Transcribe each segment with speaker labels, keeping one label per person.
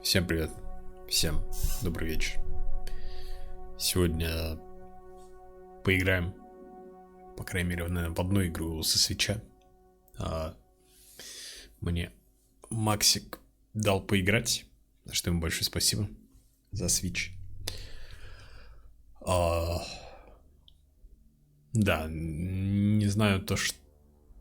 Speaker 1: Всем привет, всем добрый вечер. Сегодня поиграем, по крайней мере, наверное, в одну игру со свитча. Мне Максик дал поиграть, за что ему большое спасибо за свитч. Да, не знаю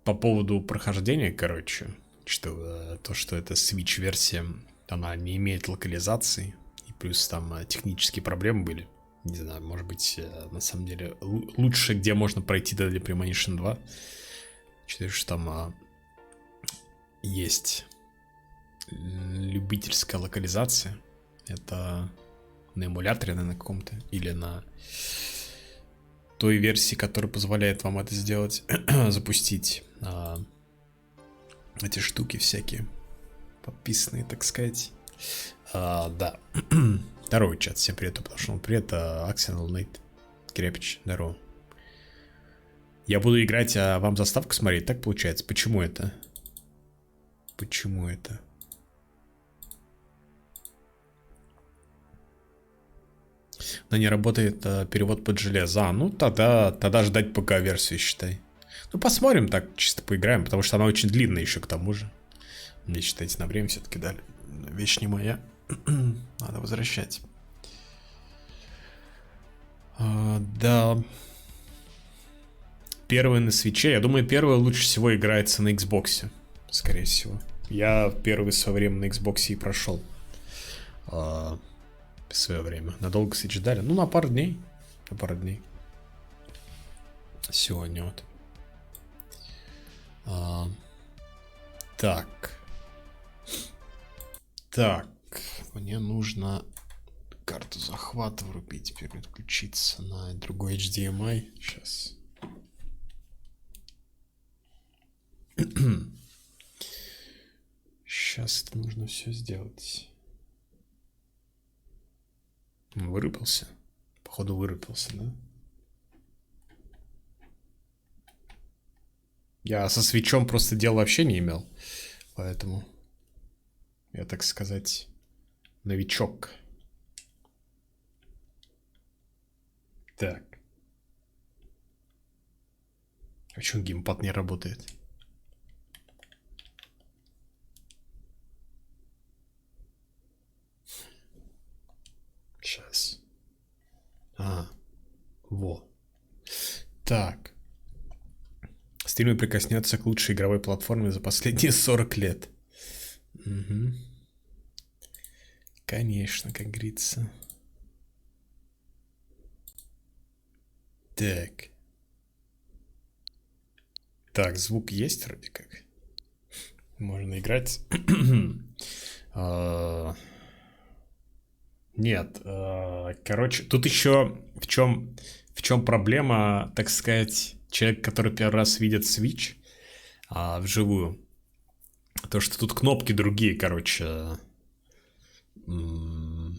Speaker 1: по поводу прохождения, короче, что это свитч-версия, она не имеет локализации, и плюс там технические проблемы были. Не знаю, может быть, на самом деле лучше, где можно пройти для Premonition 2. Считаю, что там есть любительская локализация. Это на эмуляторе, на каком-то, или на той версии, которая позволяет вам это сделать, запустить эти штуки всякие подписанные, так сказать. Да. Здорово, чат, всем привет, кто подошел. Привет, Аксенал, Нейт, Крепич, здорово. Я буду играть, а вам заставку смотреть, так получается? Почему это? Почему это? Но не работает перевод под железо. Ну тогда ждать ПК-версию, считай. Ну посмотрим, так чисто поиграем, потому что она очень длинная еще к тому же. Мне, считайте, на время все-таки дали. Вещь не моя. Надо возвращать. Да. Первый на свитче. Я думаю, первый лучше всего играется на Xbox. Скорее всего. Я первый в свое время на Xbox и прошел. В свое время. Надолго свитч дали? Ну, на пару дней. На пару дней. Сегодня вот. Так. Так. Мне нужно карту захвата врубить, переключиться на другой HDMI. Сейчас. Сейчас это нужно все сделать. Вырубился? Походу вырубился, да? Я со свитчом просто дел вообще не имел. Поэтому я, так сказать, новичок. Так. А почему геймпад не работает? Сейчас. Во. Так. Стримы прикоснется к лучшей игровой платформе за последние 40 лет. Угу. Конечно, как говорится. Так. Так, звук есть вроде как. Можно играть. Нет. Короче, тут еще в чем проблема, так сказать, человек, который первый раз видит Switch вживую. То, что тут кнопки другие, короче. То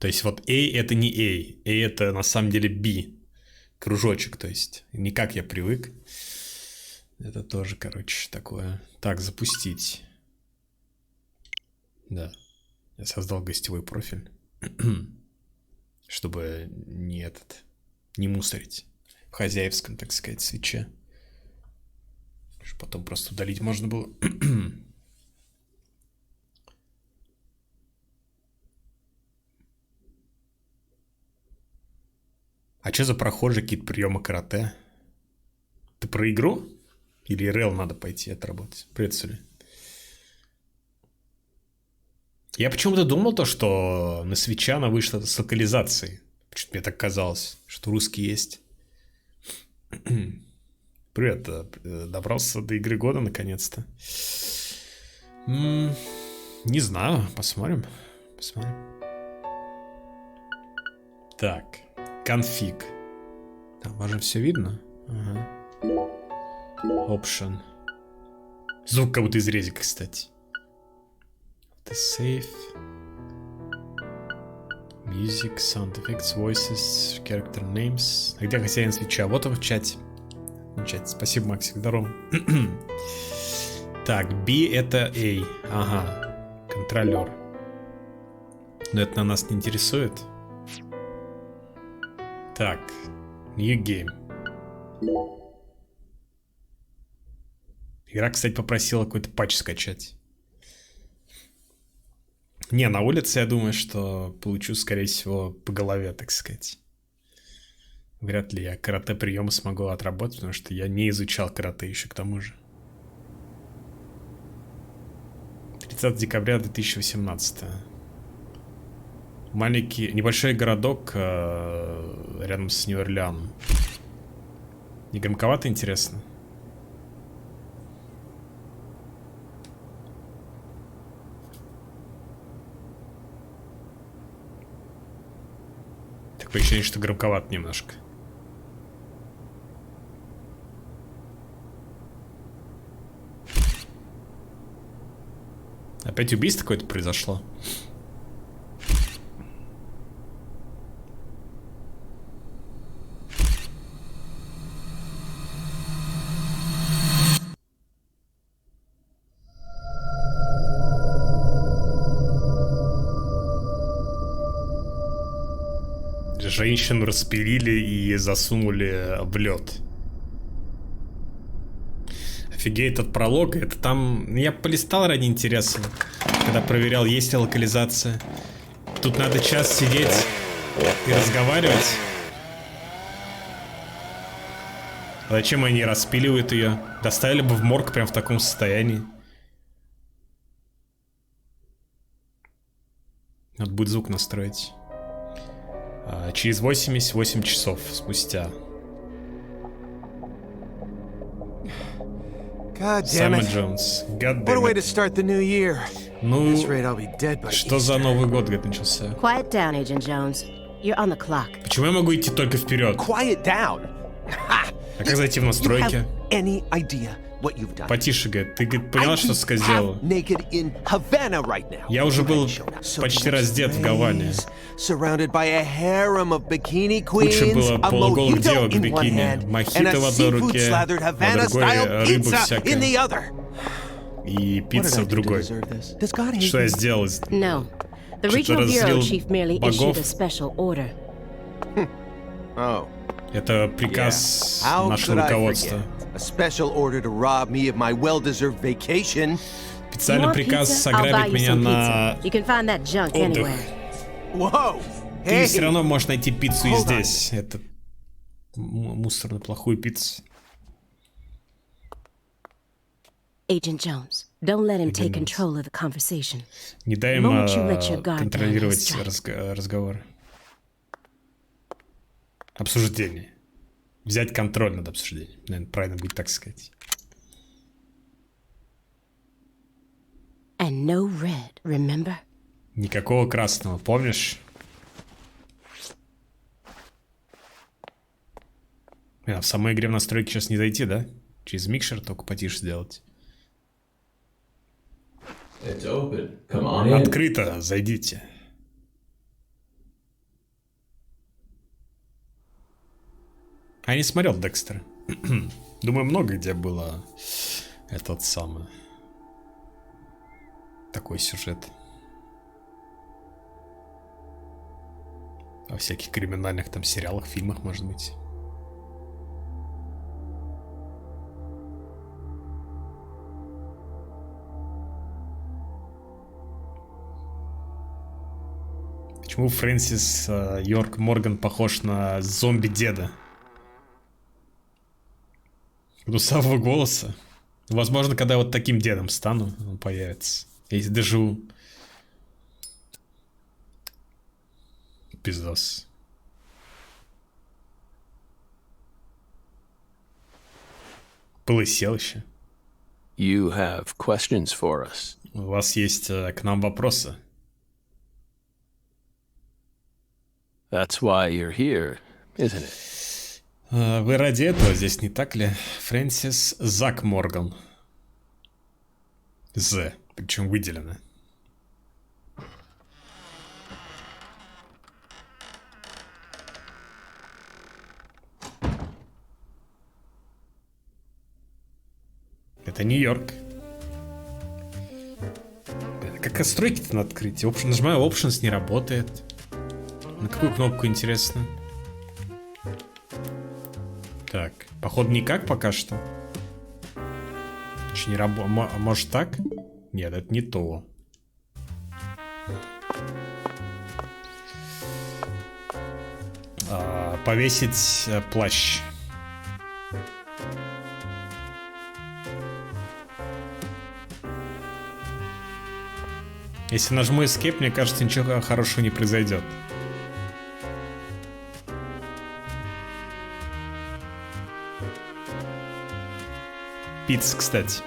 Speaker 1: есть вот A это не A. A это на самом деле B. Кружочек, то есть. Не как я привык. Это тоже, короче, такое. Так, запустить. Да. Я создал гостевой профиль. Чтобы не мусорить. В хозяевском, так сказать, свитче. Чтобы потом просто удалить можно было. А что за прохожие какие-то приемы карате? Ты про игру? Или РЛ надо пойти отработать? Привет, Сули. Я почему-то думал что на свитча она вышла с локализацией. Почему-то мне так казалось, что русский есть. Привет, добрался до игры года наконец-то. Не знаю, посмотрим. Так, конфиг. Там уже все видно. Ага. Option. Звук как будто из резика, кстати. The save. Music, sound effects, voices, character names. А где хозяин свитча? Вот он в чате. Спасибо, Максик, здорово. Так, B это A. Ага. Контролер. Но это на нас не интересует. Так. New game. Игра, кстати, попросила какой-то патч скачать. Не, на улице я думаю, что получу, скорее всего, по голове, так сказать. Вряд ли я карате приемы смогу отработать, потому что я не изучал карате еще к тому же. 30 декабря 2018. Маленький, небольшой городок рядом с Нью-Орлеаном. Не громковато, интересно? Такое ощущение, что громковато немножко. Опять убийство какое-то произошло. Женщину распилили и засунули в лед. Офигеть, этот пролог. Это там... Я полистал ради интереса, когда проверял, есть ли локализация. Тут надо час сидеть и разговаривать. Зачем они распиливают ее? Доставили бы в морг прям в таком состоянии. Надо будет звук настроить. Через 88 часов спустя. Саймон Джонс. Ну, что за Новый год, говорит, начался?
Speaker 2: Quiet down, Agent Jones. You're on the clock.
Speaker 1: Почему я могу идти только вперед? А как зайти в настройки? Потише, говорит. Ты, говорит, поняла, что сказала? Я уже был почти раздет в Гаване. Лучше было полуголых девок в бикини. Мохито в одной руке, в другой рыба всякая. И пицца в другой. Что я сделал? Что-то разлил богов? Это приказ нашего руководства. Специальный приказ ограбить меня на отдых. Ты все равно можешь найти пиццу и здесь. Это мусорную плохую пиццу.
Speaker 2: Agent Jones, don't let him take control of the conversation.
Speaker 1: Не дай ему контролировать разговор. Обсуждение. Взять контроль над обсуждением. Наверное, правильно будет так сказать.
Speaker 2: And no red, remember?
Speaker 1: Никакого красного, помнишь? В самой игре в настройки сейчас не зайти, да? Через микшер только потише сделать. Открыто, зайдите. Я не смотрел Декстера. Думаю, много где было этот самый такой сюжет. Во всяких криминальных там сериалах, фильмах, может быть. Почему Фрэнсис Йорк Морган похож на зомби-деда? Гнусавого голоса. Возможно, когда вот таким дедом стану, он появится. Если доживу. Пиздос. Полысел еще.
Speaker 3: You have questions for us.
Speaker 1: У вас есть к нам вопросы.
Speaker 3: That's why you're here, isn't it?
Speaker 1: Вы ради этого здесь, не так ли? Фрэнсис Зак Морган. З, причем выделено. Это Нью-Йорк. как настройки-то надо открыть? Нажимаю Options, не работает. На какую кнопку, интересно? Так, походу никак пока что. Не может так? Нет, это не то. Повесить плащ. Если нажму Escape, мне кажется, ничего хорошего не произойдет. Пицца, кстати.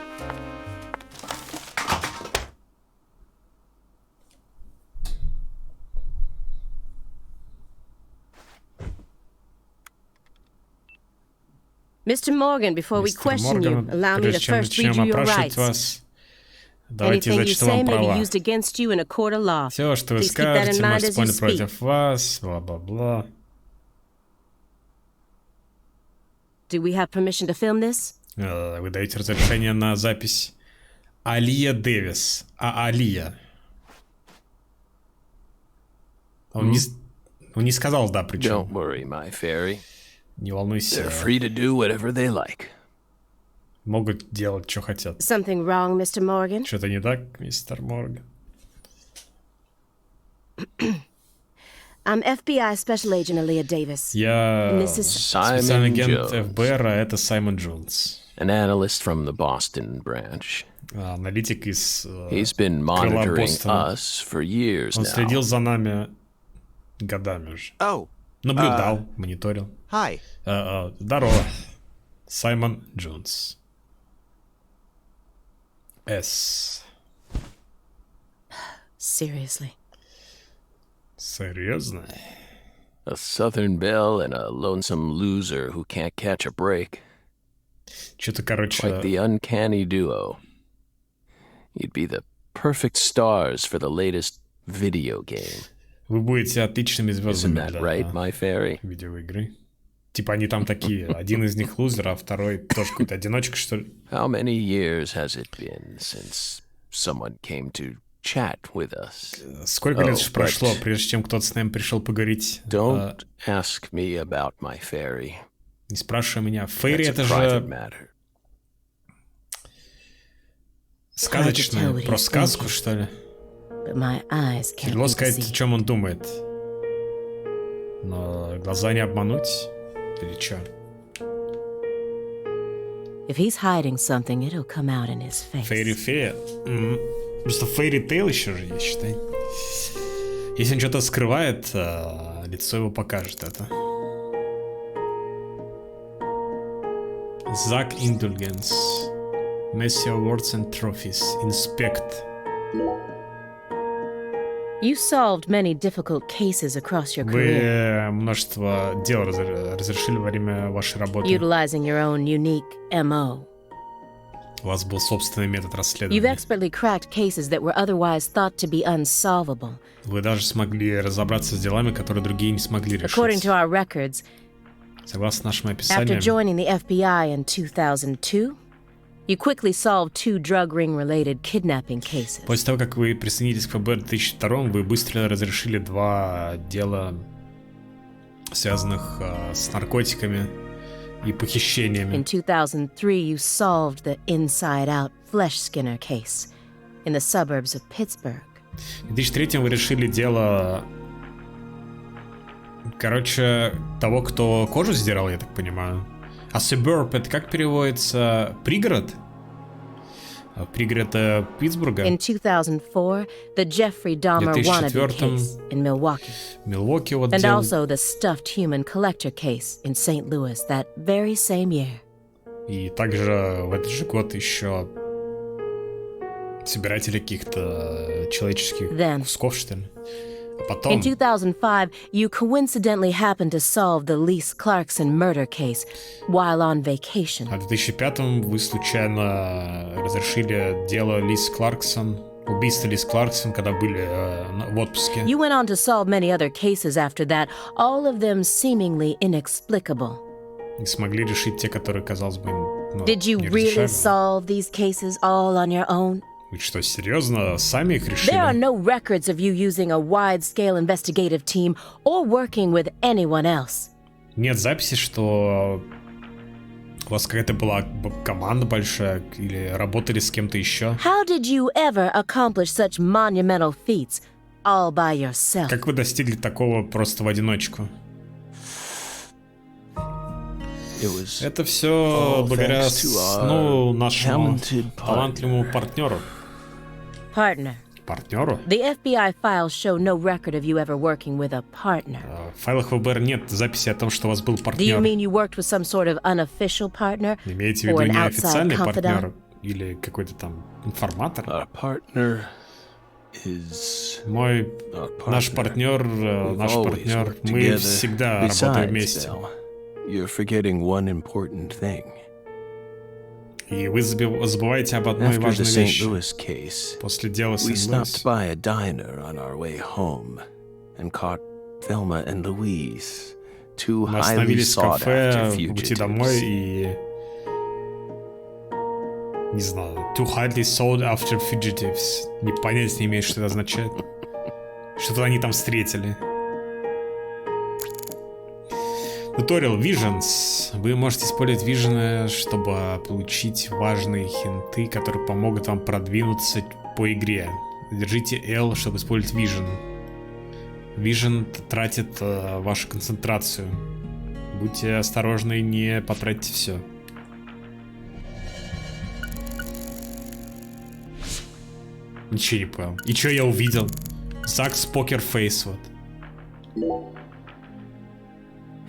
Speaker 2: Mr. Morgan, before we question you, allow me to first read you your rights. Anything you say may be used against you in a court of law.
Speaker 1: Все, что вы
Speaker 2: Please keep that in
Speaker 1: скажете,
Speaker 2: mind
Speaker 1: может
Speaker 2: as you
Speaker 1: использовать
Speaker 2: speak.
Speaker 1: против вас, бла-бла-бла.
Speaker 2: Do we have permission to film this?
Speaker 1: Вы даете разрешение на запись. Алия Дэвис. Алия. Он не сказал, да, причем.
Speaker 3: Don't worry, my fairy.
Speaker 1: Не волнуйся.
Speaker 3: They're free to do whatever they like.
Speaker 1: Могут делать, что хотят.
Speaker 2: Something wrong, Mr. Morgan?
Speaker 1: Что-то не так, мистер Морган?
Speaker 2: I'm FBI Special Agent Алия Davis.
Speaker 1: Я
Speaker 2: This is
Speaker 1: специальный
Speaker 3: Simon
Speaker 1: агент
Speaker 3: Jones,
Speaker 1: ФБР, а это Саймон Джонс.
Speaker 3: an analyst from the Boston branch.
Speaker 1: Аналитик из
Speaker 3: He's been
Speaker 1: крыла
Speaker 3: monitoring
Speaker 1: Бостона.
Speaker 3: us for years
Speaker 1: Он следил
Speaker 3: now.
Speaker 1: за нами годами уже.
Speaker 4: Oh,
Speaker 1: Наблюдал, мониторил.
Speaker 4: hi.
Speaker 1: Здорово. Саймон Джонс. С.
Speaker 2: seriously.
Speaker 1: Серьезно?
Speaker 3: A Southern belle and a lonesome loser who can't catch a break.
Speaker 1: Что-то, короче...
Speaker 3: Like the uncanny duo. You'd be the perfect stars for the latest video game.
Speaker 1: Вы будете отличными
Speaker 3: Isn't
Speaker 1: звездами
Speaker 3: that
Speaker 1: для
Speaker 3: right, my fairy?
Speaker 1: видеоигры. Типа они там такие. Один из них лузер, а второй тоже какой-то одиночка, что ли?
Speaker 3: How many years has it been since someone came to chat with us?
Speaker 1: Сколько лет
Speaker 3: Oh,
Speaker 1: же прошло,
Speaker 3: but-
Speaker 1: прежде чем кто-то с нами пришел поговорить?
Speaker 3: Don't ask me about my fairy.
Speaker 1: Не спрашивай меня. Фейри
Speaker 3: That's
Speaker 1: это
Speaker 3: a private
Speaker 1: же
Speaker 3: matter.
Speaker 1: сказочное.
Speaker 2: what
Speaker 1: Про
Speaker 2: he's
Speaker 1: сказку,
Speaker 2: thinking.
Speaker 1: что ли?
Speaker 2: But my eyes can't
Speaker 1: Тяжело
Speaker 2: be
Speaker 1: сказать, о
Speaker 2: deceived.
Speaker 1: чем он думает. Но глаза не обмануть. Или что?
Speaker 2: If he's hiding something, it'll come out in his face.
Speaker 1: Фейри-фея? Просто фейри-тейл еще же есть, считай. Если он что-то скрывает, лицо его покажет это. Зак Indulgence. Messi Awards and Trophies. Inspect.
Speaker 2: You solved many difficult cases across your
Speaker 1: Вы
Speaker 2: career,
Speaker 1: множество дел разрешили во время вашей работы.
Speaker 2: utilizing your own unique MO.
Speaker 1: У вас был собственный метод
Speaker 2: You've
Speaker 1: расследования.
Speaker 2: expertly cracked cases that were otherwise thought to be unsolvable.
Speaker 1: Вы даже смогли разобраться с делами, которые другие не смогли
Speaker 2: According
Speaker 1: решить.
Speaker 2: to our records,
Speaker 1: Согласно нашим
Speaker 2: after
Speaker 1: описаниям,
Speaker 2: joining the FBI in 2002, you quickly solved 2 drug ring-related kidnapping cases.
Speaker 1: после того, как вы присоединились к ФБР в 2002, вы быстро разрешили 2 дела, связанных с наркотиками и
Speaker 2: In
Speaker 1: похищениями.
Speaker 2: 2003, you solved the inside-out flesh skinner case in the suburbs of Pittsburgh.
Speaker 1: В 2003 вы решили дело... Короче, того, кто кожу сдирал, я так понимаю. А suburb это как переводится? Пригород? Пригород Питтсбурга?
Speaker 2: In 2004, the Jeffrey Dahmer wannabe
Speaker 1: 2004
Speaker 2: case in Milwaukee.
Speaker 1: Милуоки вот
Speaker 2: And
Speaker 1: делал.
Speaker 2: also the stuffed human collector case in St. Louis that very same year.
Speaker 1: И также в этот же год еще собиратели каких-то человеческих
Speaker 2: Then.
Speaker 1: кусков, что ли. А потом...
Speaker 2: In 2005, you coincidentally happened to solve the Lise Clarkson murder case while on vacation.
Speaker 1: А в 2005-м вы случайно разрешили дело Лиз Кларксон, убийство Лиз Кларксон, когда были в отпуске.
Speaker 2: You went on to solve many other cases after that, all of them seemingly inexplicable.
Speaker 1: Не смогли решить те, которые, казалось бы,
Speaker 2: Did you
Speaker 1: не
Speaker 2: really
Speaker 1: разрешаемы.
Speaker 2: solve these cases all on your own?
Speaker 1: Вы что, серьезно? Сами их решили?
Speaker 2: There are no records of you using a wide-scale investigative team or working with anyone else.
Speaker 1: Нет записи, что у вас какая-то была команда большая или работали с кем-то еще.
Speaker 2: How did you ever accomplish such monumental feats all by yourself?
Speaker 1: Как вы достигли такого просто в одиночку? Это все благодаря нашему талантливому партнеру.
Speaker 2: Partner.
Speaker 1: Партнеру?
Speaker 2: The FBI files show no record of you ever working with a partner.
Speaker 1: В файлах ФБР нет записи о том, что у вас был
Speaker 2: Do you
Speaker 1: партнер.
Speaker 2: mean you worked with some sort of unofficial partner?
Speaker 1: Имеете в виду
Speaker 2: Or an
Speaker 1: не
Speaker 2: outside
Speaker 1: официальный
Speaker 2: confidant?
Speaker 1: партнер или какой-то там информатор?
Speaker 3: Our partner is...
Speaker 1: Наш партнер, мы всегда работаем вместе.
Speaker 3: You're forgetting one important thing.
Speaker 1: И вы забываете об одной
Speaker 3: After the
Speaker 1: важной
Speaker 3: St.
Speaker 1: вещи.
Speaker 3: Louis case,
Speaker 1: После дела
Speaker 3: we
Speaker 1: Сент-Луис
Speaker 3: stopped by a diner on our way home and caught Thelma and Louise, two
Speaker 1: мы
Speaker 3: highly
Speaker 1: остановились в
Speaker 3: sought
Speaker 1: кафе
Speaker 3: after
Speaker 1: в пути домой
Speaker 3: fugitives.
Speaker 1: и... Не знаю. Two highly sought after fugitives. Не понять не имею, что это означает. Что-то они там встретили. Tutorial Visions. Вы можете использовать Vision, чтобы получить важные хинты, которые помогут вам продвинуться по игре. Держите L, чтобы использовать Vision. Vision тратит вашу концентрацию. Будьте осторожны и не потратьте все. Ничего не понял. И что я увидел? Закс Покер Фейс, вот.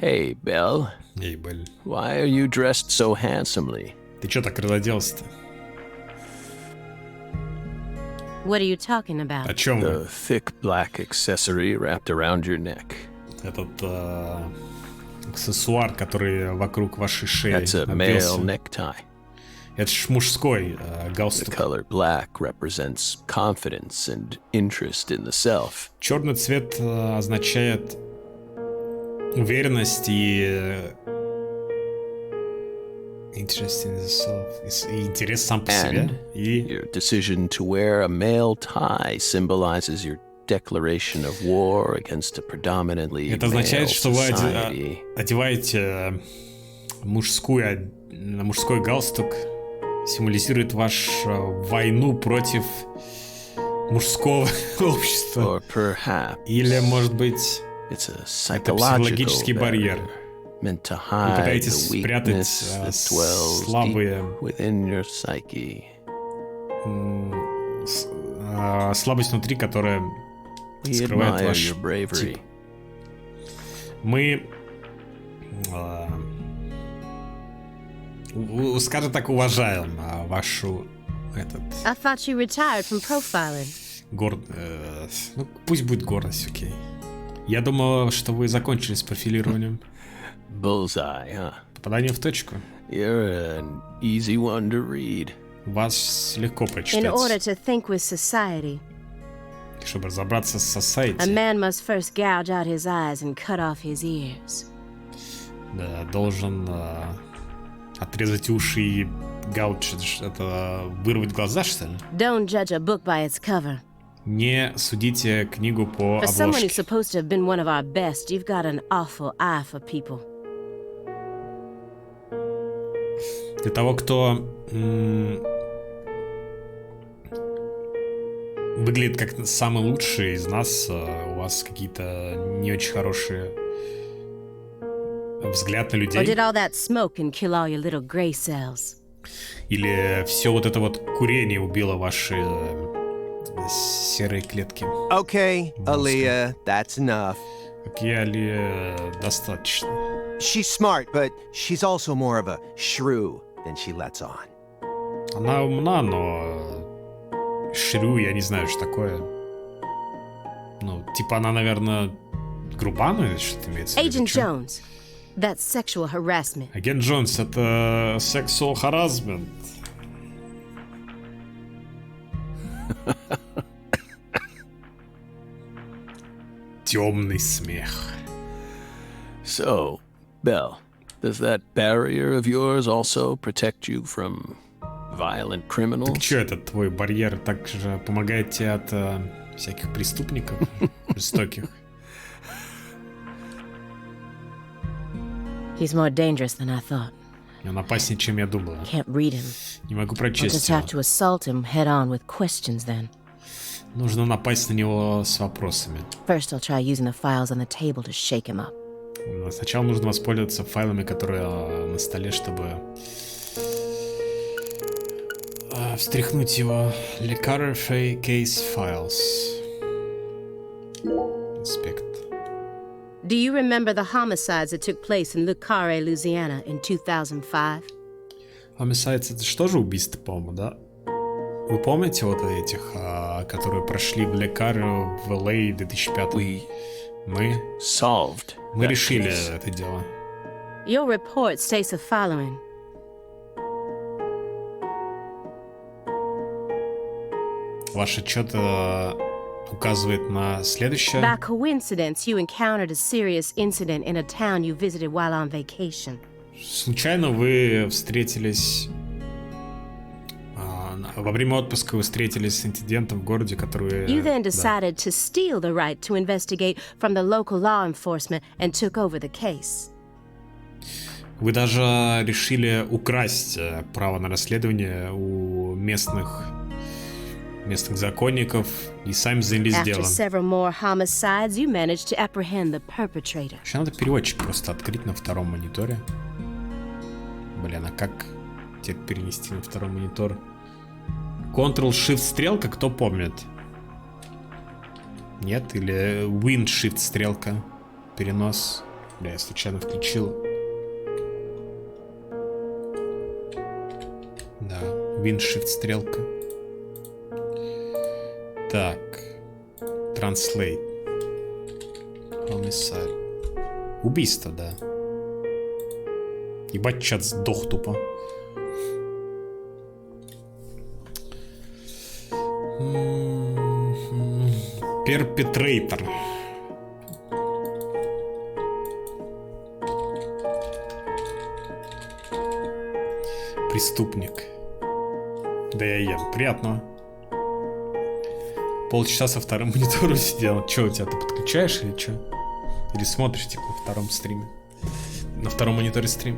Speaker 3: Hey, Belle.
Speaker 1: Эй, блин.
Speaker 3: Why are you dressed so handsomely?
Speaker 1: Ты чё так разоделся-то?
Speaker 2: What are you talking about?
Speaker 1: О чем вы?
Speaker 3: The thick black accessory wrapped around your neck.
Speaker 1: Этот аксессуар, который вокруг вашей шеи
Speaker 3: That's a male necktie.
Speaker 1: Это ж мужской
Speaker 3: The
Speaker 1: галстук.
Speaker 3: color black represents confidence and interest in the self.
Speaker 1: Черный цвет означает уверенность и interest in the self. И интерес сам по себе.
Speaker 3: And
Speaker 1: И
Speaker 3: your decision to wear a male tie symbolizes your declaration of war against a predominantly
Speaker 1: это
Speaker 3: male
Speaker 1: означает, что вы
Speaker 3: society.
Speaker 1: одеваете мужской галстук, символизирует вашу войну против мужского общества.
Speaker 3: Or perhaps
Speaker 1: Или, может быть,
Speaker 3: it's a
Speaker 1: это психологический
Speaker 3: psychological
Speaker 1: барьер.
Speaker 3: barrier meant to
Speaker 1: Вы
Speaker 3: hide
Speaker 1: пытаетесь
Speaker 3: the
Speaker 1: спрятать
Speaker 3: weakness that dwells
Speaker 1: слабые,
Speaker 3: deep within your psyche.
Speaker 1: слабость внутри, которая
Speaker 3: We
Speaker 1: скрывает
Speaker 3: admire
Speaker 1: ваш
Speaker 3: your bravery.
Speaker 1: тип. Мы, скажем так, уважаем вашу
Speaker 2: I thought you retired from profiling.
Speaker 1: ну, пусть будет гордость, окей. Я думал, что вы закончили с профилированием.
Speaker 3: Bullseye, huh?
Speaker 1: Попадание в точку.
Speaker 3: You're an easy one to read.
Speaker 1: Вас легко
Speaker 2: In
Speaker 1: прочитать.
Speaker 2: order to think with society,
Speaker 1: Чтобы разобраться с
Speaker 2: a
Speaker 1: society,
Speaker 2: man must first gouge out his eyes and cut off his ears.
Speaker 1: да, должен отрезать уши и это вырвать глаза, что ли?
Speaker 2: Don't judge a book by its cover.
Speaker 1: Не судите книгу по
Speaker 2: For someone who's
Speaker 1: обложке.
Speaker 2: supposed to have been one of our best, you've got an awful eye for people.
Speaker 1: Для того, кто выглядит как самый лучший из нас, у вас какие-то не очень хорошие взгляд на
Speaker 2: Or
Speaker 1: людей.
Speaker 2: did all that smoke and kill all your little gray cells?
Speaker 1: Или все вот это вот курение убило ваши серые клетки.
Speaker 4: Okay, Aaliyah, that's enough.
Speaker 1: Окей, Али, достаточно.
Speaker 4: She's smart, but she's also more of a shrew than she lets on.
Speaker 1: Она умна, но шрю, я не знаю, что такое. Ну, типа она, наверное, груба, ну или что-то имеется в виду?
Speaker 2: Agent
Speaker 1: Чё?
Speaker 2: Jones, that's sexual harassment.
Speaker 1: Агент Джонс, это sexual harassment. Темный смех.
Speaker 3: So, Belle, does that barrier of yours also protect you from violent criminals.
Speaker 1: Так что этот твой барьер также помогает тебе от всяких преступников жестоких?
Speaker 2: He's more dangerous than I thought.
Speaker 1: Он опаснее, чем я думала.
Speaker 2: Can't read him.
Speaker 1: Не могу
Speaker 2: I'll
Speaker 1: прочесть
Speaker 2: just
Speaker 1: его.
Speaker 2: have to assault him head on with questions then.
Speaker 1: Нужно напасть на него с вопросами.
Speaker 2: First, I'll try using the files on the table to shake him up.
Speaker 1: Сначала нужно воспользоваться файлами, которые на столе, чтобы встряхнуть его. Le Carter Case Files. Inspect.
Speaker 2: Do you remember the homicides that took place in Le Carre, Louisiana in 2005?
Speaker 1: Homicides — это что же убийство, по-моему, да? Вы помните вот этих, которые прошли в Le Carre в Л.А. 2005? Мы решили это дело.
Speaker 2: Your report states the following.
Speaker 1: Ваш отчет указывает на следующее.
Speaker 2: By coincidence, you encountered a serious incident in a town you visited while on vacation.
Speaker 1: Случайно вы встретились... во время отпуска вы встретились с инцидентом в городе, который...
Speaker 2: You then decided to steal the right to investigate from the local law enforcement and took over the case.
Speaker 1: Вы даже решили украсть право на расследование у местных законников и сами занялись делом.
Speaker 2: After several more homicides, you managed to apprehend the perpetrator.
Speaker 1: Еще надо переводчик просто открыть на втором мониторе. Блин, а как теперь перенести на второй монитор? Ctrl-Shift стрелка, кто помнит? Нет? Или Win-Shift стрелка? Перенос. Бля, я случайно включил. Да, Win-Shift стрелка. Так. Translate. Homicide. Убийство, да. Ебать, чат сдох тупо. Перпетрейтор. Преступник. Да я ем. Приятного. Полчаса со вторым монитором сидел. Че у тебя, ты подключаешь или что? Или смотришь типа на втором стриме? На втором мониторе стрим.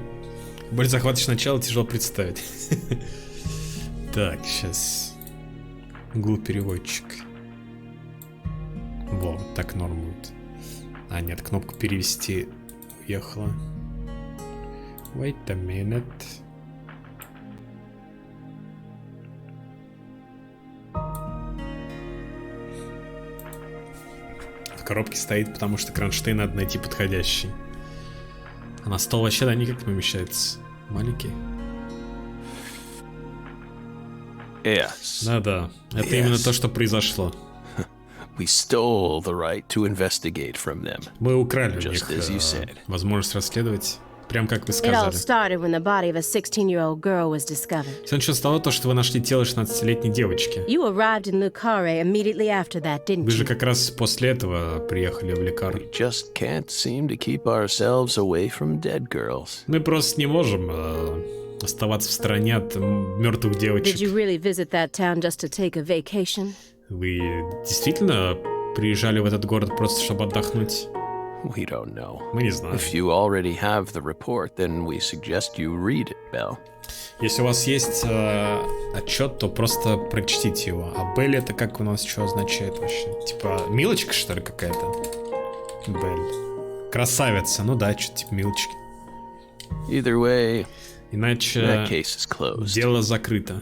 Speaker 1: Более захватываешь начало, тяжело представить. Так, сейчас. Google переводчик. Во, так норм будет. А, нет, кнопка перевести уехала. Wait a minute. В коробке стоит, потому что кронштейн надо найти подходящий. А на стол вообще, да, никак не помещается. Маленький.
Speaker 3: Yes.
Speaker 1: Да-да, это именно то, что произошло.
Speaker 3: We stole the right to investigate from them.
Speaker 1: Мы украли у
Speaker 3: Just
Speaker 1: них
Speaker 3: as you said.
Speaker 1: возможность расследовать, прям как вы
Speaker 2: It all
Speaker 1: сказали.
Speaker 2: started when the body of a 16-year-old girl was discovered.
Speaker 1: Все началось с того, что вы нашли тело 16-летней девочки.
Speaker 2: You arrived in Le Carre immediately after that, didn't
Speaker 1: Вы же
Speaker 2: you?
Speaker 1: как раз после этого приехали в Лекар.
Speaker 3: We just can't seem to keep ourselves away from dead girls.
Speaker 1: Мы просто не можем оставаться в стороне от мертвых
Speaker 2: Did
Speaker 1: девочек.
Speaker 2: you really visit that town just to take a vacation?
Speaker 1: Вы действительно приезжали в этот город просто, чтобы отдохнуть?
Speaker 3: We don't know.
Speaker 1: Мы не знаем.
Speaker 3: If you already have the report, then we suggest you read it, Belle.
Speaker 1: Если у вас есть отчет, то просто прочтите его. А Белль это как у нас что означает вообще? Типа милочка, что ли, какая-то? Белль. Красавица. Ну да, что-то типа милочки.
Speaker 3: Either way,
Speaker 1: Иначе
Speaker 3: that case is closed.
Speaker 1: дело закрыто.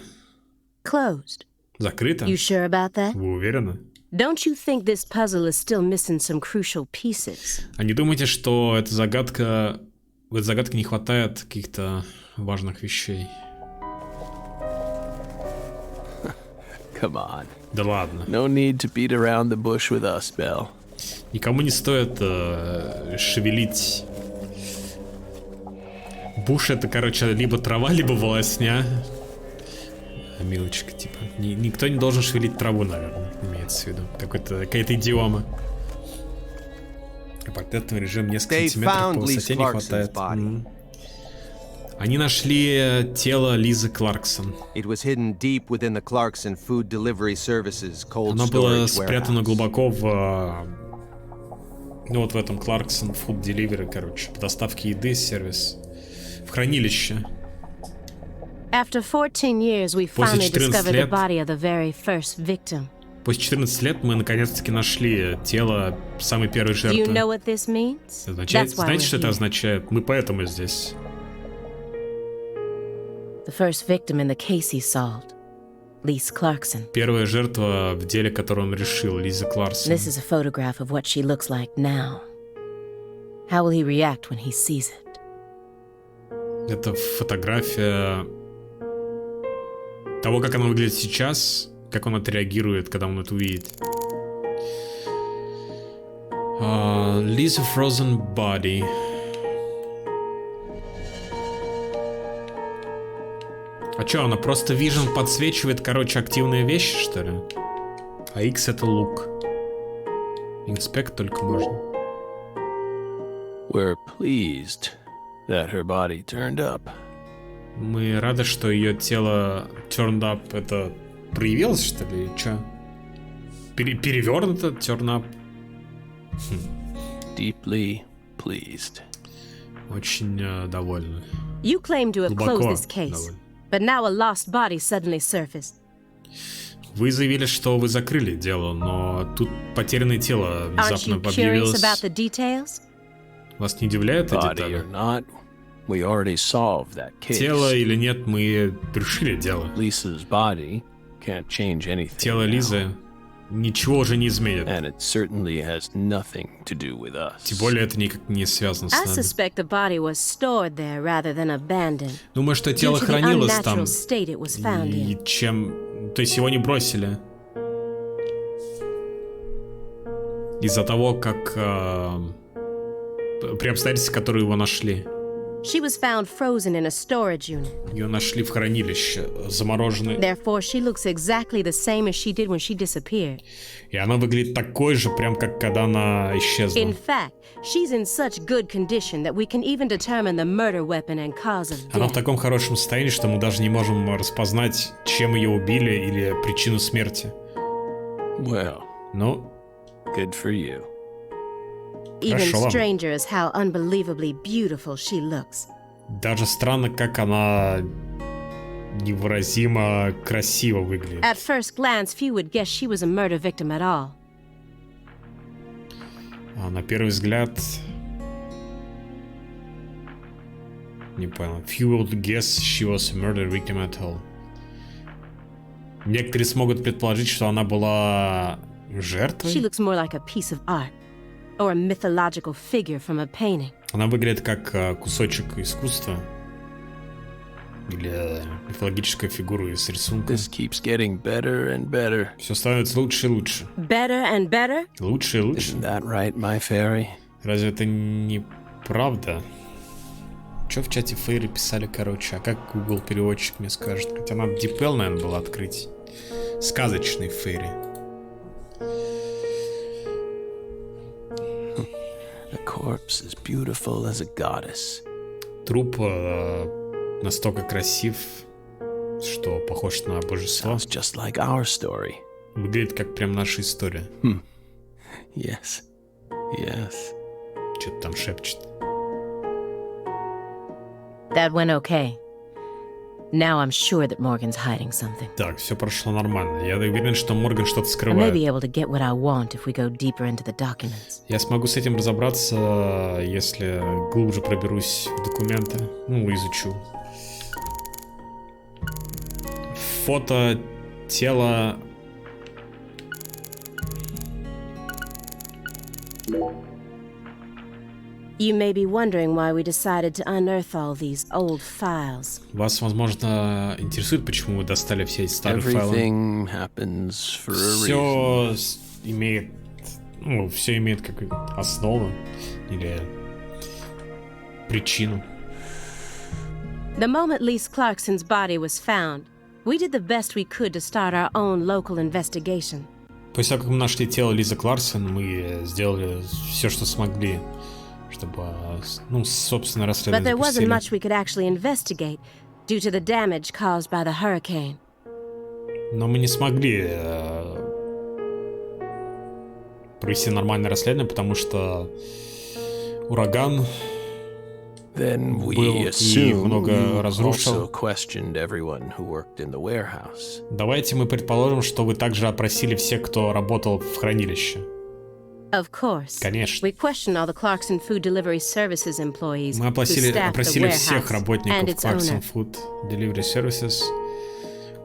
Speaker 2: Closed.
Speaker 1: Закрыто?
Speaker 2: You sure about that?
Speaker 1: Вы уверены?
Speaker 2: Don't you think this puzzle is still missing some crucial pieces?
Speaker 1: А не думаете, что в этой загадке не хватает каких-то важных вещей?
Speaker 3: Come on.
Speaker 1: Да ладно.
Speaker 3: No need to beat around the bush with us, Belle.
Speaker 1: Никому не стоит шевелить. Буш это, короче, либо трава, либо волосня. Милочка, типа. Никто не должен шевелить траву, наверное, имеется в виду. Какая-то идиома. Портретный режим несколько сантиметров по высоте не хватает. Они нашли тело Лизы Кларксон.
Speaker 4: It was hidden deep within the Clarkson Food Delivery Services cold
Speaker 1: Оно было
Speaker 4: storage
Speaker 1: спрятано
Speaker 4: warehouse.
Speaker 1: глубоко в... Ну вот в этом Clarkson Food Delivery, короче, по доставке еды, сервис. В хранилище.
Speaker 2: After 14 years, we finally discovered the body of the very first victim.
Speaker 1: После 14 лет мы наконец-таки нашли тело самой первой жертвы.
Speaker 2: You know what this means?
Speaker 1: Знаете, что это означает? Мы поэтому здесь.
Speaker 2: The first victim in the case he solved, Lisa Clarkson.
Speaker 1: Первая жертва в деле, которое он решил, Лиза Кларксон.
Speaker 2: This is a photograph of what she looks like now. How will he react when he sees it?
Speaker 1: Это фотография того, как она выглядит сейчас, как он отреагирует, когда он это увидит. Lisa Frozen Body. А чё, она просто Vision подсвечивает, короче, активные вещи, что ли? А X это лук. Инспект только можно.
Speaker 3: We're pleased that her body turned up.
Speaker 1: Мы рады, что ее тело turned up. Это проявилось, что ли? Чё? Перевернуто, turn up.
Speaker 3: Deeply pleased.
Speaker 1: Очень довольны.
Speaker 2: You claim to have
Speaker 1: Глубоко
Speaker 2: closed this case,
Speaker 1: довольны.
Speaker 2: but now a lost body suddenly surfaced.
Speaker 1: Вы заявили, что вы закрыли дело, но тут потерянное тело
Speaker 2: Aren't
Speaker 1: внезапно
Speaker 2: you curious
Speaker 1: объявилось.
Speaker 2: about the details?
Speaker 1: Вас не удивляют эти
Speaker 3: Body
Speaker 1: детали?
Speaker 3: or not, we already solved that case.
Speaker 1: Тело или нет, мы решили дело.
Speaker 3: Lisa's body can't change anything.
Speaker 1: Тело
Speaker 3: now,
Speaker 1: Лизы ничего уже не изменит.
Speaker 3: and it certainly has nothing to do with us.
Speaker 1: Тем более это никак не связано с
Speaker 2: I
Speaker 1: нами.
Speaker 2: suspect the body was stored there rather than abandoned.
Speaker 1: Думаю, что
Speaker 2: Due
Speaker 1: тело
Speaker 2: to the
Speaker 1: хранилось там.
Speaker 2: unnatural state it was found
Speaker 1: И
Speaker 2: in.
Speaker 1: чем... То есть его не бросили. Из-за того, как... при обстоятельствах, которые его нашли.
Speaker 2: She was found frozen in a storage unit.
Speaker 1: Ее нашли в хранилище, замороженной.
Speaker 2: Therefore, she looks exactly the same as she did when she disappeared.
Speaker 1: И она выглядит такой же, прям как когда она исчезла.
Speaker 2: In fact, she's in such good condition that we can even determine the murder weapon and cause of
Speaker 1: Она в
Speaker 2: death.
Speaker 1: таком хорошем состоянии, что мы даже не можем распознать, чем ее убили или причину смерти.
Speaker 3: Well,
Speaker 1: Ну,
Speaker 3: good for you.
Speaker 2: Even
Speaker 1: Хорошо вам.
Speaker 2: stranger is how unbelievably beautiful she looks.
Speaker 1: даже странно, как она невыразимо красиво выглядит.
Speaker 2: At first glance, few would guess she was a murder victim at all.
Speaker 1: А на первый взгляд... Не понял. Few would guess she was a murder victim at all. Некоторые смогут предположить, что она была
Speaker 2: She
Speaker 1: жертвой.
Speaker 2: looks more like a piece of art or a mythological figure from a painting.
Speaker 1: Она выглядит как кусочек искусства. Или мифологическая фигура из рисунка.
Speaker 3: This keeps getting better and better.
Speaker 1: Все становится лучше и лучше.
Speaker 2: Better and better?
Speaker 1: Лучше и лучше.
Speaker 3: Isn't that right, my fairy?
Speaker 1: Разве это не правда? Че в чате Фейри писали, короче? А как Google переводчик мне скажет? Хотя надо DeepL, наверное, было открыть. Сказочный Фейри.
Speaker 3: The corpse is beautiful as a goddess.
Speaker 1: Труп настолько красив, что похож на божество.
Speaker 3: Sounds just like our story.
Speaker 1: Выглядит как прям наша история.
Speaker 3: Yes. Yes.
Speaker 1: Что-то там шепчет.
Speaker 2: That went okay. Now I'm sure that Morgan's hiding something.
Speaker 1: Так, все прошло нормально. Я уверен, что Морган что-то
Speaker 2: I may
Speaker 1: скрывает.
Speaker 2: be able to get what I want if we go deeper into the documents.
Speaker 1: Я смогу с этим разобраться, если глубже проберусь в документы. Ну, изучу. Фото тела...
Speaker 2: You may be wondering why we decided to unearth all these old files.
Speaker 1: Вас, возможно, интересует, почему вы достали все эти старые файлы.
Speaker 3: Everything happens for a reason.
Speaker 1: Все имеет... Ну, все имеет какую-то основу или причину.
Speaker 2: The moment Lise Clarkson's body was found, we did the best we could to start our own local investigation.
Speaker 1: После того, как мы нашли тело Лизы Кларксон, мы сделали все, что смогли чтобы, ну, собственно,
Speaker 2: But
Speaker 1: расследование
Speaker 2: there wasn't
Speaker 1: запустили.
Speaker 2: much we could actually investigate due to the damage caused by the hurricane.
Speaker 1: Но мы не смогли провести нормальное расследование, потому что ураган
Speaker 3: Then
Speaker 1: был
Speaker 3: we
Speaker 1: и
Speaker 3: assume
Speaker 1: много
Speaker 3: you also
Speaker 1: разрушил.
Speaker 3: questioned everyone who worked in the warehouse.
Speaker 1: Давайте мы предположим, что вы также опросили всех, кто работал в хранилище.
Speaker 2: Of course.
Speaker 1: Конечно.
Speaker 2: We questioned all the Clarkson Food Delivery Services employees
Speaker 1: Мы
Speaker 2: who
Speaker 1: опросили
Speaker 2: staffed the
Speaker 1: всех
Speaker 2: warehouse and
Speaker 1: работников
Speaker 2: its
Speaker 1: Clarkson
Speaker 2: owner.
Speaker 1: Food Delivery Services,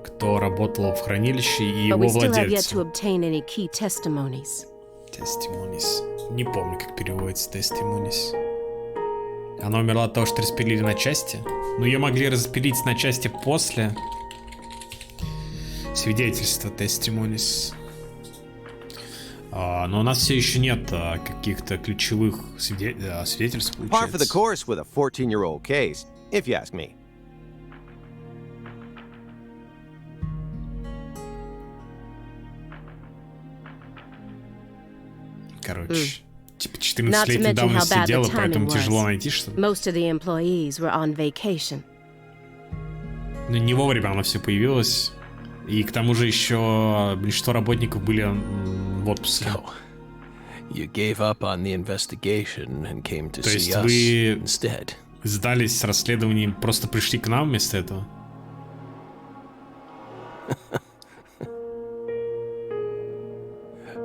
Speaker 1: кто работал в хранилище, и
Speaker 2: But
Speaker 1: его
Speaker 2: we still have yet
Speaker 1: владельца.
Speaker 2: to obtain any key testimonies.
Speaker 1: Testimonies. Не помню, как переводится testimonies. Она умерла от того, что распилили на части. Но ее могли распилить на части после свидетельства testimonies. Но у нас все еще нет каких-то ключевых свидетельств,
Speaker 4: Par for the
Speaker 1: получается.
Speaker 4: course with a 14-year-old case, if you ask me.
Speaker 1: Короче, типа
Speaker 2: Not to
Speaker 1: 14-летней
Speaker 2: mention how
Speaker 1: давности
Speaker 2: bad the
Speaker 1: дело, поэтому
Speaker 2: timing
Speaker 1: тяжело
Speaker 2: was.
Speaker 1: найти что-то.
Speaker 2: Most of the employees were on vacation.
Speaker 1: Ну, не вовремя оно все появилось. И к тому же еще большинство работников были в отпуске.
Speaker 3: So, you gave up on the investigation and came to
Speaker 1: То
Speaker 3: see
Speaker 1: есть
Speaker 3: us
Speaker 1: вы
Speaker 3: instead.
Speaker 1: сдались с расследованием, просто пришли к нам вместо этого?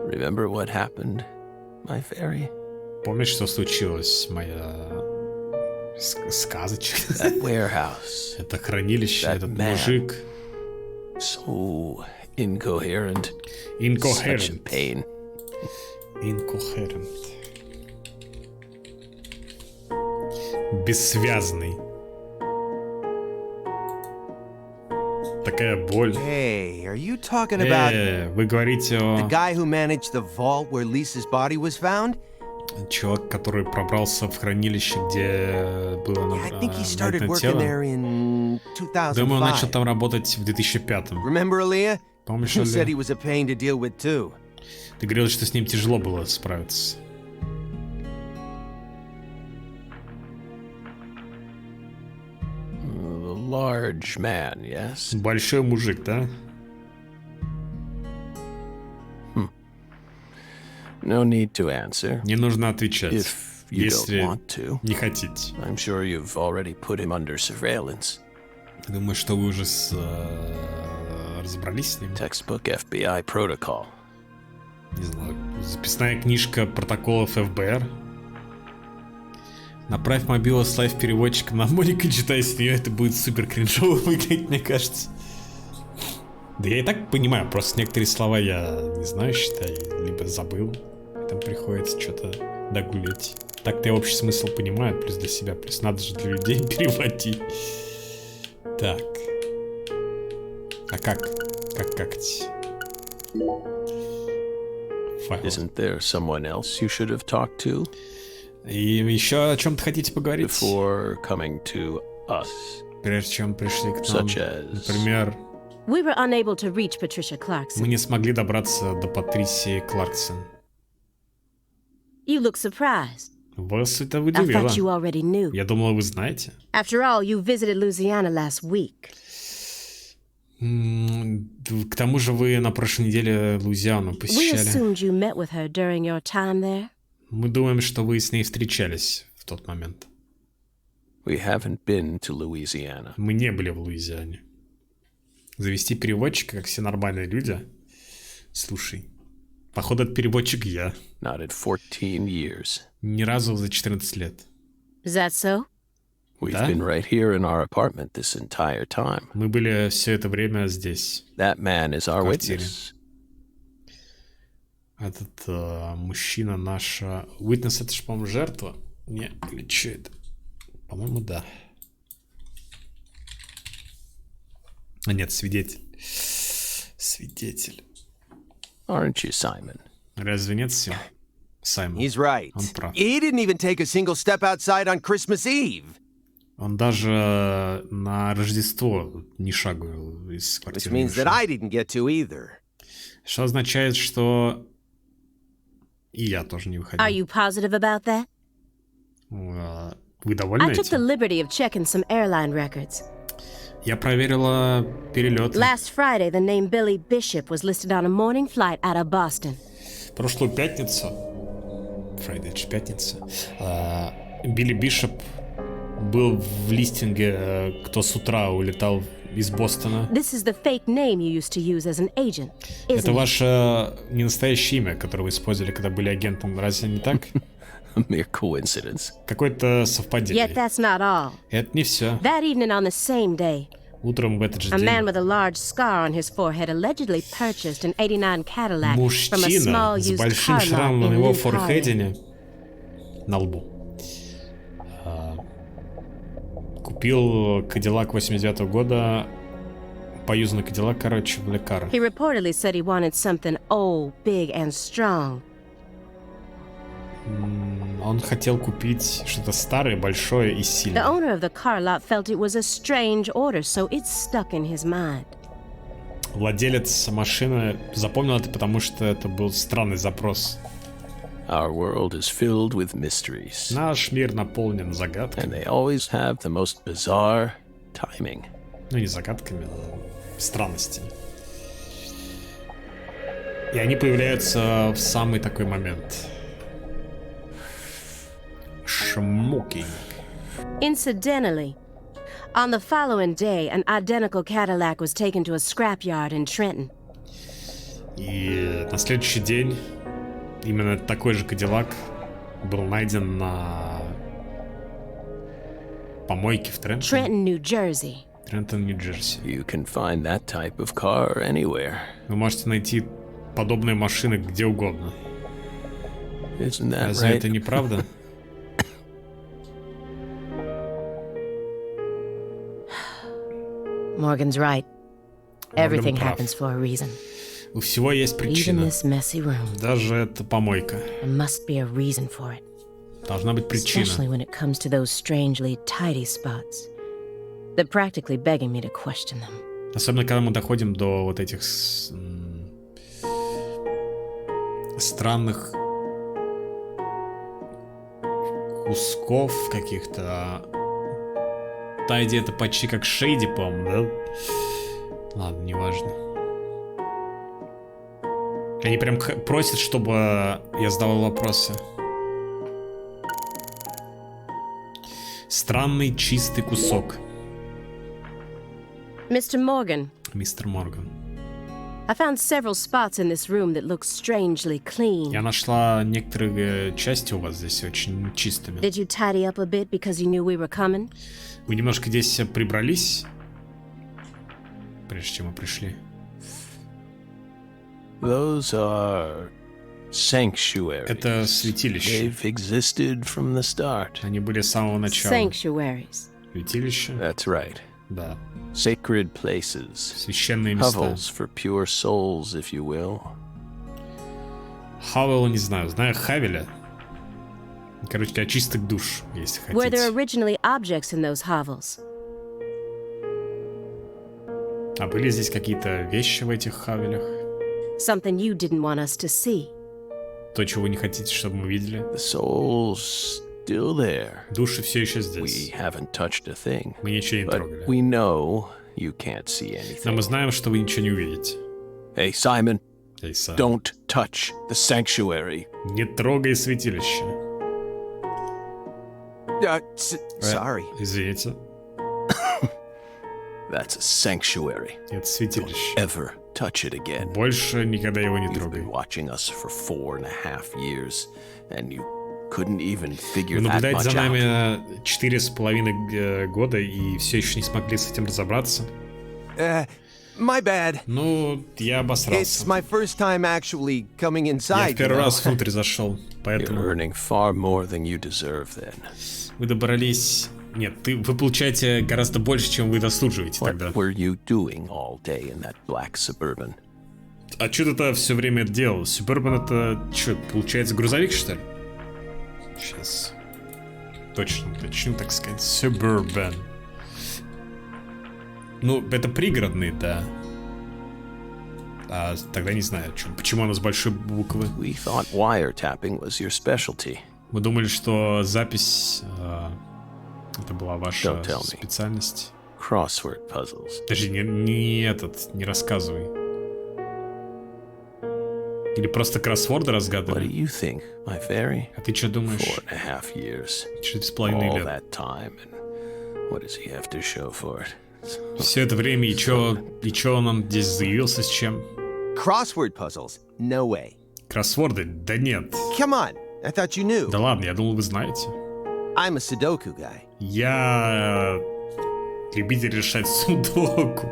Speaker 3: Remember what happened, my fairy?
Speaker 1: Помнишь, что случилось, моя сказочка?
Speaker 3: That warehouse.
Speaker 1: Это хранилище,
Speaker 3: That
Speaker 1: этот
Speaker 3: man.
Speaker 1: мужик.
Speaker 3: So incoherent. Such a
Speaker 1: Incoherent.
Speaker 3: pain.
Speaker 1: Incoherent. Бессвязный. Такая боль.
Speaker 4: Hey, are you talking about
Speaker 1: Вы говорите
Speaker 4: the
Speaker 1: о
Speaker 4: guy who managed the vault where Lisa's body was found?
Speaker 1: человеке, который пробрался в хранилище, где было
Speaker 4: Yeah, I think he started
Speaker 1: найдено
Speaker 4: working
Speaker 1: тело?
Speaker 4: there in
Speaker 1: Думаю, он начал
Speaker 4: 2005.
Speaker 1: там работать в 2005-м.
Speaker 4: Remember Aaliyah?
Speaker 1: Помнишь,
Speaker 4: He said he
Speaker 1: Али?
Speaker 4: was a pain to deal with too.
Speaker 1: Ты говорил, что с ним тяжело было справиться.
Speaker 3: The large man, yes?
Speaker 1: Большой мужик, да?
Speaker 3: No need to answer.
Speaker 1: Не нужно отвечать,
Speaker 3: If you
Speaker 1: если
Speaker 3: don't want to.
Speaker 1: не хотите.
Speaker 3: I'm sure you've already put him under surveillance.
Speaker 1: Думаю, что вы уже разобрались с ним.
Speaker 3: Textbook FBI protocol.
Speaker 1: Не знаю. Записная книжка протоколов ФБР. Направь мобилу с лайв-переводчиком на моник и читай с нее. Это будет супер кринжово выглядеть, мне кажется. Да я и так понимаю, просто некоторые слова я не знаю, считай, либо забыл. Там приходится что-то догулять. Так-то я общий смысл понимаю, плюс для себя, плюс надо же для людей переводить. Так. А как? Как-то? Файл.
Speaker 3: Isn't there someone else you should have talked to
Speaker 1: И еще о чем-то хотите поговорить?
Speaker 3: before coming to us?
Speaker 1: Прежде чем пришли к нам.
Speaker 3: Such as-
Speaker 1: Например,
Speaker 2: We were unable to reach Patricia Clarkson.
Speaker 1: мы не смогли добраться до Патрисии Кларксон.
Speaker 2: You look surprised.
Speaker 1: Вас это
Speaker 2: I
Speaker 1: удивило.
Speaker 2: thought you already knew.
Speaker 1: Я думала, вы знаете.
Speaker 2: After all, you visited Louisiana last week.
Speaker 1: К тому же вы на прошлой неделе Луизиану
Speaker 2: We
Speaker 1: посещали.
Speaker 2: assumed you met with her during your time there.
Speaker 1: Мы думаем, что вы с ней встречались в тот момент.
Speaker 3: We haven't been to Louisiana.
Speaker 1: Мы не были в Луизиане. Завести переводчика, как все нормальные люди. Слушай, походу, это переводчик я.
Speaker 3: Not in 14 years.
Speaker 1: Ни разу за 14 лет.
Speaker 2: Is that so?
Speaker 3: We've
Speaker 1: Да?
Speaker 3: been right here in our apartment this entire time.
Speaker 1: Мы были все это время здесь.
Speaker 3: That man is our
Speaker 1: Квартире.
Speaker 3: witness.
Speaker 1: Этот мужчина наша... Witness, это же, по-моему, жертва? Не, или что это? По-моему, да. А нет, свидетель. Свидетель.
Speaker 3: Aren't you, Simon?
Speaker 1: Разве нет все? Саймон.
Speaker 4: He's right.
Speaker 1: Он прав.
Speaker 4: He didn't even take a single step outside on Christmas Eve.
Speaker 1: Он даже на Рождество ни шагу из
Speaker 4: Which
Speaker 1: квартиры не
Speaker 4: means that
Speaker 1: вышел.
Speaker 4: I didn't get to either.
Speaker 1: Что означает, что и я тоже не выходил.
Speaker 2: Are you positive about that?
Speaker 1: Вы довольны
Speaker 2: I took the
Speaker 1: этим?
Speaker 2: liberty of checking some airline records.
Speaker 1: Я проверила перелеты.
Speaker 2: Last Friday, the name Billy Bishop was listed on a morning flight out of Boston.
Speaker 1: Прошлую пятницу, Friday, это же пятница, Билли Бишоп был в листинге, кто с утра улетал из Бостона.
Speaker 2: This is the fake name you used to use as an agent,
Speaker 1: Это
Speaker 2: isn't it?
Speaker 1: ваше не настоящее имя, которое вы использовали, когда были агентом. Разве не так?
Speaker 3: A mere coincidence.
Speaker 1: Какое-то совпадение.
Speaker 2: Yet that's not all.
Speaker 1: Это не все.
Speaker 2: That evening on the same day,
Speaker 1: Утром в этот же
Speaker 2: a man
Speaker 1: день
Speaker 2: with a large scar on his forehead allegedly purchased an '89 Cadillac from a
Speaker 1: мужчина
Speaker 2: small
Speaker 1: с
Speaker 2: used
Speaker 1: большим
Speaker 2: car lot
Speaker 1: шрамом на
Speaker 2: in
Speaker 1: его
Speaker 2: Liv Harley.
Speaker 1: форхеде на лбу купил Кадиллак 89-го года, поюзанный Кадиллак, короче, в лекарах.
Speaker 2: He reportedly said he wanted something old, big, and strong.
Speaker 1: Он хотел купить что-то старое, большое и
Speaker 2: The
Speaker 1: сильное.
Speaker 2: owner of the car lot felt it was a strange order, so it stuck in his mind.
Speaker 1: Владелец машины запомнил это, потому что это был странный запрос.
Speaker 3: Our world is filled with mysteries,
Speaker 1: Наш мир наполнен загадками.
Speaker 3: and they always have the most bizarre timing.
Speaker 1: Ну, не загадками, но странностями. И они появляются в самый такой момент. Шмокинг.
Speaker 2: Incidentally, on the following day, an identical Cadillac was taken to a scrapyard in Trenton.
Speaker 1: И на следующий день именно такой же Кадиллак был найден на помойке в Трентоне.
Speaker 2: Trenton, New Jersey.
Speaker 1: Трентон, Нью-Джерси.
Speaker 3: You can find that type of car anywhere.
Speaker 1: Вы можете найти подобные машины где угодно.
Speaker 3: Isn't that
Speaker 1: Разве
Speaker 3: right?
Speaker 1: это не правда?
Speaker 2: Morgan's right. Everything
Speaker 1: прав.
Speaker 2: happens for a reason.
Speaker 1: У всего есть
Speaker 2: Even
Speaker 1: причина.
Speaker 2: this messy room.
Speaker 1: Даже эта помойка.
Speaker 2: There must be a reason for it.
Speaker 1: Должна быть причина.
Speaker 2: Especially when it comes to those strangely tidy spots. They're practically begging me to question them.
Speaker 1: Особенно, когда мы доходим до вот этих странных кусков каких-то. Та идея это почти как шейди, по-моему, да? Ладно, неважно. Они прям просят, чтобы я задавал вопросы. Странный чистый кусок.
Speaker 2: Mr. Morgan,
Speaker 1: Мистер Морган.
Speaker 2: I found several spots in this room that look strangely clean.
Speaker 1: Я нашла некоторые части у вас здесь очень чистыми.
Speaker 2: Did you tidy up a bit because you knew we were coming?
Speaker 1: Вы немножко здесь прибрались, прежде чем мы пришли.
Speaker 3: Those are sanctuaries.
Speaker 1: Это святилище.
Speaker 3: They've existed from the start.
Speaker 1: Они были с самого начала.
Speaker 2: Sanctuaries.
Speaker 1: Святилище?
Speaker 3: That's right.
Speaker 1: Да.
Speaker 3: Sacred places.
Speaker 1: Священные места.
Speaker 3: Hovels for pure souls, if you will.
Speaker 1: Хавела не знаю. Знаю Хавеля. Короче, для чистых душ, если
Speaker 2: Were there
Speaker 1: хотите.
Speaker 2: originally objects in those hovels?
Speaker 1: А были здесь какие-то вещи в этих Хавелях?
Speaker 2: Something you didn't want us to see?
Speaker 1: То, чего вы не хотите, чтобы мы видели?
Speaker 3: The soul's still there.
Speaker 1: Души все еще
Speaker 3: We
Speaker 1: здесь.
Speaker 3: haven't touched a thing.
Speaker 1: Мы ничего не
Speaker 3: But
Speaker 1: трогали.
Speaker 3: we know you can't see
Speaker 1: Но мы
Speaker 3: anything.
Speaker 1: знаем, что вы ничего не увидите.
Speaker 3: Hey, Simon,
Speaker 1: Эй, Сам,
Speaker 3: don't touch the sanctuary.
Speaker 1: не трогай святилище.
Speaker 4: Sorry.
Speaker 1: Извините.
Speaker 3: That's a sanctuary.
Speaker 1: Это святилище.
Speaker 3: Ever touch it again.
Speaker 1: Больше никогда его не
Speaker 3: You've
Speaker 1: трогай.
Speaker 3: been watching us for 4.5 years, and you couldn't even figure
Speaker 1: Вы
Speaker 3: that
Speaker 1: наблюдаете
Speaker 3: much
Speaker 1: за
Speaker 3: out.
Speaker 1: нами 4,5 года и все еще не смогли с этим разобраться.
Speaker 4: My bad.
Speaker 1: Ну, я
Speaker 4: It's
Speaker 1: обосрался.
Speaker 4: my first time actually coming
Speaker 1: Я
Speaker 4: inside.
Speaker 1: в первый
Speaker 4: you know.
Speaker 1: раз внутрь зашел,
Speaker 3: You're
Speaker 1: поэтому
Speaker 3: earning far more than you deserve then.
Speaker 1: вы добрались... Нет, вы получаете гораздо больше, чем вы заслуживаете
Speaker 3: What
Speaker 1: тогда.
Speaker 3: were you doing all day in that black Suburban?
Speaker 1: А что ты-то все время это делал? Suburban это что, получается грузовик, что ли? Сейчас. Точно, так сказать. Suburban. Ну, это пригородный, да. А тогда не знаю, почему она с большой буквы.
Speaker 3: We thought wiretapping was your specialty.
Speaker 1: Мы думали, что запись это была ваша специальность.
Speaker 3: Crossword puzzles.
Speaker 1: Подожди, не рассказывай. Или просто кроссворды разгадывали?
Speaker 3: What do you think, my fairy?
Speaker 1: А ты что думаешь?
Speaker 3: 4.5 years.
Speaker 1: 4,5
Speaker 3: All
Speaker 1: лет.
Speaker 3: that time, and what does he have to show for it?
Speaker 1: Все это время, и чё он нам здесь заявился с чем?
Speaker 4: Crossword puzzles? No way.
Speaker 1: Кроссворды? Да нет.
Speaker 4: Come on, I thought you knew.
Speaker 1: Да ладно, я думал, вы знаете.
Speaker 4: I'm a Sudoku guy.
Speaker 1: Я любитель решать судоку.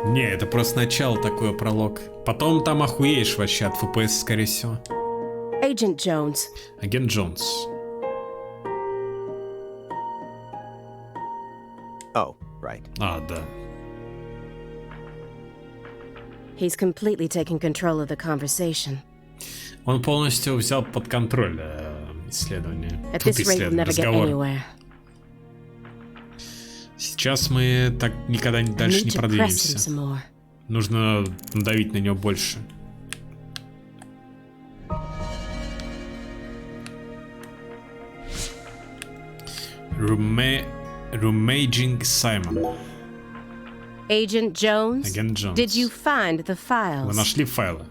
Speaker 1: Не, это просто начало, такое пролог. Потом там охуеешь вообще от FPS, скорее всего.
Speaker 2: Agent Jones.
Speaker 1: Агент Джонс.
Speaker 4: Oh, right.
Speaker 1: А, да.
Speaker 2: He's completely taken control of the conversation.
Speaker 1: Он полностью взял под контроль исследование.
Speaker 2: At this rate, we'll never get anywhere.
Speaker 1: Сейчас мы так никогда дальше не продвинемся. Нужно надавить на него больше. Rumaging Simon.
Speaker 2: Agent Jones,
Speaker 1: Агент Джонс.
Speaker 2: did you find the files?
Speaker 1: Вы нашли файлы?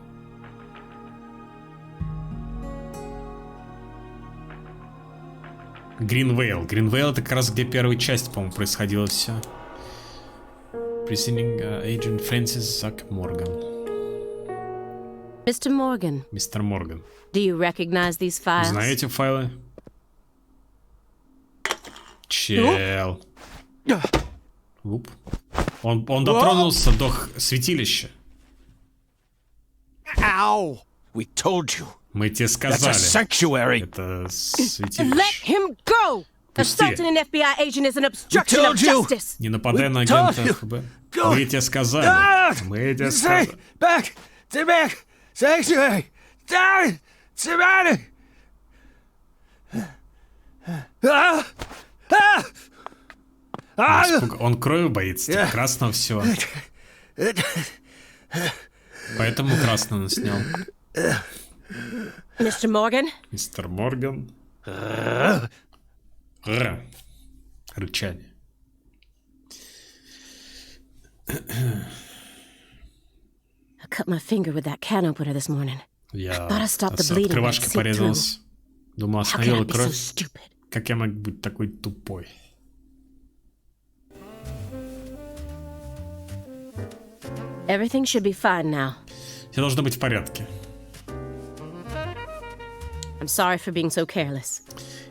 Speaker 1: Гринвейл. Гринвейл это как раз где первая часть, по-моему, происходило все. Presenting agent Francis Zack Morgan.
Speaker 2: Mr. Morgan.
Speaker 1: Мистер Морган.
Speaker 2: Do you recognize these files?
Speaker 1: Знаете файлы? Чел. Уп. Он дотронулся до святилища.
Speaker 4: Ow! We told you.
Speaker 1: Мы тебе
Speaker 4: That's a
Speaker 1: сказали.
Speaker 4: sanctuary.
Speaker 1: Это
Speaker 2: Let
Speaker 1: святилище.
Speaker 2: him go!
Speaker 1: Пусти.
Speaker 2: Assaulting an FBI agent is an obstruction of
Speaker 4: told you.
Speaker 2: justice.
Speaker 1: Не нападай на
Speaker 4: told
Speaker 1: агента
Speaker 4: you.
Speaker 1: ФБ.
Speaker 4: Go.
Speaker 1: Мы тебе сказали. Мы тебе
Speaker 4: Say
Speaker 1: сказали.
Speaker 4: back! Stay back! Sanctuary! Down! Surrounded!
Speaker 1: Он крови боится, красного всего. Поэтому красного снял.
Speaker 2: Mr. Morgan?
Speaker 1: Мистер Морган. Рычание.
Speaker 2: I cut my finger with that can opener this morning.
Speaker 1: Я
Speaker 2: Thought I stopped the bleeding, but it
Speaker 1: открывашкой
Speaker 2: seeped
Speaker 1: порезался. Думал,
Speaker 2: How can I
Speaker 1: остановила
Speaker 2: be so
Speaker 1: кровь.
Speaker 2: stupid?
Speaker 1: Как я мог быть такой тупой?
Speaker 2: Everything should be fine now.
Speaker 1: Все должно быть в порядке.
Speaker 2: I'm sorry for being so careless.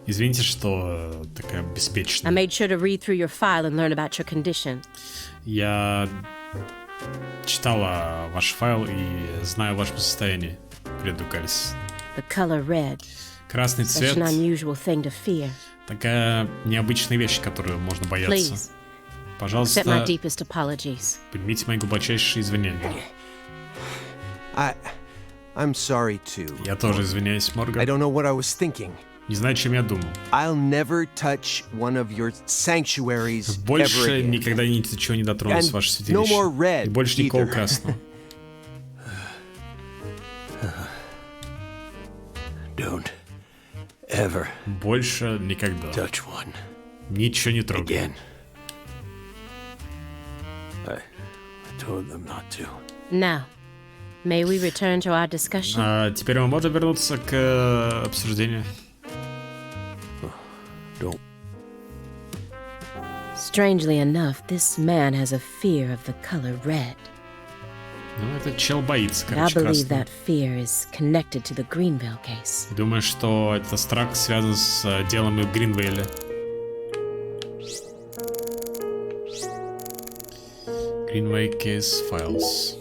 Speaker 1: Извините, что такая
Speaker 2: I
Speaker 1: беспечная.
Speaker 2: made sure to read through your file and learn about your condition.
Speaker 1: Я читала ваш файл и знаю ваше состояние. Предукались.
Speaker 2: The color red.
Speaker 1: Красный
Speaker 2: Such
Speaker 1: цвет.
Speaker 2: an unusual thing to fear.
Speaker 1: Такая необычная вещь, которую можно бояться.
Speaker 2: Please, accept my
Speaker 1: Пожалуйста,
Speaker 2: deepest apologies.
Speaker 1: примите мои глубочайшие извинения.
Speaker 4: I'm sorry too.
Speaker 1: Я тоже извиняюсь,
Speaker 4: I
Speaker 1: Морган.
Speaker 4: don't know what I was thinking.
Speaker 1: Не знаю, чем я думал.
Speaker 4: I'll never touch one of your sanctuaries ever
Speaker 1: Больше
Speaker 4: again.
Speaker 1: никогда ничего не дотронусь в ваше
Speaker 4: no more
Speaker 1: святилище.
Speaker 4: red
Speaker 1: И больше никакого
Speaker 4: either.
Speaker 1: красного.
Speaker 3: Don't ever
Speaker 1: Больше никогда.
Speaker 3: touch one
Speaker 1: Ничего не трогай.
Speaker 3: again. I told them not to.
Speaker 2: Now, may we return to our discussion?
Speaker 1: А теперь мы можем вернуться к обсуждению.
Speaker 3: Don't.
Speaker 2: Strangely enough, this man has a fear of the color red.
Speaker 1: Ну, этот чел боится,
Speaker 2: And I
Speaker 1: короче,
Speaker 2: believe
Speaker 1: красного.
Speaker 2: that fear is connected to the Greenville case.
Speaker 1: Думаю, что этот страх связан с делом в Гринвейле. Greenway Case Files.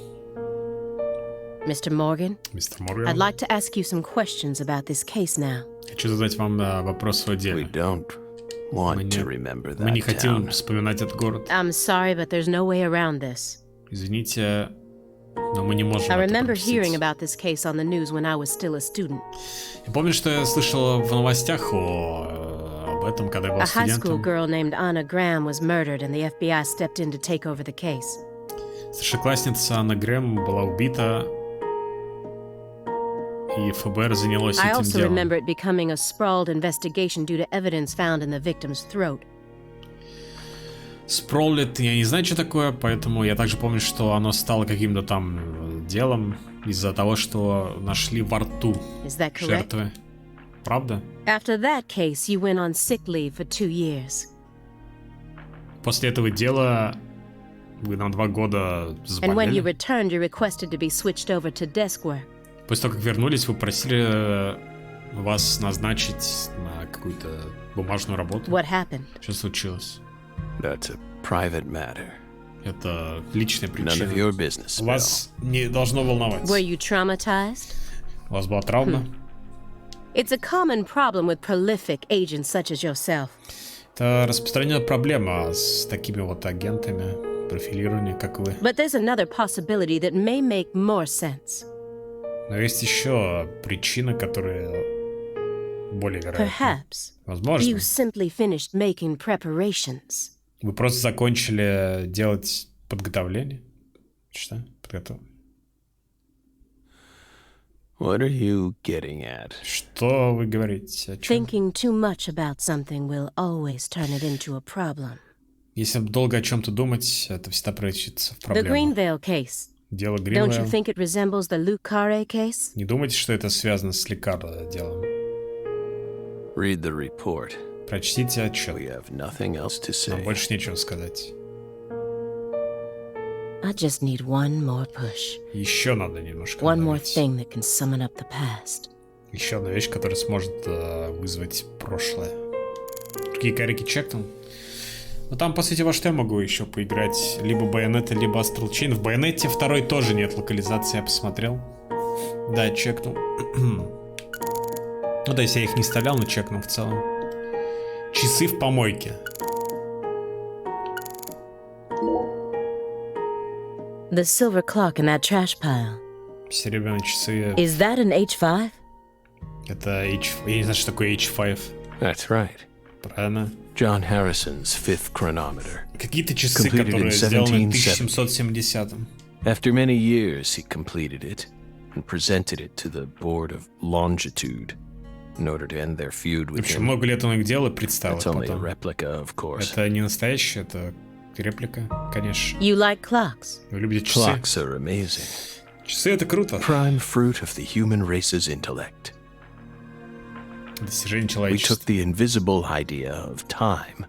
Speaker 2: Mr. Morgan,
Speaker 1: Мистер
Speaker 2: I'd
Speaker 1: Морган.
Speaker 2: like to ask you some questions about this case now.
Speaker 1: Хочу задать вам вопрос о
Speaker 3: We
Speaker 1: деле.
Speaker 3: don't want to remember
Speaker 1: Мы не
Speaker 3: that
Speaker 1: хотим
Speaker 3: town.
Speaker 1: вспоминать этот город.
Speaker 2: I'm sorry, but there's no way around this.
Speaker 1: Извините, но мы не можем
Speaker 2: I
Speaker 1: это
Speaker 2: remember
Speaker 1: пропустить.
Speaker 2: hearing about this case on the news when I was still a student.
Speaker 1: Я помню, что я слышал в новостях об этом, когда я был
Speaker 2: A high school
Speaker 1: студентом.
Speaker 2: girl named Anna Graham was murdered, and the FBI stepped in to take over the case.
Speaker 1: Старшеклассница Анна Грэм была убита, и ФБР занялось
Speaker 2: I
Speaker 1: этим
Speaker 2: also
Speaker 1: делом.
Speaker 2: remember it becoming a sprawled investigation due to evidence found in the victim's throat.
Speaker 1: Спроллет, я не знаю, что такое, поэтому я также помню, что оно стало каким-то там делом из-за того, что нашли во рту
Speaker 2: Is that correct?
Speaker 1: жертвы. Правда?
Speaker 2: After that case, you went on sick leave for 2 years.
Speaker 1: После этого дела вы на 2 года
Speaker 2: And when you
Speaker 1: заболели.
Speaker 2: returned, you requested to be switched over to desk work.
Speaker 1: После того, как вернулись, вы просили вас назначить на какую-то бумажную работу.
Speaker 2: What happened?
Speaker 1: Что случилось?
Speaker 3: That's a private matter.
Speaker 1: Это личная
Speaker 3: None of
Speaker 1: причина.
Speaker 3: your business, Bill.
Speaker 1: Вас не должно волновать.
Speaker 2: Were you traumatized?
Speaker 1: У вас была травма?
Speaker 2: It's a common problem with prolific agents such as yourself.
Speaker 1: Это распространенная проблема с такими вот агентами профилирования, как вы.
Speaker 2: But there's another possibility that may make more sense.
Speaker 1: Но есть еще причина, которая более вероятна.
Speaker 2: Perhaps
Speaker 1: Возможно,
Speaker 2: you simply finished making preparations.
Speaker 1: вы просто закончили делать подготовление. Что? Подготовление.
Speaker 3: What are you getting at?
Speaker 1: Что вы говорите? О чем?
Speaker 2: Thinking too much about something will always turn it into a problem.
Speaker 1: Если долго о чем-то думать, это всегда превратится в
Speaker 2: The
Speaker 1: проблему.
Speaker 2: Greenvale case.
Speaker 1: Дело
Speaker 2: Don't you
Speaker 1: Гринвейл.
Speaker 2: think it resembles the Luke Carre case?
Speaker 1: Не думайте, что это связано с Лекардо делом.
Speaker 3: Read the report.
Speaker 1: Прочтите отчет.
Speaker 3: We have nothing else to
Speaker 1: Нам
Speaker 3: say.
Speaker 1: больше нечего сказать.
Speaker 2: I just need one more push.
Speaker 1: Еще надо немножко
Speaker 2: One more
Speaker 1: надавить.
Speaker 2: thing that can summon up the past.
Speaker 1: Еще одна вещь, которая сможет вызвать прошлое. Другие карики чекнул. Но там, по сути, во что я могу еще поиграть? Либо Байонетта, либо Астрал Чейн. В Байонетте второй тоже нет локализации, я посмотрел. Да, я чекнул. Ну, то есть я их не вставлял, но чекнул в целом. Часы в помойке.
Speaker 2: The silver clock in that trash pile.
Speaker 1: Серебряные часы.
Speaker 2: Is that an H5?
Speaker 1: Это H... Я не знаю, что такое H5.
Speaker 3: That's right.
Speaker 1: Правильно.
Speaker 3: John Harrison's fifth chronometer.
Speaker 1: Какие-то часы,
Speaker 3: Completed in
Speaker 1: которые сделаны в
Speaker 3: 1770.
Speaker 1: 1770-м.
Speaker 3: After many years, he completed it and presented it to the Board of Longitude in order to end their feud
Speaker 1: В
Speaker 3: with
Speaker 1: общем,
Speaker 3: him.
Speaker 1: много лет он их делал и представил их
Speaker 3: It's only a
Speaker 1: потом.
Speaker 3: replica, of course.
Speaker 1: Это не настоящее, это реплика, конечно.
Speaker 2: You like clocks?
Speaker 1: Вы любите часы?
Speaker 3: Clocks are amazing.
Speaker 1: Часы — это круто.
Speaker 3: Prime fruit of the human race's intellect.
Speaker 1: Достижение
Speaker 3: We
Speaker 1: человечества.
Speaker 3: took the invisible idea of time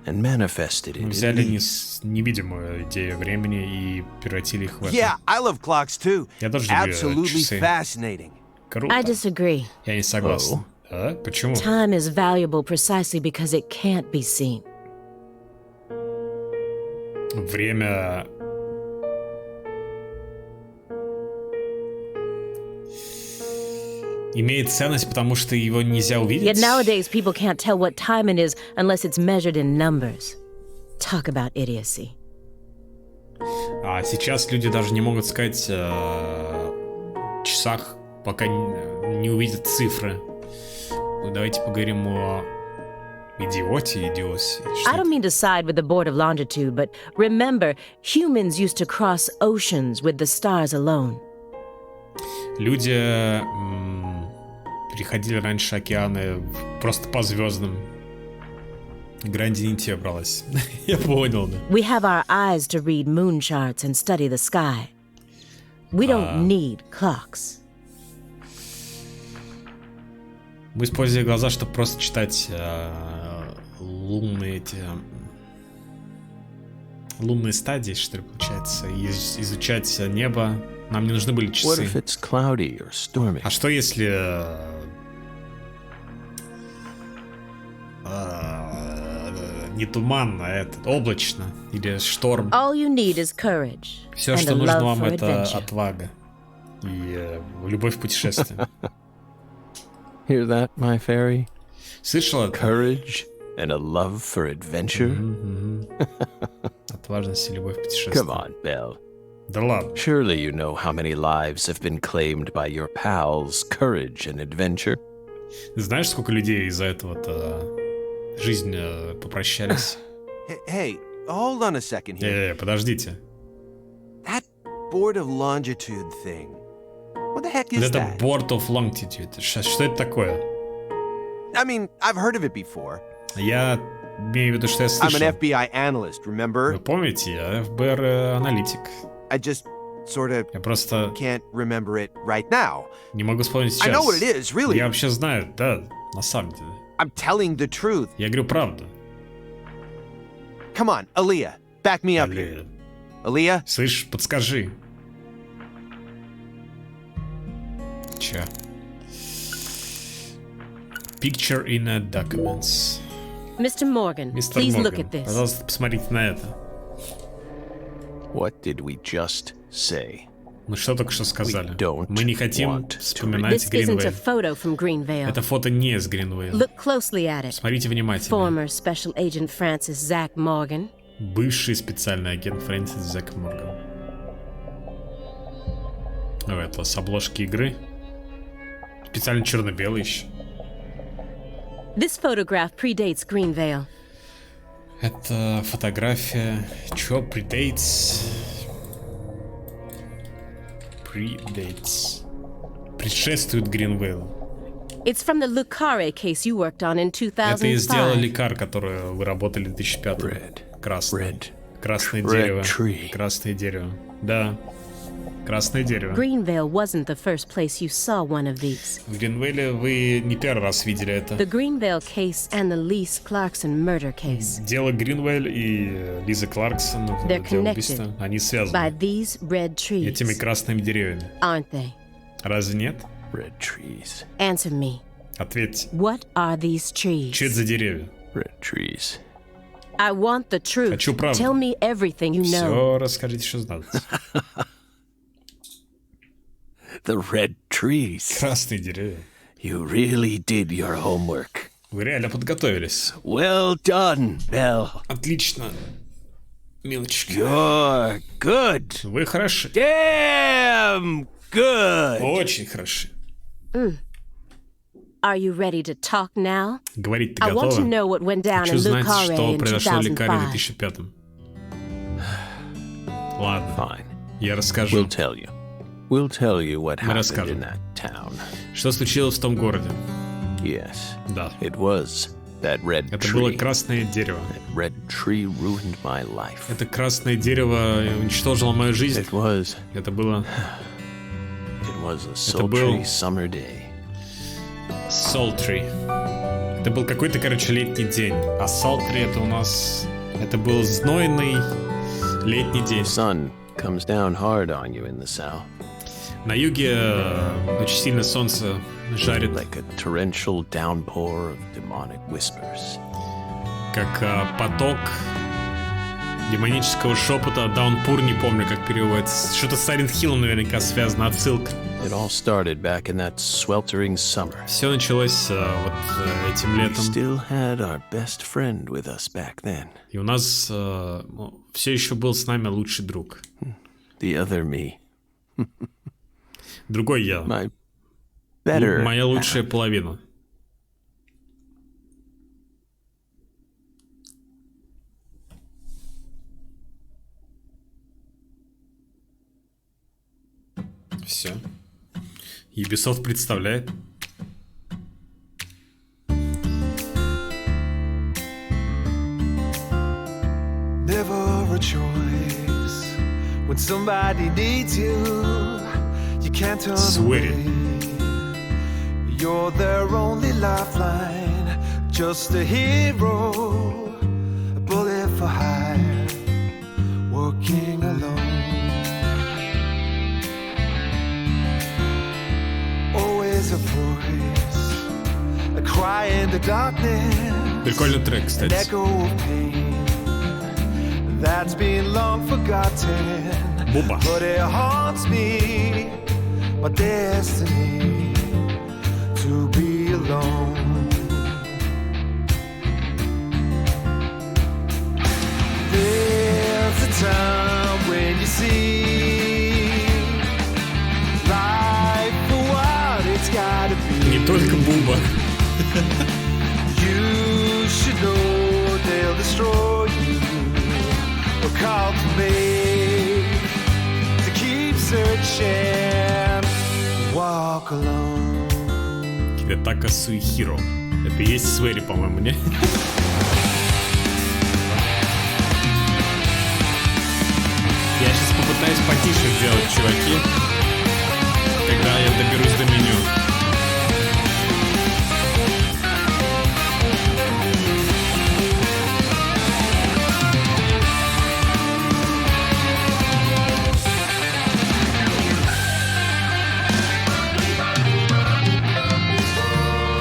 Speaker 3: and manifested it
Speaker 1: Мы
Speaker 3: in
Speaker 1: взяли
Speaker 3: leaves.
Speaker 1: невидимую идею времени и превратили их в это.
Speaker 4: Yeah, I love clocks too.
Speaker 1: Я тоже люблю
Speaker 4: Absolutely
Speaker 1: часы.
Speaker 4: fascinating.
Speaker 1: Круто.
Speaker 2: I disagree.
Speaker 1: Я не согласен. А? Почему?
Speaker 2: Time is valuable precisely because it can't be seen.
Speaker 1: Время... имеет ценность, потому что его нельзя увидеть.
Speaker 2: Yet nowadays people can't tell what time it is unless it's measured in numbers. Talk about idiocy.
Speaker 1: А сейчас люди даже не могут сказать в часах, пока не увидят цифры. Ну, давайте поговорим о идиоте, идиосе.
Speaker 2: I don't mean to side with the Board of Longitude, but remember, humans used to cross oceans with the stars alone.
Speaker 1: Люди переходили раньше океаны просто по звездам. Гранди не те бралась. Я понял, да.
Speaker 2: We have our eyes to read moon charts and study the sky. We don't need clocks.
Speaker 1: Мы использовали глаза, чтобы просто читать лунные стадии, что ли, получается, и изучать небо. Нам не нужны были
Speaker 3: What
Speaker 1: часы.
Speaker 3: if it's cloudy or stormy?
Speaker 1: А что если не туманно, а облачно или шторм?
Speaker 2: All you need is courage
Speaker 1: Все,
Speaker 2: and
Speaker 1: что
Speaker 2: a
Speaker 1: нужно
Speaker 2: love
Speaker 1: вам,
Speaker 2: for
Speaker 1: это
Speaker 2: adventure.
Speaker 1: отвага и любовь в путешествие.
Speaker 3: Hear that, my fairy?
Speaker 1: Слышал это?
Speaker 3: Courage and a love for adventure?
Speaker 1: Отважность и любовь в
Speaker 3: Come
Speaker 1: путешествие.
Speaker 3: on, Belle.
Speaker 1: Да ладно.
Speaker 3: Surely you know how many lives have been claimed by your pals' courage and adventure.
Speaker 1: Знаешь, сколько людей из-за этого-то жизнь попрощались?
Speaker 4: Hey, hold on a second here.
Speaker 1: Подождите.
Speaker 4: That Board of Longitude thing. What the heck is
Speaker 1: Это
Speaker 4: that?
Speaker 1: Board of Longitude. Что это такое?
Speaker 4: I mean, I've heard of it before.
Speaker 1: Я имею в виду, что я
Speaker 4: I'm
Speaker 1: слышал.
Speaker 4: an FBI analyst, remember?
Speaker 1: Вы помните, я ФБР-аналитик.
Speaker 4: I just sort of
Speaker 1: Я просто
Speaker 4: can't remember it right now.
Speaker 1: не могу вспомнить сейчас.
Speaker 4: I know what it is, really.
Speaker 1: Я вообще знаю, да, на самом деле.
Speaker 4: I'm telling the truth.
Speaker 1: Я говорю правду.
Speaker 4: Come on, Aaliyah, back me up here. Aaliyah?
Speaker 1: Слышь, подскажи. Чё? Picture in a documents.
Speaker 2: Mr. Morgan,
Speaker 1: Мистер
Speaker 2: please look
Speaker 1: Морган,
Speaker 2: at this.
Speaker 1: пожалуйста, посмотрите на это.
Speaker 3: What did we just say?
Speaker 1: Мы что только что сказали?
Speaker 3: don't
Speaker 1: Мы не хотим
Speaker 3: want to
Speaker 1: вспоминать
Speaker 2: This isn't a
Speaker 1: Гринвейл.
Speaker 2: photo from Greenvale.
Speaker 1: Это фото не из Гринвейла.
Speaker 2: Look closely at it.
Speaker 1: Смотрите внимательно.
Speaker 2: Former Special Agent Francis Zach Morgan.
Speaker 1: Бывший специальный агент Фрэнсис Зак Морган. Это с обложки игры. Специально черно-белый еще.
Speaker 2: This photograph predates Greenvale.
Speaker 1: Это фотография... Чё? Predates? Предшествует Гринвейлу.
Speaker 2: It's from the Lucare case you worked on in
Speaker 1: Это и сделал
Speaker 2: 2005.
Speaker 1: лекар, которую вы работали в 2005. Красное. Красное
Speaker 3: Red
Speaker 1: дерево.
Speaker 3: tree.
Speaker 1: Красное дерево. Да. Красное дерево.
Speaker 2: Greenvale wasn't the first place you saw one of these.
Speaker 1: В Гринвейле вы не первый раз видели это.
Speaker 2: The Greenvale case and the Lise Clarkson murder case.
Speaker 1: Дело Гринвейл и Лиза Кларксон,
Speaker 2: They're
Speaker 1: дело
Speaker 2: connected
Speaker 1: убийства, они
Speaker 2: by
Speaker 1: связаны
Speaker 2: these red
Speaker 1: этими
Speaker 2: trees,
Speaker 1: красными деревьями.
Speaker 2: aren't they?
Speaker 1: Разве нет?
Speaker 3: Red trees.
Speaker 2: Answer me.
Speaker 1: Ответьте.
Speaker 2: What are these
Speaker 1: Что это
Speaker 2: trees?
Speaker 1: за деревья?
Speaker 3: Red trees.
Speaker 2: I want the truth.
Speaker 1: Хочу правду.
Speaker 2: Tell me everything you know.
Speaker 1: Все расскажите, что знаете.
Speaker 3: The red trees.
Speaker 1: Красные деревья.
Speaker 3: You really did your homework.
Speaker 1: Вы реально подготовились.
Speaker 3: Well done, Belle.
Speaker 1: Отлично, милочка.
Speaker 3: You're good.
Speaker 1: Вы хороши.
Speaker 3: Damn good.
Speaker 1: Очень хороши.
Speaker 2: Are you ready to talk now?
Speaker 1: Говорить-то
Speaker 2: I want to
Speaker 1: готовы?
Speaker 2: know what went down
Speaker 1: Хочу
Speaker 2: in
Speaker 1: знать,
Speaker 2: Lucare
Speaker 1: что
Speaker 2: in
Speaker 1: произошло в Лекаре в
Speaker 2: 2005.
Speaker 1: 2005. Ладно,
Speaker 3: Fine.
Speaker 1: я расскажу.
Speaker 3: We'll tell you. We'll tell you what
Speaker 1: Мы
Speaker 3: happened
Speaker 1: расскажем.
Speaker 3: in that town.
Speaker 1: Что случилось в том городе?
Speaker 3: Yes.
Speaker 1: Да.
Speaker 3: It was that red
Speaker 1: Это было
Speaker 3: tree.
Speaker 1: красное дерево.
Speaker 3: That red tree ruined my life.
Speaker 1: Это красное дерево уничтожило мою жизнь.
Speaker 3: It was
Speaker 1: Это было
Speaker 3: a
Speaker 1: Это был-
Speaker 3: sultry summer day.
Speaker 1: sultry. Это был какой-то, короче, летний день. А sultry это у нас... Это был знойный летний день.
Speaker 3: Sun comes down hard on you in the south,
Speaker 1: На юге очень сильно солнце жарит,
Speaker 3: like a torrential downpour of demonic whispers.
Speaker 1: как поток демонического шепота. Даунпур, не помню, как переводится. Что-то с Silent Hill наверняка связано, отсылка.
Speaker 3: It all started back in that sweltering summer.
Speaker 1: Все началось вот этим
Speaker 3: We
Speaker 1: летом.
Speaker 3: still had our best friend with us back then.
Speaker 1: И у нас все еще был с нами лучший друг.
Speaker 3: The other me.
Speaker 1: Другой я.
Speaker 3: My better
Speaker 1: Моя
Speaker 3: half.
Speaker 1: лучшая половина. Все. Ubisoft представляет.
Speaker 5: Never a choice when somebody needs you. You can't turn
Speaker 1: Swear it.
Speaker 5: away. You're their only lifeline, just a hero, a bullet for hire, working alone. Always a voice, a cry in the darkness.
Speaker 1: Прикольный трек,
Speaker 5: An
Speaker 1: кстати.
Speaker 5: echo of pain that's been long forgotten.
Speaker 1: Буба.
Speaker 5: But it haunts me, my destiny, to be alone. There's a time when you see life for what it's gotta be.
Speaker 1: Не только Буба.
Speaker 5: You should know they'll destroy you. But call to me to keep searching. walk alone.
Speaker 1: Кидетака Суихиро. Это и есть Свери, по-моему, не? Я сейчас попытаюсь потише сделать, чуваки, когда я доберусь до меню.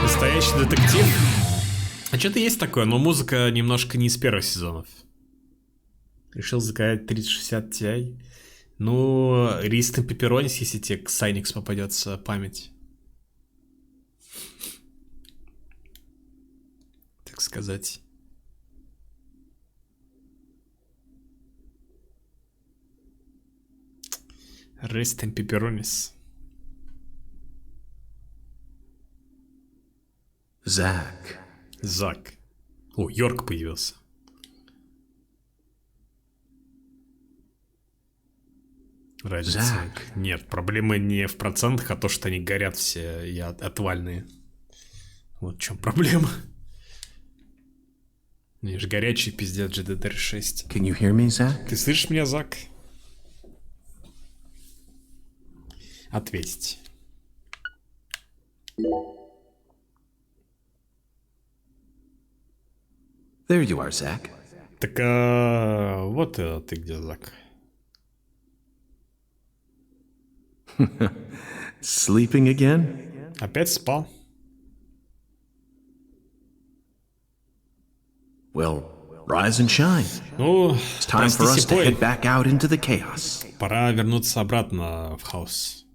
Speaker 1: Настоящий детектив. А что-то есть такое, но музыка немножко не из первых сезонов. Решил заказать 3060 Ti. Ну, рис на пепперонис, если тебе Сайникс попадется память. Так сказать. Rest in pepperonis.
Speaker 3: Zach.
Speaker 1: Зак. О, Йорк появился. Разница.
Speaker 3: Зак.
Speaker 1: Нет, проблема не в процентах, а то, что они горят все и отвальные. Вот в чем проблема. Они же горячий пиздец GDDR6.
Speaker 3: Can you hear me, Zach?
Speaker 1: Ты слышишь меня, Зак? Ответить.
Speaker 3: There you are, Zach.
Speaker 1: Так, вот ты где, Зак?
Speaker 3: Sleeping again?
Speaker 1: Опять спал?
Speaker 3: Well, rise and shine.
Speaker 1: Ну,
Speaker 3: It's time for us to head back out into the chaos.
Speaker 1: Пора вернуться обратно в хаос.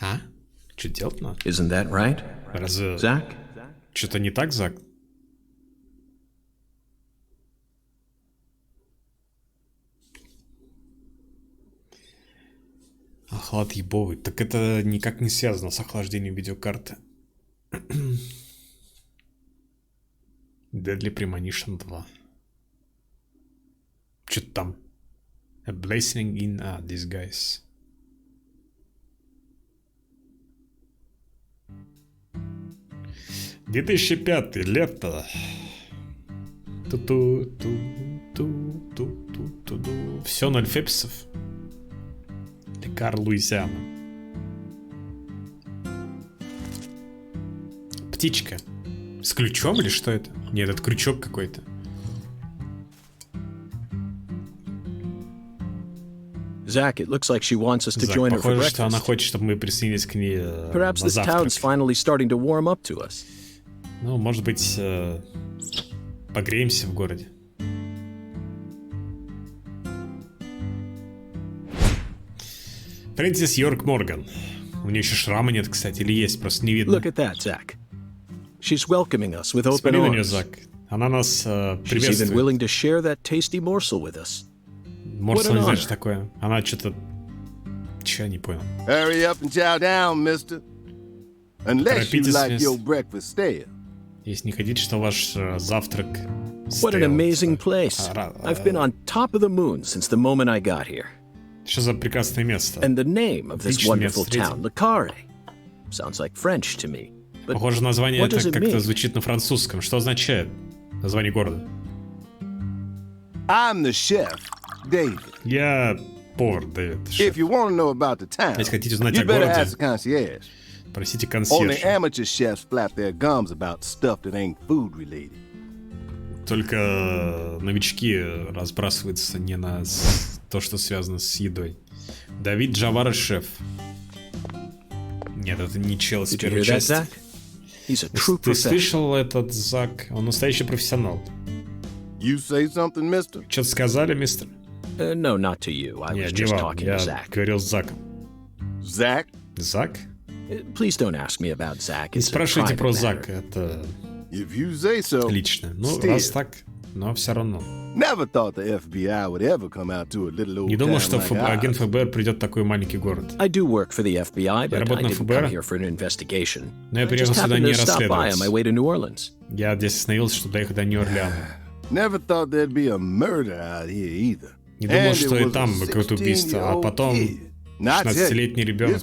Speaker 1: А? Что делать надо?
Speaker 3: Isn't that right,
Speaker 1: Разве
Speaker 3: Zach?
Speaker 1: что-то не так, Зак? Охлад ебовый. Так это никак не связано с охлаждением видеокарты. Deadly Premonition 2. Что-то там. A blessing in disguise. — 2005 лето. Ту-ту-ту-ту-ту-ту-ту. Все 0 фепсов. Лекар Луизиана. Птичка. С ключом или что это? Нет, это крючок какой-то.
Speaker 3: Zach, it looks like she wants us to
Speaker 1: Зак,
Speaker 3: join her for
Speaker 1: похоже, что она
Speaker 3: breakfast.
Speaker 1: хочет, чтобы мы присоединились к ней
Speaker 3: Perhaps
Speaker 1: на
Speaker 3: this
Speaker 1: завтрак.
Speaker 3: town's finally starting to warm up to us.
Speaker 1: Ну, может быть, погреемся в городе. Фрэнсис Йорк Морган. У нее еще шрама нет, кстати, или есть, просто не видно.
Speaker 3: Look at that, Zach. She's welcoming us with open
Speaker 1: Смотри на нее,
Speaker 3: arms.
Speaker 1: Зак. Она нас
Speaker 3: She's even
Speaker 1: приветствует.
Speaker 3: willing to share that tasty morsel with us.
Speaker 1: Морсел
Speaker 3: What an
Speaker 1: не знает,
Speaker 3: honor.
Speaker 1: что такое. Она что-то... Че, я не понял.
Speaker 6: Hurry up and chow down, mister. Unless you
Speaker 1: Торопитесь,
Speaker 6: like
Speaker 1: мисс.
Speaker 6: your breakfast stale.
Speaker 1: Если не хотите, что ваш завтрак...
Speaker 3: What an
Speaker 1: stale.
Speaker 3: amazing place. I've been on top of the moon since the moment I got here.
Speaker 1: Что за прекрасное место?
Speaker 3: And the name of this
Speaker 1: Отлично меня
Speaker 3: wonderful
Speaker 1: встретил.
Speaker 3: town, Le Carre. Sounds like French to me. But
Speaker 1: Похоже, название
Speaker 3: what
Speaker 1: это
Speaker 3: does it
Speaker 1: как-то
Speaker 3: mean?
Speaker 1: звучит на французском. Что означает название города?
Speaker 6: I'm the chef, David.
Speaker 1: Я повар, Дэвид.
Speaker 6: If you want to know about the town,
Speaker 1: Если хотите узнать о
Speaker 6: you better
Speaker 1: городе,
Speaker 6: ask the concierge.
Speaker 1: просите
Speaker 6: Only
Speaker 1: консьержа.
Speaker 6: amateur chefs flap their gums about stuff that ain't food related.
Speaker 1: Только новички разбрасываются не на то, что связано с едой. Давид Джавара шеф. Нет, это не чел из
Speaker 3: Did you
Speaker 1: первой
Speaker 3: hear that,
Speaker 1: части.
Speaker 3: Zach? He's a true
Speaker 1: Ты
Speaker 3: professional.
Speaker 1: слышал этот, Зак? Он настоящий профессионал.
Speaker 6: You say something, mister?
Speaker 1: Что-то сказали, мистер?
Speaker 3: No, not to you. I was
Speaker 1: Нет, не
Speaker 3: just
Speaker 1: вам.
Speaker 3: talking
Speaker 1: Я
Speaker 3: to Zach.
Speaker 1: говорил с Заком.
Speaker 6: Zach?
Speaker 1: Зак?
Speaker 3: Please don't ask me about Zach.
Speaker 1: Не
Speaker 3: It's a
Speaker 1: спрашивайте
Speaker 3: private
Speaker 1: про
Speaker 3: matter.
Speaker 1: Зака, это
Speaker 6: If you say so.
Speaker 1: лично. Ну,
Speaker 6: Still.
Speaker 1: раз так, но все равно.
Speaker 6: Never thought the FBI would ever come out to a little old
Speaker 1: Не думал,
Speaker 6: town
Speaker 1: что
Speaker 6: like
Speaker 1: агент
Speaker 6: ours.
Speaker 1: ФБР придет в такой маленький город.
Speaker 3: I do work for the FBI, but I
Speaker 1: работаю на
Speaker 3: didn't
Speaker 1: ФБР.
Speaker 3: come here for an investigation.
Speaker 1: Но я
Speaker 3: I
Speaker 1: приехал
Speaker 3: just
Speaker 1: сюда
Speaker 3: happened
Speaker 1: не
Speaker 3: to stop by
Speaker 1: расследовать.
Speaker 3: on my way to New Orleans.
Speaker 1: Я здесь остановился, чтобы доехать до Нью-Орлеана.
Speaker 6: Never thought there'd be a murder out here either.
Speaker 1: Не думал, что и там какое-то убийство, а потом 16-летний ребенок.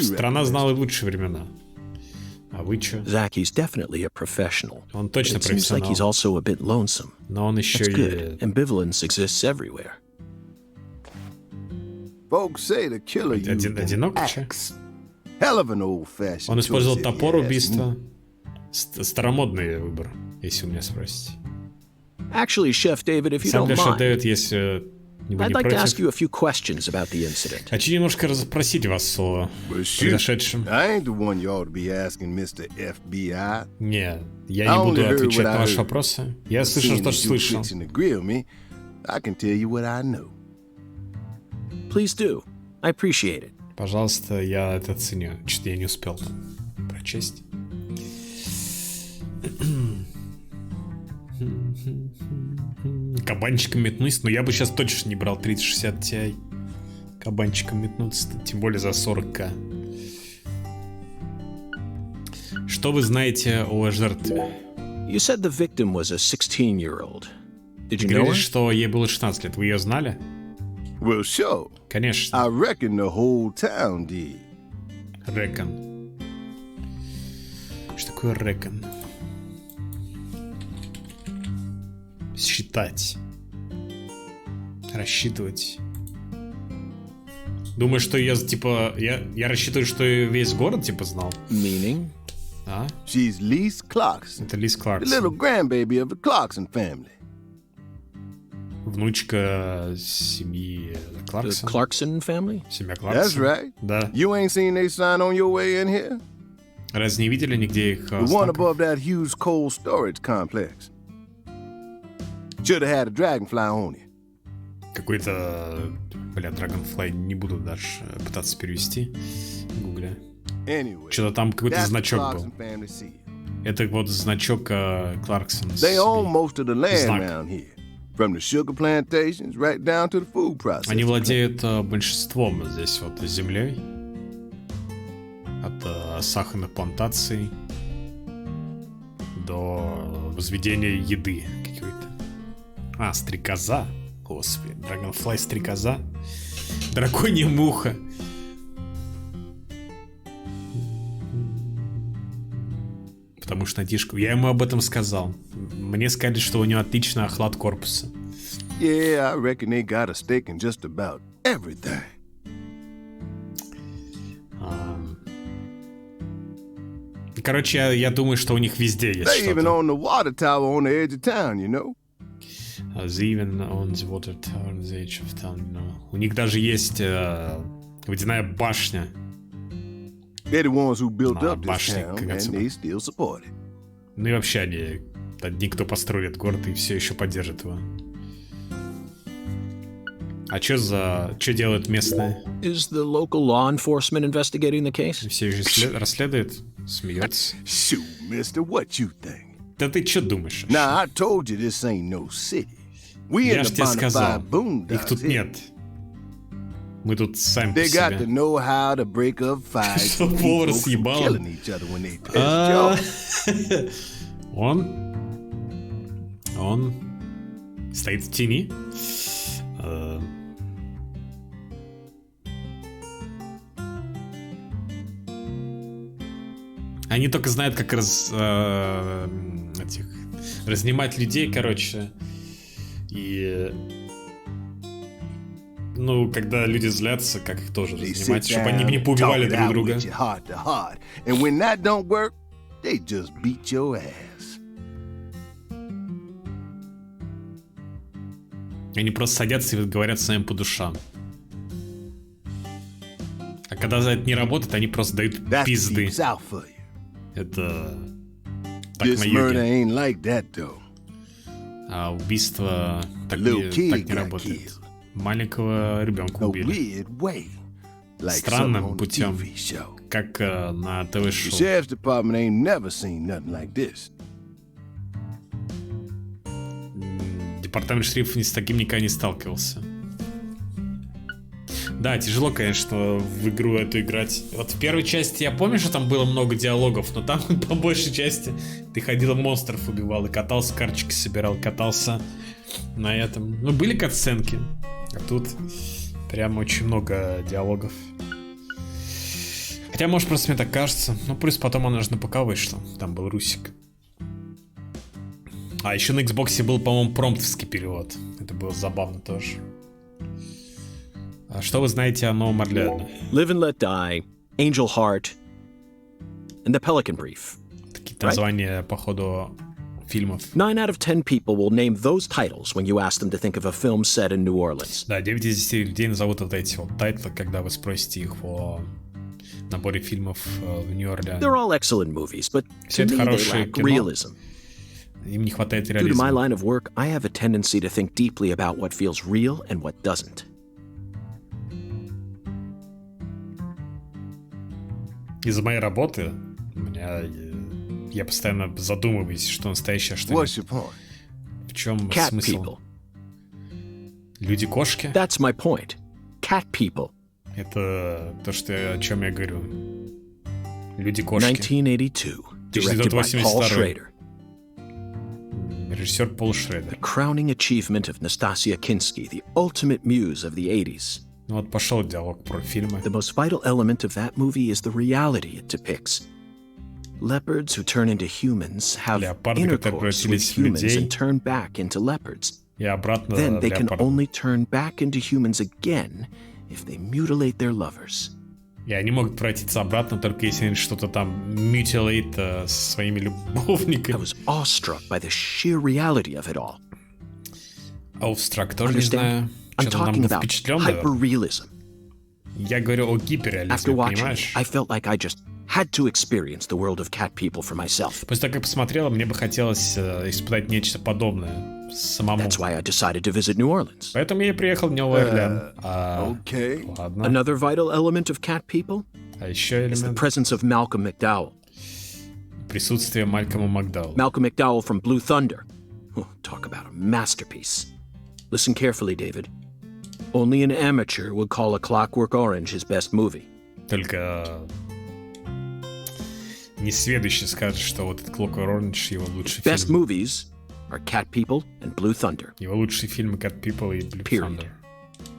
Speaker 1: Страна знала и лучшие времена. А вы чё?
Speaker 3: Zaki's definitely a professional.
Speaker 1: Он точно
Speaker 3: It seems like he's
Speaker 1: профессионал.
Speaker 3: also a bit lonesome.
Speaker 1: Но он еще
Speaker 3: That's good.
Speaker 1: и...
Speaker 3: Ambivalence exists everywhere.
Speaker 6: Folks say the killer used an
Speaker 1: Одинок, чё?
Speaker 6: axe. Hell of an old-fashioned
Speaker 1: Он использовал
Speaker 6: choice, if
Speaker 1: топор
Speaker 6: you ask me.
Speaker 1: убийства. Старомодный выбор, если вы меня спросите.
Speaker 3: Actually, Chef David, if you
Speaker 1: Сам
Speaker 3: don't
Speaker 1: для шеф
Speaker 3: mind,
Speaker 1: Дэвид, если не вы
Speaker 3: I'd
Speaker 1: не
Speaker 3: like to ask
Speaker 1: против.
Speaker 3: you a few questions about the incident.
Speaker 1: Хочу немножко расспросить вас о
Speaker 6: But shoot,
Speaker 1: произошедшем.
Speaker 6: I ain't the one you ought to be asking, Mr. FBI.
Speaker 1: Не, я не буду отвечать на ваши вопросы. Я слышал то, что слышал.
Speaker 6: I can tell you what I know.
Speaker 3: Please do. I appreciate it.
Speaker 1: Пожалуйста, я это ценю. Что-то я не успел там прочесть. Кабанчиком метнусь, но я бы сейчас точно не брал 3060 Ti. Кабанчиком метнуться, тем более за 40к. Что вы знаете о жертве?
Speaker 3: You said the victim was a 16-year-old. Did you know
Speaker 1: Говорили,
Speaker 3: her?
Speaker 1: что ей было 16 лет. Вы ее знали?
Speaker 6: Well, sure.
Speaker 1: Конечно.
Speaker 6: I reckon the whole town did.
Speaker 1: Reckon. Что такое reckon? Считать. Рассчитывать. Думаю, что я, типа, я рассчитываю, что весь город, типа, знал.
Speaker 3: Meaning?
Speaker 1: А?
Speaker 6: She's Lise Clarkson,
Speaker 1: Это Лиз
Speaker 6: the little
Speaker 1: Кларксон.
Speaker 6: grandbaby of the Clarkson family.
Speaker 1: Внучка семьи
Speaker 3: The
Speaker 1: Кларксон.
Speaker 3: Clarkson family?
Speaker 1: Семья
Speaker 6: That's
Speaker 1: Кларксон.
Speaker 6: right.
Speaker 1: Да.
Speaker 6: You ain't seen they sign on your way in here?
Speaker 1: Разве не видели нигде их
Speaker 6: The one
Speaker 1: знаков?
Speaker 6: above that huge cold storage complex. Should have had a dragonfly on it.
Speaker 1: Какой-то... Бля, Dragonfly не буду даже пытаться перевести. Гугля.
Speaker 6: Anyway,
Speaker 1: Что-то там какой-то
Speaker 6: that's the
Speaker 1: значок
Speaker 6: Clarkson
Speaker 1: был.
Speaker 6: family seal.
Speaker 1: Это вот значок Кларксон.
Speaker 6: They own most of the land
Speaker 1: Знак.
Speaker 6: around here. From the sugar plantations right down to the food processing.
Speaker 1: Они владеют большинством здесь вот землей. От сахарных плантаций до возведения еды какой-то. А, стрекоза. Господи, Dragonfly стрекоза. Драконья муха. Потому что Натишка... Я ему об этом сказал. Мне сказали, что у него отличный охлад корпуса.
Speaker 6: Yeah, I reckon they got a stake in just about everything.
Speaker 1: Короче, я думаю, что у них везде есть
Speaker 6: They even
Speaker 1: что-то.
Speaker 6: own the water tower on the edge of town, you know?
Speaker 1: They even own the water tower on the edge of town, you know. У них даже есть водяная башня.
Speaker 6: They're the ones who built
Speaker 1: На
Speaker 6: up this
Speaker 1: башне,
Speaker 6: town,
Speaker 1: как
Speaker 6: and
Speaker 1: отсюда.
Speaker 6: they still support it.
Speaker 1: Ну и вообще они одни, кто построил этот город и все еще поддержит его. А что делают местные?
Speaker 3: Is the local law enforcement investigating the case?
Speaker 1: Все же расследуют? Смеется.
Speaker 6: Shoot, mister, what you think?
Speaker 1: Да ты что думаешь?
Speaker 6: Now, I told you this ain't no city. We in
Speaker 1: Я
Speaker 6: the
Speaker 1: ж тебе сказал,
Speaker 6: bonafide
Speaker 1: их тут
Speaker 6: boondocks here.
Speaker 1: нет. Мы тут сами по
Speaker 6: They got to
Speaker 1: себе.
Speaker 6: know how to break up fights
Speaker 1: Что
Speaker 6: and keep
Speaker 1: повар
Speaker 6: folks from
Speaker 1: съебал?
Speaker 6: killing each other when they piss
Speaker 1: А,
Speaker 6: you off.
Speaker 1: Он стоит в тени. Они только знают, как разнимать людей, короче. И... Ну, когда люди злятся, как их тоже
Speaker 6: They
Speaker 1: разнимать,
Speaker 6: sit
Speaker 1: чтобы они не
Speaker 6: down,
Speaker 1: поубивали
Speaker 6: talk it
Speaker 1: друг
Speaker 6: out
Speaker 1: друга.
Speaker 6: with you heart to heart. And when that don't work, they just beat your ass.
Speaker 1: Они просто садятся и говорят своим по душам. А когда это не работает, они просто дают
Speaker 6: That's
Speaker 1: пизды.
Speaker 6: deep south for you.
Speaker 1: Это так
Speaker 6: This
Speaker 1: на
Speaker 6: murder
Speaker 1: юге.
Speaker 6: ain't like that though.
Speaker 1: А убийство так
Speaker 6: Little kid
Speaker 1: не
Speaker 6: got
Speaker 1: работает.
Speaker 6: killed.
Speaker 1: Маленького ребенка
Speaker 6: A
Speaker 1: убили.
Speaker 6: weird way. Like
Speaker 1: Странным
Speaker 6: something on a
Speaker 1: путем.
Speaker 6: TV show.
Speaker 1: Как на
Speaker 6: The
Speaker 1: ТВ-шоу.
Speaker 6: sheriff's department ain't never seen nothing like this.
Speaker 1: Департамент шерифа с таким никогда не сталкивался. Да, тяжело, конечно, в игру эту играть. Вот в первой части я помню, что там было много диалогов, но там по большей части ты ходил, монстров убивал и катался, карточки собирал, катался на этом. Ну, были катсценки, а тут прям очень много диалогов. Хотя, может, просто мне так кажется. Ну, плюс потом она же на ПК вышла. Там был русик. А еще на Xbox был, по-моему, промптовский перевод. Это было забавно тоже. А что вы знаете о Новом Орлеане?
Speaker 3: Live and Let Die, Angel Heart, and The Pelican Brief.
Speaker 1: Такие названия, походу, фильмов.
Speaker 3: 9 out of 10 people will name those titles when you ask them to think of a film set in New Orleans.
Speaker 1: Да, 9 из 10 людей назовут вот эти вот тайтлы, когда вы спросите их о наборе фильмов в Нью-Орлеане.
Speaker 3: They're all excellent movies, but to me they lack realism.
Speaker 1: Им не хватает
Speaker 3: Due to my
Speaker 1: реализма.
Speaker 3: line of work, I have a tendency to think deeply about what feels real and what doesn't.
Speaker 1: Из-за моей работы я постоянно задумываюсь, что настоящее, что
Speaker 6: What's
Speaker 1: нет.
Speaker 6: your point?
Speaker 1: В чем
Speaker 3: Cat
Speaker 1: смысл?
Speaker 3: people.
Speaker 1: Люди-кошки?
Speaker 3: That's my point. Cat people.
Speaker 1: Это то, что, о чем я говорю. Люди-кошки.
Speaker 3: 1982. Directed by Paul
Speaker 1: 1982.
Speaker 3: Schrader.
Speaker 1: Режиссер Пол Шредер.
Speaker 3: The crowning achievement of Nastasia Kinski, the ultimate muse of the 80s.
Speaker 1: Ну вот пошел диалог про фильмы.
Speaker 3: The most vital element of that movie is the reality it depicts. Leopards who turn into humans have
Speaker 1: Леопарды, которые
Speaker 3: intercourse with
Speaker 1: превратились в
Speaker 3: humans
Speaker 1: людей.
Speaker 3: and turn back into leopards.
Speaker 1: И обратно
Speaker 3: Then they can
Speaker 1: леопарды.
Speaker 3: only turn back into humans again if they mutilate their lovers.
Speaker 1: И они могут превратиться обратно, только если они что-то там mutilate со своими
Speaker 3: I
Speaker 1: любовниками.
Speaker 3: was awestruck by the sheer reality of it all.
Speaker 1: Awestruck тоже не
Speaker 3: Understand?
Speaker 1: знаю.
Speaker 3: I'm
Speaker 1: Что-то там
Speaker 3: talking
Speaker 1: был
Speaker 3: about
Speaker 1: впечатлен, наверное.
Speaker 3: hyperrealism.
Speaker 1: Я говорю о
Speaker 3: After
Speaker 1: гиперреализме,
Speaker 3: watching it,
Speaker 1: понимаешь?
Speaker 3: I felt like I just had to experience the world of cat people for myself.
Speaker 1: После того, как я посмотрел, мне бы хотелось испытать нечто подобное самому.
Speaker 3: That's why I decided to visit New Orleans.
Speaker 1: Поэтому я и приехал в Новый Орлеан.
Speaker 6: Okay.
Speaker 1: Ладно.
Speaker 3: Another vital element of cat people
Speaker 1: А еще
Speaker 3: is the
Speaker 1: элемент
Speaker 3: presence of Malcolm McDowell.
Speaker 1: присутствия Малькома Макдауэлла.
Speaker 3: Malcolm McDowell from Blue Thunder. Oh, talk about a masterpiece. Listen carefully, David. Only an amateur would call A Clockwork Orange his best movie.
Speaker 1: Только несведущий скажет, что вот этот Clockwork Orange его лучший
Speaker 3: Best
Speaker 1: фильм.
Speaker 3: movies are Cat People and Blue Thunder.
Speaker 1: Его лучшие фильмы Cat People и Blue
Speaker 3: Period.
Speaker 1: Thunder.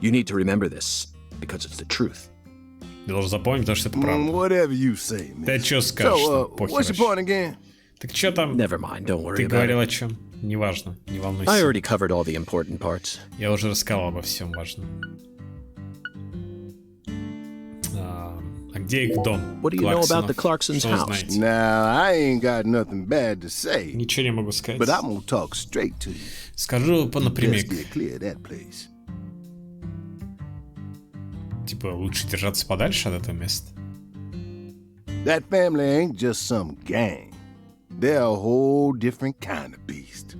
Speaker 3: You need to remember this because it's the truth.
Speaker 1: Ты должен запомнить, потому что это правда.
Speaker 6: Whatever you say, man.
Speaker 1: Ты что скажешь?
Speaker 6: So,
Speaker 1: Похер
Speaker 6: what's your
Speaker 1: вообще.
Speaker 6: point again?
Speaker 1: Так что там?
Speaker 3: Never mind, don't worry
Speaker 1: Ты
Speaker 3: about
Speaker 1: говорил
Speaker 3: it.
Speaker 1: о чем? Неважно, не
Speaker 3: I
Speaker 1: волнуйся.
Speaker 3: already covered all the important parts.
Speaker 1: Я уже рассказал обо всем важном. А где их дом?
Speaker 3: What do you know about
Speaker 1: Кларксонов?
Speaker 3: the Clarksons'
Speaker 1: Что вы
Speaker 3: house?
Speaker 1: знаете?
Speaker 6: Now, I ain't got nothing bad to say,
Speaker 1: Ничего не могу сказать.
Speaker 6: but I'm gonna talk straight to you.
Speaker 1: Скажу
Speaker 6: Best
Speaker 1: напрямик.
Speaker 6: get clear of that place.
Speaker 1: Типа, лучше держаться подальше от этого места.
Speaker 6: That family ain't just some gang. They're a whole different kind of beast.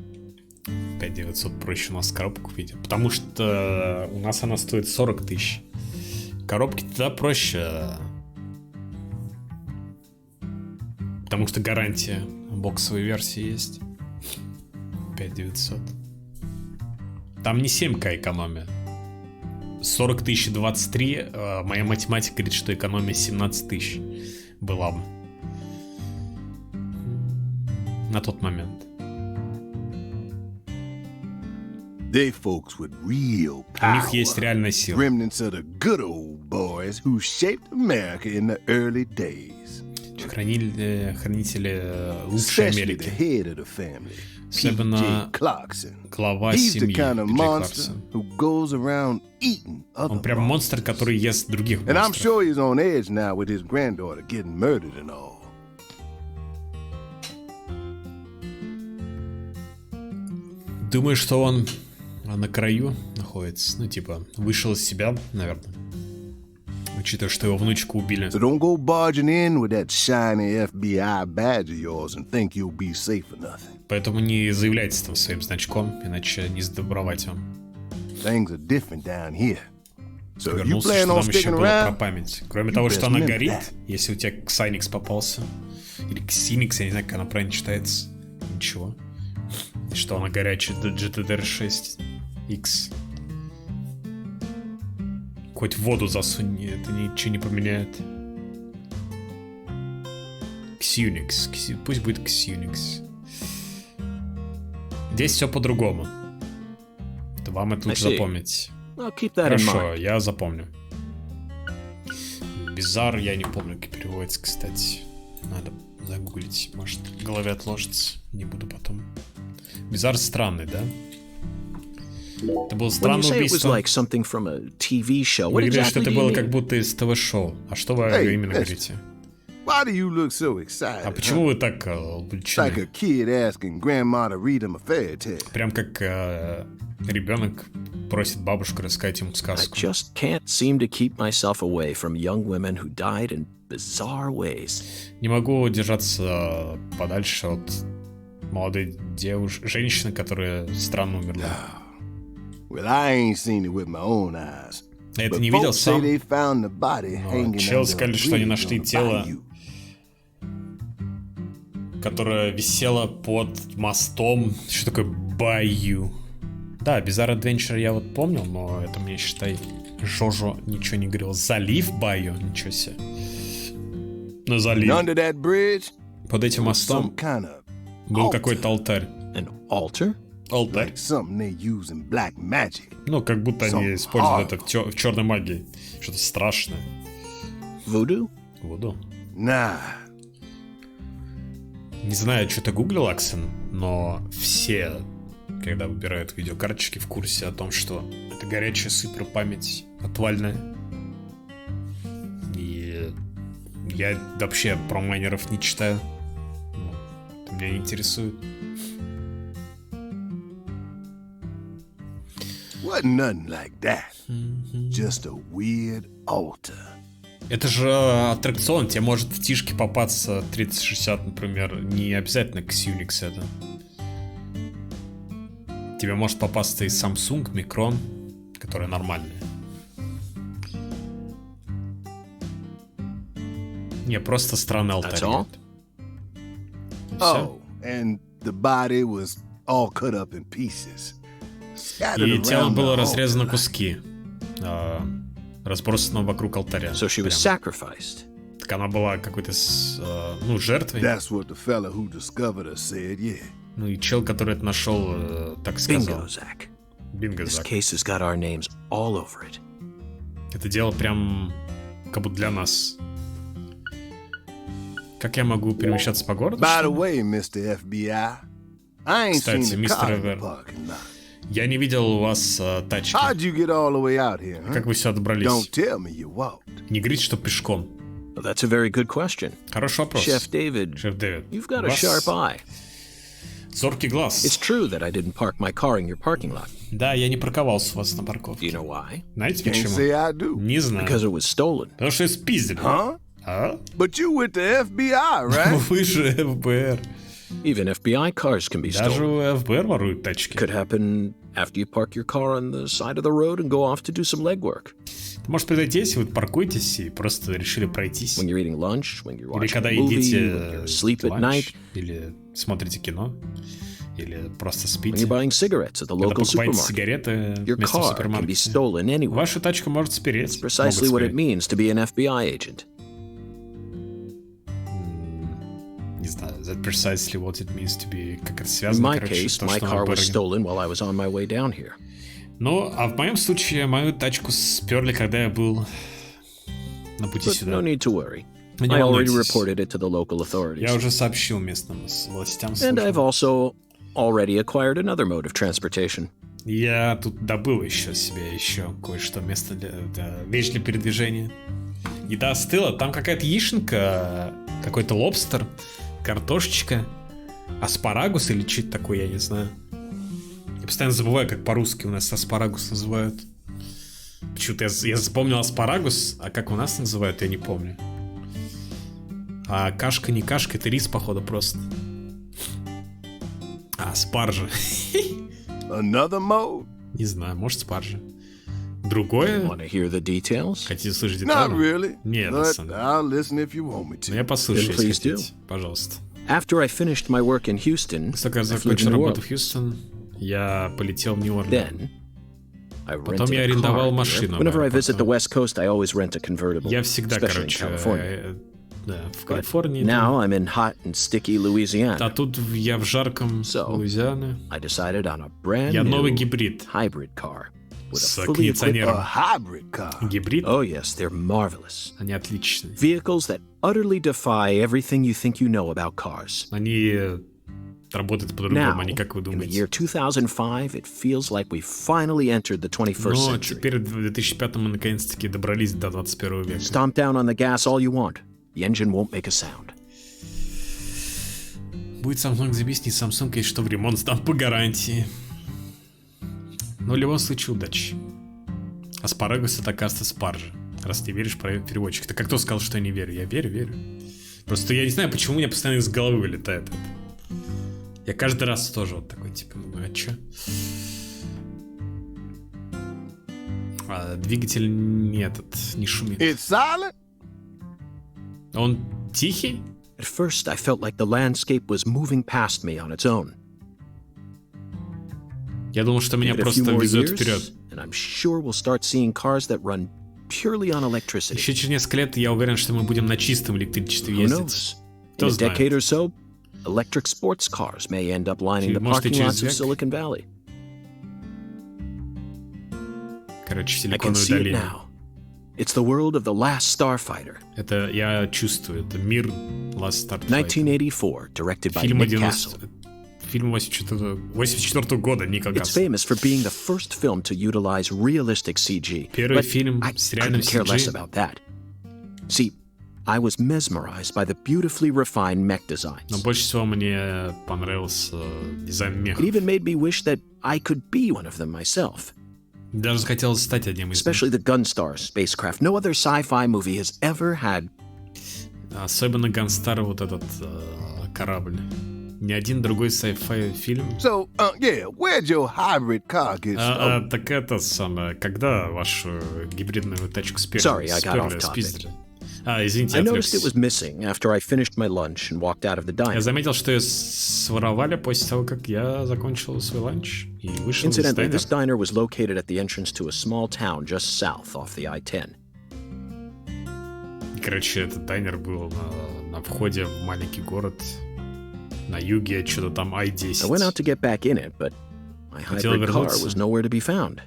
Speaker 1: 5900 проще у нас коробку купить. Потому что у нас она стоит 40 тысяч. Коробки туда проще. Потому что гарантия боксовой версии есть. 5900. Там не 7К экономия. 40 тысяч 23. Моя математика говорит, что экономия 17 тысяч была бы. На тот момент.
Speaker 6: They folks with real
Speaker 1: У
Speaker 6: power.
Speaker 1: них есть реальная сила.
Speaker 6: Remnants of the good old boys who shaped America in the early days.
Speaker 1: Хранители лучшей
Speaker 6: Especially the
Speaker 1: Америки.
Speaker 6: head of the family,
Speaker 1: Особенно
Speaker 6: P.J. Clarkson.
Speaker 1: глава
Speaker 6: He's the
Speaker 1: семьи
Speaker 6: kind of
Speaker 1: Пи Джей
Speaker 6: monster
Speaker 1: Кларксон.
Speaker 6: who goes around eating other
Speaker 1: Он прям
Speaker 6: monsters.
Speaker 1: монстр, который ест других
Speaker 6: And I'm
Speaker 1: монстров.
Speaker 6: sure he's on edge now with his granddaughter getting murdered and all.
Speaker 1: Думаю, что он на краю находится. Ну, типа, вышел из себя, наверное. Учитывая, что его внучку убили.
Speaker 6: So don't go barging in with that shiny FBI badge of yours and think you'll be safe for nothing.
Speaker 1: Поэтому не заявляйтесь там своим значком, иначе не сдобровать вам.
Speaker 6: Things are different down here. So if you
Speaker 1: Вернулся,
Speaker 6: plan
Speaker 1: что
Speaker 6: on
Speaker 1: там еще
Speaker 6: sticking
Speaker 1: было про
Speaker 6: around,
Speaker 1: память. Кроме
Speaker 6: you
Speaker 1: того,
Speaker 6: best
Speaker 1: что она
Speaker 6: remember
Speaker 1: горит,
Speaker 6: that.
Speaker 1: если у тебя Ксайникс попался, или Ксиникс, я не знаю, как она правильно читается, ничего. И что она горячая до GTDR 6X. Хоть в воду засунь, это ничего не поменяет. Ксюникс. Пусть будет Ксюникс. Здесь все по-другому. Вам это лучше запомнить. Хорошо, я запомню. Bizarre, я не помню, как переводится, кстати. Надо загуглить. Может, в голове отложится. Не буду потом. Bizarre странный, да? Это было странное убийство. Вы говорите, что это было как будто из ТВ-шоу. А что вы именно говорите?
Speaker 6: Why do you look so excited?
Speaker 1: А почему вы так увлечены?
Speaker 6: Like a kid asking grandma to read him a fairy tale.
Speaker 1: Прям как ребенок просит бабушку рассказать ему сказку.
Speaker 3: I just can't seem to keep myself away from young women who died in bizarre ways.
Speaker 1: Не могу держаться подальше от молодой женщины, которая странно умерла.
Speaker 6: Well, I ain't seen it with my own eyes.
Speaker 1: Я это не видел сам. Но челы сказали, что они нашли тело, которое висело под мостом. Что такое байю? Да, Bizarre Adventure я вот помнил, но это мне, считай, Жожо ничего не говорил. Залив байю? Ничего себе. Ну, залив. Под этим мостом был какой-то алтарь.
Speaker 3: Алтарь?
Speaker 1: Алтарь. Ну, как будто они используют это в черной магии. Что-то страшное.
Speaker 3: Вуду?
Speaker 1: Вуду.
Speaker 6: Nah.
Speaker 1: Не знаю, что ты гуглил, Аксен, но все, когда выбирают видеокарточки, в курсе о том, что это горячая суперпамять отвальная. И я вообще про майнеров не читаю. Это меня не интересует.
Speaker 6: Wasn't nothing like that. Just a weird altar.
Speaker 1: Это же аттракцион, тебе может в тишке попасться 3060, например. Не обязательно Xunix это. Тебе может попасться и Samsung, Micron, которые нормальные. Не, просто странный алтарь.
Speaker 6: Oh, and the body was all cut up in pieces.
Speaker 1: И тело было разрезано на куски, разбросано вокруг алтаря.
Speaker 3: So she was sacrificed.
Speaker 1: Так она была какой-то, жертвой.
Speaker 6: That's what the fella who discovered her said, yeah.
Speaker 1: Ну и чел, который это нашел, так сказал.
Speaker 3: Bingo, Zach. This case has got our names all over it.
Speaker 1: Это дело прям как будто для нас. Как я могу перемещаться по городу?
Speaker 6: By the way, Mr. FBI, I ain't
Speaker 1: Кстати,
Speaker 6: seen the
Speaker 1: мистер
Speaker 6: car in
Speaker 1: ФБР,
Speaker 6: the parking lot.
Speaker 1: я не видел у вас тачки.
Speaker 6: How'd you get all the way out here, huh?
Speaker 1: Как вы сюда добрались?
Speaker 6: Don't tell me you walked.
Speaker 1: Не говорите, что пешком.
Speaker 3: Well, that's a very good question.
Speaker 1: Хороший вопрос.
Speaker 3: Chef David,
Speaker 1: you've
Speaker 3: you've got a sharp eye.
Speaker 1: Зоркий глаз.
Speaker 3: It's true that I didn't park my car in your parking lot.
Speaker 1: Да, я не парковался у вас на парковке.
Speaker 3: You know why?
Speaker 1: Знаете
Speaker 6: Can't
Speaker 1: почему?
Speaker 6: say I do.
Speaker 1: Не знаю.
Speaker 3: Because it was stolen.
Speaker 1: Потому что спиздили.
Speaker 6: Huh?
Speaker 1: А?
Speaker 6: But you with the FBI, right?
Speaker 1: Вы же ФБР.
Speaker 3: Even FBI cars can be
Speaker 1: Даже
Speaker 3: stolen.
Speaker 1: у ФБР воруют тачки.
Speaker 3: Could happen after you park your car on the side of the road and go off to do some legwork.
Speaker 1: Может произойти, если вы паркуетесь и просто решили пройтись.
Speaker 3: When you're eating lunch, when you're
Speaker 1: Или
Speaker 3: watching
Speaker 1: когда
Speaker 3: a movie, when
Speaker 1: едите
Speaker 3: you're asleep at night,
Speaker 1: или смотрите кино, или просто
Speaker 3: when
Speaker 1: спите.
Speaker 3: you're buying cigarettes at the
Speaker 1: Когда
Speaker 3: local
Speaker 1: покупаете
Speaker 3: supermarket.
Speaker 1: сигареты
Speaker 3: Your
Speaker 1: вместо
Speaker 3: car can be
Speaker 1: супермаркета.
Speaker 3: stolen anywhere.
Speaker 1: Вашу тачку может спереть.
Speaker 3: That's precisely what it means to be an FBI agent.
Speaker 1: Не знаю, that precisely what it means to be, как это
Speaker 3: In
Speaker 1: связано,
Speaker 3: my
Speaker 1: короче,
Speaker 3: case,
Speaker 1: то,
Speaker 3: my
Speaker 1: что
Speaker 3: car was
Speaker 1: она
Speaker 3: stolen while I was on my way down here.
Speaker 1: Ну, а в моем случае мою тачку сперли, когда я был на пути
Speaker 3: But
Speaker 1: сюда.
Speaker 3: no need to worry.
Speaker 1: Вы не
Speaker 3: I already
Speaker 1: волнуйтесь.
Speaker 3: reported it to the local authorities.
Speaker 1: Я уже сообщил местным властям.
Speaker 3: And I've also already acquired another mode of transportation.
Speaker 1: Я тут добыл еще себе кое-что, место вещь для передвижения. Еда остыла, там какая-то яишенка, какой-то лобстер, картошечка, аспарагус или что-то такое, я не знаю. Я постоянно забываю, как по-русски у нас аспарагус называют. Почему-то я запомнил аспарагус, а как у нас называют, я не помню. А кашка не кашка, это рис, походу, просто. А, спаржа.
Speaker 6: Another mode?
Speaker 1: Не знаю, может, спаржа. Другое?
Speaker 3: Want to hear the details?
Speaker 1: Хотите слышать детали?
Speaker 6: Not really.
Speaker 1: Нет,
Speaker 6: But I'll listen if you want me
Speaker 1: но я
Speaker 6: to.
Speaker 1: послушаю,
Speaker 3: Then
Speaker 1: если
Speaker 3: please do.
Speaker 1: хотите. Пожалуйста.
Speaker 3: After I finished my work in Houston,
Speaker 1: После того, как я
Speaker 3: I flew to
Speaker 1: закончил
Speaker 3: New
Speaker 1: работу в
Speaker 3: Orleans.
Speaker 1: Хьюстон, я полетел в Нью-Орлеан.
Speaker 3: Then,
Speaker 1: Потом я арендовал машину.
Speaker 3: Whenever I visit the West Coast, I always rent a convertible.
Speaker 1: Я всегда, короче, да, в Калифорнии.
Speaker 3: Now I'm in hot and sticky Louisiana.
Speaker 1: А тут я в жарком Луизиане.
Speaker 3: I decided on a brand
Speaker 1: Я новый
Speaker 3: new
Speaker 1: гибрид
Speaker 3: hybrid car with
Speaker 1: с
Speaker 3: a fully equipped
Speaker 1: кондиционером.
Speaker 6: Hybrid car.
Speaker 1: Гибрид?
Speaker 3: Oh yes, they're marvelous.
Speaker 1: Они отличные.
Speaker 3: Vehicles that utterly defy everything you think you know about cars.
Speaker 1: Они работают по-другому,
Speaker 3: Now,
Speaker 1: а не как вы
Speaker 3: in the year
Speaker 1: думаете.
Speaker 3: 2005, it feels like we finally entered the 21st
Speaker 1: Но
Speaker 3: century.
Speaker 1: теперь в 2005 мы наконец-таки добрались до 21 века.
Speaker 3: Stomp down on the gas all you want. The engine won't make a sound.
Speaker 1: Будет Samsung, забись, не Samsung, если что, в ремонт сдам по гарантии. Но в любом случае, удачи. Аспарагус — это каста спаржи. Раз ты веришь, переводчик. Ты как кто сказал, что я не верю? Я верю. Просто я не знаю, почему у меня постоянно из головы вылетает это. Я каждый раз тоже вот такой, типа, а чё? Двигатель не шумит.
Speaker 6: It's silent?
Speaker 1: Он тихий?
Speaker 3: At first, I felt like the landscape was moving past me on its own.
Speaker 1: Я думал, что меня
Speaker 3: Give it a few
Speaker 1: просто
Speaker 3: more
Speaker 1: везет
Speaker 3: years,
Speaker 1: вперед.
Speaker 3: and I'm sure we'll start seeing cars that run purely on electricity.
Speaker 1: Еще через несколько лет я уверен, что мы будем на чистом электричестве
Speaker 3: Who
Speaker 1: ездить.
Speaker 3: knows? In
Speaker 1: Кто
Speaker 3: a
Speaker 1: знает?
Speaker 3: decade or so, electric sports cars may end up lining the
Speaker 1: Может, и
Speaker 3: parking
Speaker 1: через
Speaker 3: lots of
Speaker 1: век?
Speaker 3: Silicon Valley.
Speaker 1: Короче,
Speaker 3: I can
Speaker 1: Силиконовая
Speaker 3: see it
Speaker 1: долина.
Speaker 3: now. It's the world of the last starfighter.
Speaker 1: Это я чувствую, это мир Last Starfighter.
Speaker 3: 1984, directed by
Speaker 1: Фильм
Speaker 3: Nick
Speaker 1: 90...
Speaker 3: Castle.
Speaker 1: Фильм 84 года Ника
Speaker 3: It's
Speaker 1: Гасса.
Speaker 3: famous for being the first film to utilize realistic CG.
Speaker 1: Первый
Speaker 3: but
Speaker 1: фильм
Speaker 3: I
Speaker 1: с реальным
Speaker 3: couldn't care less
Speaker 1: CG.
Speaker 3: about that. See, I was mesmerized by the beautifully refined mech designs.
Speaker 1: Но больше всего мне понравился дизайн
Speaker 3: It
Speaker 1: мехов.
Speaker 3: even made me wish that I could be one of them myself.
Speaker 1: Даже захотелось стать одним из них.
Speaker 3: Especially the Gunstar spacecraft. No other sci-fi movie has ever had.
Speaker 1: Особенно Gunstар, вот этот корабль. Ни один другой sci-fi фильм.
Speaker 6: So, yeah, where'd your hybrid car get stolen?
Speaker 1: Так это самое, когда вашу гибридную тачку
Speaker 3: Sorry, I got off topic.
Speaker 1: спиздили? Извините,
Speaker 3: I noticed it
Speaker 1: отвлекся.
Speaker 3: was missing after I finished my lunch and walked out of the
Speaker 1: Я
Speaker 3: diner.
Speaker 1: заметил, что ее своровали после того, как я закончил свой ланч и вышел из
Speaker 3: Incidentally,
Speaker 1: дайнера.
Speaker 3: this diner was located at the entrance to a small town just south off the I-10.
Speaker 1: Короче, этот дайнер был на входе в маленький город на юге, что-то там I-10.
Speaker 3: I went out to get back in it, but my
Speaker 1: Хотел
Speaker 3: hybrid car
Speaker 1: вернуться.
Speaker 3: was nowhere to be found.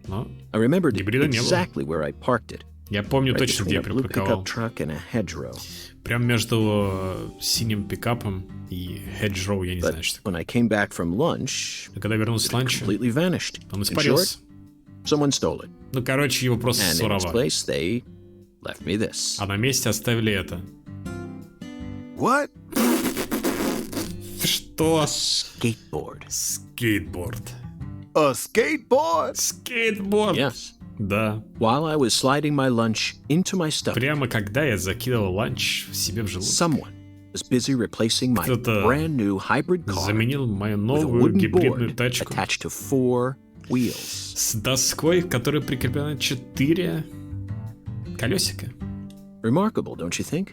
Speaker 1: Но
Speaker 3: I remembered
Speaker 1: гибрида не было.
Speaker 3: exactly where I parked it.
Speaker 1: Я помню
Speaker 3: Right
Speaker 1: точно, где
Speaker 3: between
Speaker 1: я
Speaker 3: a blue
Speaker 1: припарковал.
Speaker 3: pickup truck and a hedgerow.
Speaker 1: Прям между синим пикапом и Hedgerow, я не знаю,
Speaker 3: But
Speaker 1: что
Speaker 3: when I came back from lunch,
Speaker 1: такое. Когда вернулся с ланча,
Speaker 3: completely vanished.
Speaker 1: он
Speaker 3: In short,
Speaker 1: испарился.
Speaker 3: someone stole it.
Speaker 1: Ну, короче, его просто
Speaker 3: And in its
Speaker 1: своровали.
Speaker 3: place, they left me this.
Speaker 1: А на месте оставили это.
Speaker 6: What?
Speaker 1: Что?
Speaker 3: Skateboard.
Speaker 1: Скейтборд.
Speaker 6: A skateboard?
Speaker 1: Скейтборд!
Speaker 3: Yes.
Speaker 1: Да.
Speaker 3: While I was sliding my lunch into my stomach,
Speaker 1: Прямо когда я закидывал ланч себе в желудок,
Speaker 3: someone was busy replacing my
Speaker 1: Кто-то
Speaker 3: brand new hybrid car
Speaker 1: заменил мою
Speaker 3: with a
Speaker 1: новую
Speaker 3: wooden
Speaker 1: гибридную
Speaker 3: board
Speaker 1: тачку
Speaker 3: attached to 4 wheels.
Speaker 1: с доской, к которой прикреплено 4 колесика.
Speaker 3: Remarkable, don't you think?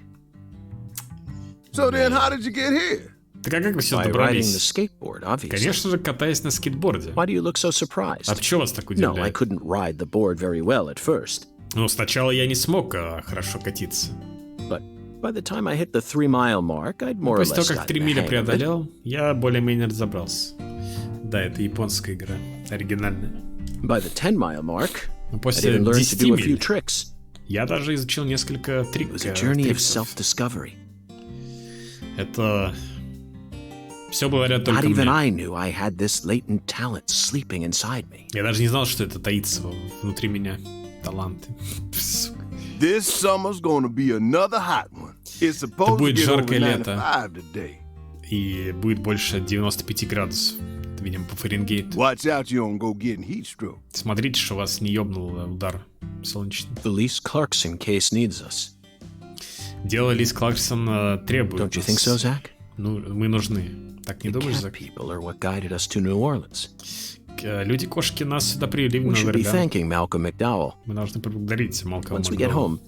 Speaker 6: So then how did you get here?
Speaker 1: Так а как вы сюда
Speaker 3: By riding the
Speaker 1: добрались?
Speaker 3: skateboard, obviously.
Speaker 1: Конечно же, катаясь на скейтборде.
Speaker 3: Why do you look so surprised?
Speaker 1: А чё вас так
Speaker 3: No, I
Speaker 1: удивляет?
Speaker 3: couldn't ride the board very well at first,
Speaker 1: Ну, сначала я не смог хорошо катиться.
Speaker 3: but by the time I hit the 3-mile mark, I'd more or
Speaker 1: После того,
Speaker 3: less
Speaker 1: как
Speaker 3: gotten
Speaker 1: 3
Speaker 3: the
Speaker 1: мили
Speaker 3: hang of it.
Speaker 1: преодолел, я более-менее разобрался. Да, это японская игра. Оригинальная.
Speaker 3: By the 10-mile mark,
Speaker 1: Но
Speaker 3: I'd
Speaker 1: после
Speaker 3: even learned to
Speaker 1: 10
Speaker 3: do a few
Speaker 1: миль
Speaker 3: tricks.
Speaker 1: я даже изучил несколько
Speaker 3: It was a journey of self-discovery.
Speaker 1: Это... Все благодаря
Speaker 3: Not
Speaker 1: только
Speaker 3: even
Speaker 1: мне.
Speaker 3: I knew I had this latent talent sleeping inside me.
Speaker 1: Я даже не знал, что это таится внутри меня. Таланты.
Speaker 6: This summer's gonna be another hot one. It's supposed to
Speaker 1: будет
Speaker 6: get over
Speaker 1: жаркое лето.
Speaker 6: 95 today.
Speaker 1: И будет больше 95 градусов. Это, видимо, по Фаренгейту.
Speaker 6: Watch out you don't go getting heat stroke.
Speaker 1: Смотрите, что вас не ёбнул удар солнечный.
Speaker 3: The Lise Clarkson case needs us.
Speaker 1: Дело Лиз Кларксон требует
Speaker 3: Don't you think so,
Speaker 1: нас.
Speaker 3: Zach?
Speaker 1: Ну, мы нужны. Так не
Speaker 3: The
Speaker 1: думаешь,
Speaker 3: cat
Speaker 1: Зак?
Speaker 3: people are what guided us to New Orleans.
Speaker 1: Люди-кошки нас сюда привели
Speaker 3: We
Speaker 1: на
Speaker 3: should be
Speaker 1: Орлеан.
Speaker 3: thanking Malcolm McDowell.
Speaker 1: Мы должны поблагодарить Малкольма
Speaker 3: Once we get
Speaker 1: Макдауэлла.
Speaker 3: home,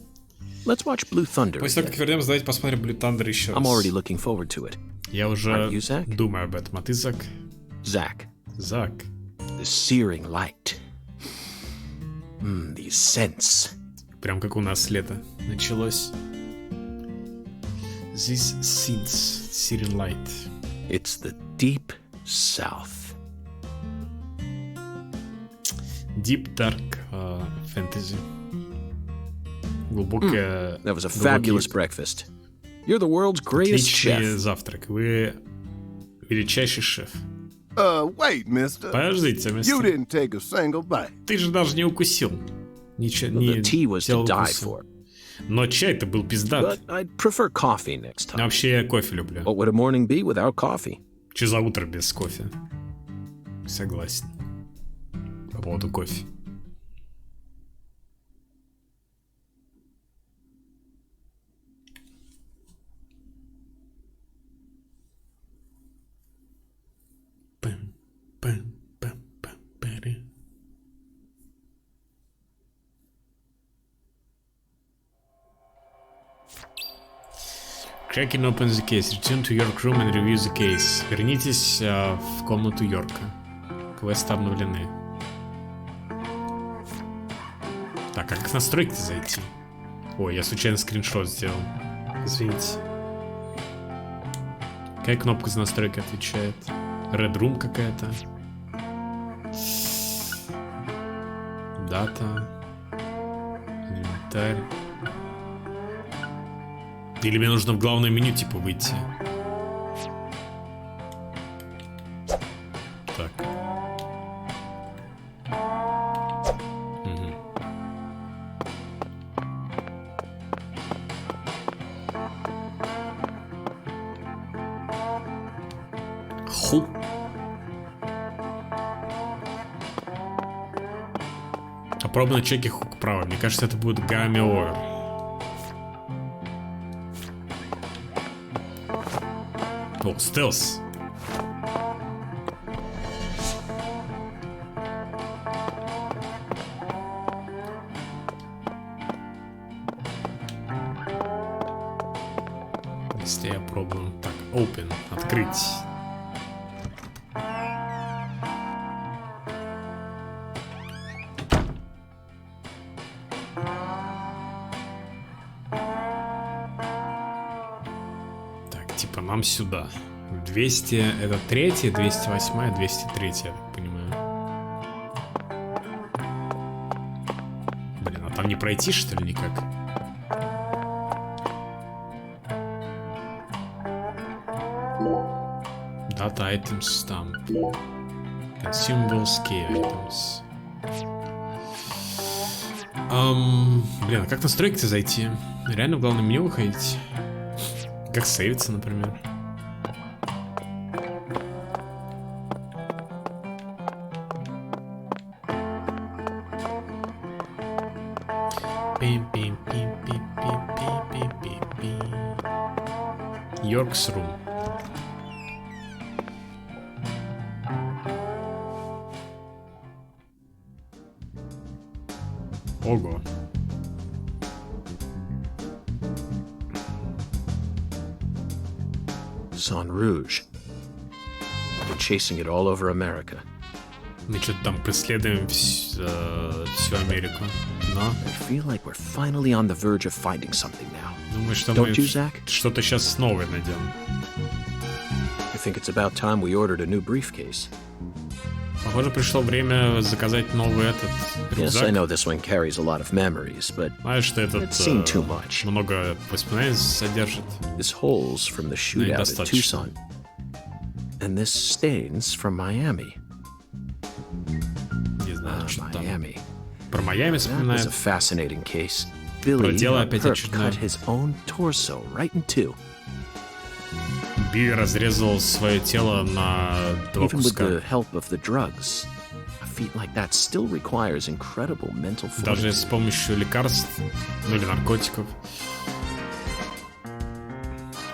Speaker 3: let's watch Blue Thunder.
Speaker 1: После того, как
Speaker 3: again.
Speaker 1: вернемся, давайте посмотрим Blue Thunder еще
Speaker 3: I'm already
Speaker 1: раз.
Speaker 3: looking forward to it.
Speaker 1: Я уже
Speaker 3: Aren't you, Zach?
Speaker 1: думаю об этом. А ты, Зак?
Speaker 3: Zach,
Speaker 1: Зак.
Speaker 3: the searing light. These scents.
Speaker 1: Прям как у нас лето началось. These scents, Syrian light.
Speaker 3: It's the deep south.
Speaker 1: Deep dark fantasy. Глубокая.
Speaker 3: That was a fabulous breakfast. You're the world's greatest chef.
Speaker 1: Отличный завтрак. Вы величайший шеф.
Speaker 6: Wait, mister.
Speaker 1: Подождите,
Speaker 6: You
Speaker 1: мистер.
Speaker 6: didn't take a single bite.
Speaker 1: Ты же даже не укусил. Ничего
Speaker 3: The
Speaker 1: не
Speaker 3: tea was to
Speaker 1: делал
Speaker 3: die
Speaker 1: укуса.
Speaker 3: for.
Speaker 1: Но чай-то был пиздат.
Speaker 3: But I'd prefer coffee next
Speaker 1: А
Speaker 3: time.
Speaker 1: вообще я кофе люблю.
Speaker 3: What would a morning be without coffee?
Speaker 1: Че за утро без кофе? Согласен. По поводу кофе. Cracking open the case. Return to York room and review the case. Вернитесь в комнату Йорка. Квесты обновлены. Так, а как в настройки зайти? Ой, я случайно скриншот сделал. Извините. Какая кнопка за настройки отвечает? Red Room какая-то. Дата. Инвентарь. Или мне нужно в главное меню типа выйти? Так. Ху. Попробуй на чеке хук право. Мне кажется, это будет Гамми Овер. О, стелс. Если я пробую. Так, open. Открыть. Типа нам сюда. 200 это 3, 208, 203, я так понимаю. Блин, а там не пройти, что ли, никак? Data items stamp. Consumables key items. Блин, а как настройки-то зайти? Реально в главное меню выходить? Как сейвиться, например? York's room. Ого.
Speaker 3: Son Rouge. I've been chasing it all over America.
Speaker 1: Мы что-то там преследуем всю Америку. Но
Speaker 3: I feel like we're finally on the verge of finding something now.
Speaker 1: думаю, что
Speaker 3: Don't
Speaker 1: мы
Speaker 3: you, Zach?
Speaker 1: что-то сейчас новое найдем.
Speaker 3: I think it's about time we ordered a new briefcase.
Speaker 1: Похоже, пришло время заказать новый этот
Speaker 3: Yes, I
Speaker 1: рюкзак.
Speaker 3: know this one carries a lot of memories, but
Speaker 1: Знаешь, что этот
Speaker 3: It's seen too much.
Speaker 1: много воспоминаний содержит.
Speaker 3: this hole's from the shootout at
Speaker 1: Недостаточно.
Speaker 3: Tucson. And this stain's from Miami.
Speaker 1: Не знаю, что там.
Speaker 3: Miami.
Speaker 1: Про Майами
Speaker 3: That was
Speaker 1: вспоминает.
Speaker 3: a fascinating case. Billy
Speaker 1: дело
Speaker 3: got
Speaker 1: опять
Speaker 3: Perp
Speaker 1: очередное.
Speaker 3: cut his own torso right in two.
Speaker 1: Билли разрезал свое тело на 2
Speaker 3: Even with
Speaker 1: куска.
Speaker 3: the help of the drugs, a feat like that still requires incredible mental
Speaker 1: Даже
Speaker 3: fortitude.
Speaker 1: с помощью лекарств, ну или наркотиков.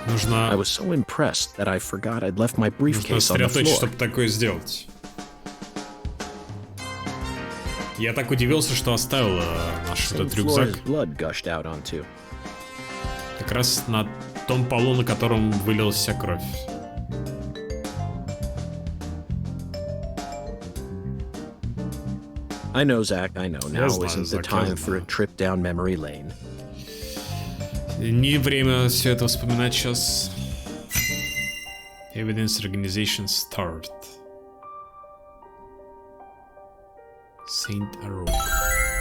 Speaker 3: I
Speaker 1: Нужно
Speaker 3: was so impressed that I forgot I'd left my briefcase on the
Speaker 1: сосредоточиться,
Speaker 3: floor.
Speaker 1: чтобы такое сделать. Я так удивился, что оставил наш
Speaker 3: Same
Speaker 1: этот
Speaker 3: floor
Speaker 1: рюкзак
Speaker 3: his blood gushed out onto.
Speaker 1: как раз на том полу, на котором вылилась вся кровь.
Speaker 3: I know, Zach, I know. Now isn't the time for a trip down memory lane.
Speaker 1: Не время все это вспоминать сейчас. Evidence Organization Start. Saint Arup.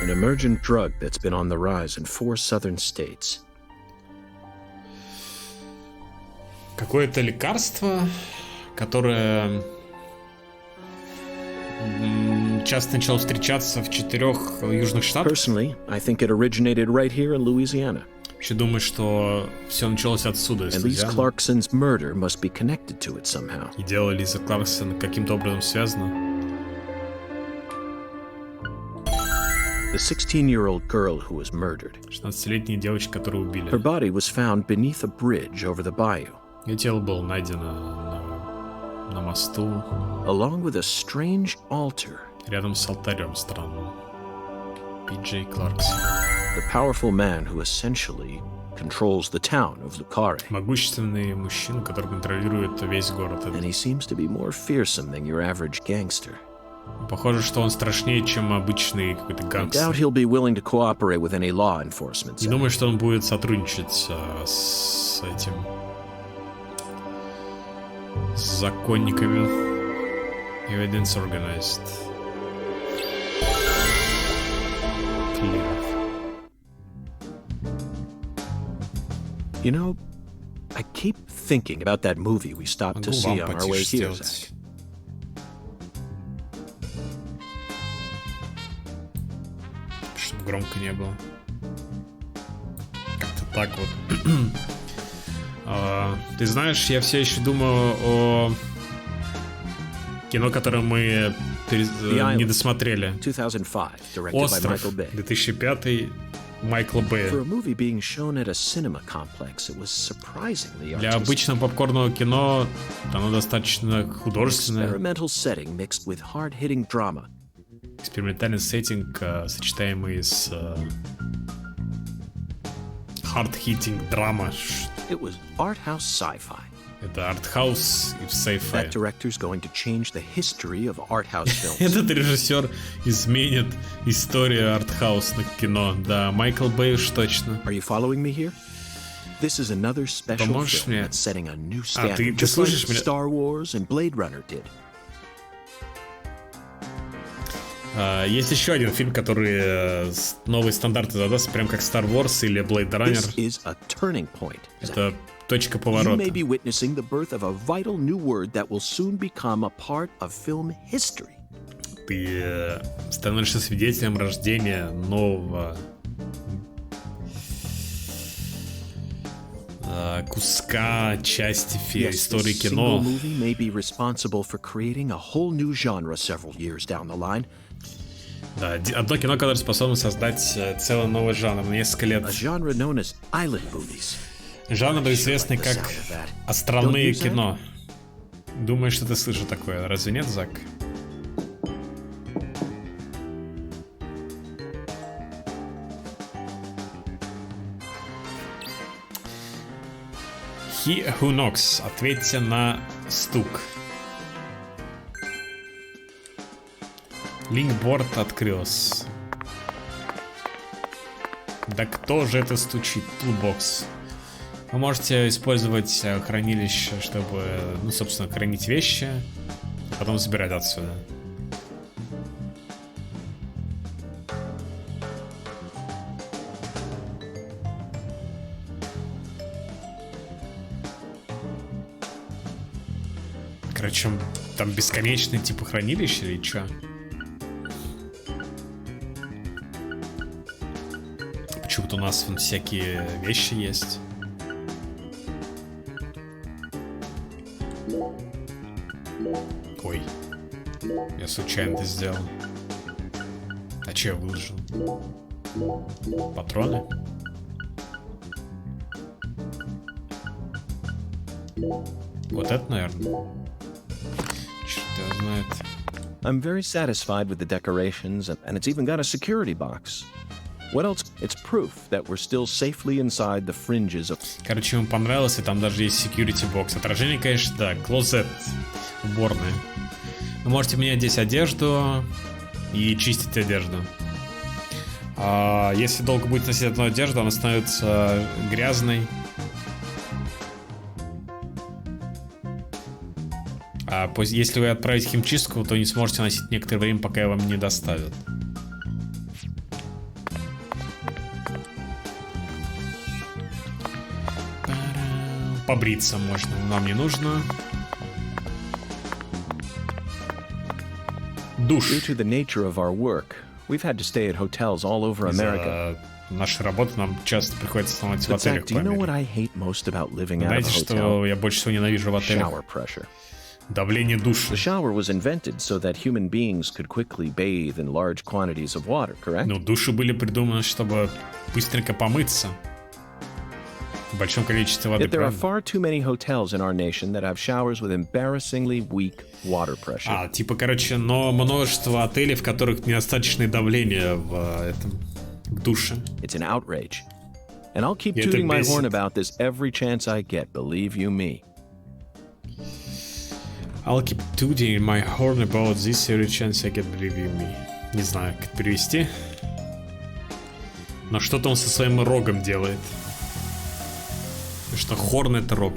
Speaker 3: An emergent drug that's been on the rise in 4 southern states.
Speaker 1: Какое-то лекарство, которое часто начало встречаться в 4 южных штатах.
Speaker 3: Personally, I think it originated right here in Louisiana.
Speaker 1: Вообще думаю, что все началось отсюда, из
Speaker 3: And Lisa
Speaker 1: Луизианы.
Speaker 3: Clarkson's murder must be connected to it somehow.
Speaker 1: И дело Лиза Кларксон каким-то образом связано.
Speaker 3: The 16-year-old girl who was murdered.
Speaker 1: 16-летняя девочка, которую убили.
Speaker 3: Her body was found beneath a bridge over the bayou.
Speaker 1: Ее тело было найдено на мосту,
Speaker 3: along with a strange altar.
Speaker 1: Рядом с алтарем странным. P.J. Clarkson.
Speaker 3: The powerful man who essentially controls the town of Lucare.
Speaker 1: Могущественный мужчина, который контролирует весь город.
Speaker 3: And he seems to be more fearsome than your average gangster.
Speaker 1: Похоже, что он страшнее, чем обычный какой-то
Speaker 3: I
Speaker 1: гангстер.
Speaker 3: doubt he'll be willing to cooperate with any law enforcement.
Speaker 1: Не думаю, что он будет сотрудничать с этим, с законниками. Evidence Organized. Clear.
Speaker 3: You know, I keep thinking about that movie we stopped to see on our way here, Zach.
Speaker 1: Чтобы громко не было. Как-то так вот. Ты знаешь, я все еще думаю о кино, которое мы не досмотрели.
Speaker 3: 2005, directed by
Speaker 1: Остров,
Speaker 3: Michael Bay.
Speaker 1: 2005, Майкла Бэя.
Speaker 3: For a movie being shown at a cinema complex, it was surprisingly
Speaker 1: Для
Speaker 3: artistic.
Speaker 1: обычного попкорного кино оно достаточно художественное.
Speaker 3: Experimental setting mixed with hard-hitting drama.
Speaker 1: Экспериментальный сеттинг, сочетаемый с hard-hitting драма.
Speaker 3: It was art house sci-fi.
Speaker 1: Это артхаус и в sci-fi.
Speaker 3: That director's going to change the history of art house films.
Speaker 1: Этот режиссер изменит историю артхаусных кино. Да, Майкл Бэй уж точно.
Speaker 3: Are you following me here? This is another special
Speaker 1: Поможешь
Speaker 3: film
Speaker 1: мне?
Speaker 3: that's setting a new standard,
Speaker 1: ты
Speaker 3: just like
Speaker 1: слышишь меня?
Speaker 3: Star Wars and Blade Runner did.
Speaker 1: Есть еще один фильм, который новые стандарты задаст, прям как Star Wars или Blade Runner.
Speaker 3: This is a turning point.
Speaker 1: Это точка
Speaker 3: You
Speaker 1: поворота.
Speaker 3: may be witnessing the birth of a vital new word that will soon become a part of film history.
Speaker 1: Ты становишься свидетелем рождения нового куска, части истории
Speaker 3: This single
Speaker 1: кино.
Speaker 3: movie may be responsible for creating a whole new genre several years down the line.
Speaker 1: Да, одно кино, которое способно создать целый новый жанр на несколько лет.
Speaker 3: A genre known as island movies.
Speaker 1: Жанр, известный как островные кино. Думаешь, что ты слышал такое? Разве нет, Зак? He who knocks. Ответьте на стук. Линкборд открылся. Да кто же это стучит? Toolbox. Вы можете использовать хранилище, чтобы, ну, собственно, хранить вещи, а потом забирать отсюда. Короче, там бесконечные типа хранилища или чё? Почему-то у нас вон всякие вещи есть. Ой, я случайно это сделал. А че я выложил? Патроны? Вот это, наверное. Черт его знает.
Speaker 7: I'm very satisfied with the decorations, and it's even got a security box. What else? It's proof that we're still safely inside the fringes of...
Speaker 1: Короче, ему понравилось, и там даже есть security box. Отражение, конечно, да. Клозет. Уборная. Вы можете менять здесь одежду. и чистить одежду. А если долго будет носить одну одежду, она становится грязной. А если вы отправите химчистку, то не сможете носить некоторое время, пока его вам не доставят. Побриться можно, нам не нужно. Душ.
Speaker 7: Due to the nature of our work, we've had to stay at hotels all over America.
Speaker 1: Наша работа, нам часто приходится оставаться в отелях по
Speaker 7: Do you know what
Speaker 1: Америке.
Speaker 7: I hate most about living out of
Speaker 1: Знаете,
Speaker 7: a
Speaker 1: что
Speaker 7: hotel?
Speaker 1: я больше всего ненавижу в отелях?
Speaker 7: Shower pressure.
Speaker 1: Давление душа.
Speaker 7: The shower was invented so that human beings could quickly bathe in large quantities of water, correct?
Speaker 1: Ну, души были придуманы, чтобы быстренько помыться в большом количестве воды.
Speaker 7: Yet there are
Speaker 1: Правильно?
Speaker 7: far too many hotels in our nation that have showers with embarrassingly weak water pressure.
Speaker 1: Типа, короче, но множество отелей, в которых недостаточное давление в душе.
Speaker 7: It's an outrage. And I'll keep
Speaker 1: Yeah,
Speaker 7: tooting my
Speaker 1: basic.
Speaker 7: horn about this every chance I get, believe you me.
Speaker 1: I'll keep tooting my horn about this every chance I get, believe you me. Не знаю, как перевести. Но что-то он со своим рогом делает. Потому что хорн — это рог.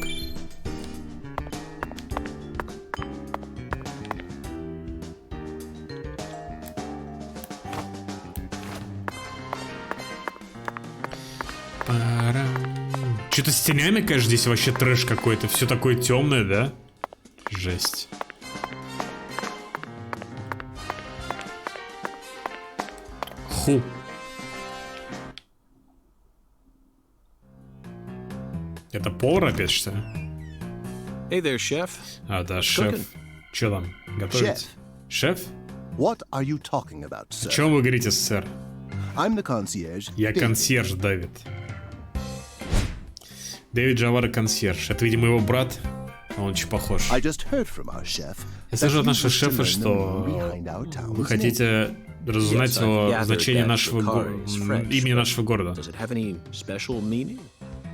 Speaker 1: Что-то с тенями, конечно, здесь вообще трэш какой-то. Все такое темное, да? Жесть. Ху. Это повар опять, что ли?
Speaker 3: Hey there, chef.
Speaker 1: Да, шеф. Че там? Готовить? Шеф?
Speaker 6: What are you talking about,
Speaker 1: О
Speaker 6: sir?
Speaker 1: чем вы говорите, сэр?
Speaker 6: I'm the concierge.
Speaker 1: Я
Speaker 6: David.
Speaker 1: консьерж, Дэвид. Дэвид Джавара консьерж. Это, видимо, его брат. Он очень похож.
Speaker 6: I just heard from our chef.
Speaker 1: Я слышал от
Speaker 6: that you
Speaker 1: нашего
Speaker 6: wish to
Speaker 1: шефа,
Speaker 6: learn the
Speaker 1: что
Speaker 6: meaning behind our town's
Speaker 1: вы
Speaker 6: name.
Speaker 1: хотите разузнать
Speaker 3: Yes, I've
Speaker 1: о
Speaker 3: gathered
Speaker 1: значении
Speaker 3: that
Speaker 1: нашего
Speaker 3: Shikari is French,
Speaker 1: имени
Speaker 3: but
Speaker 1: нашего города.
Speaker 3: Does it have any special meaning?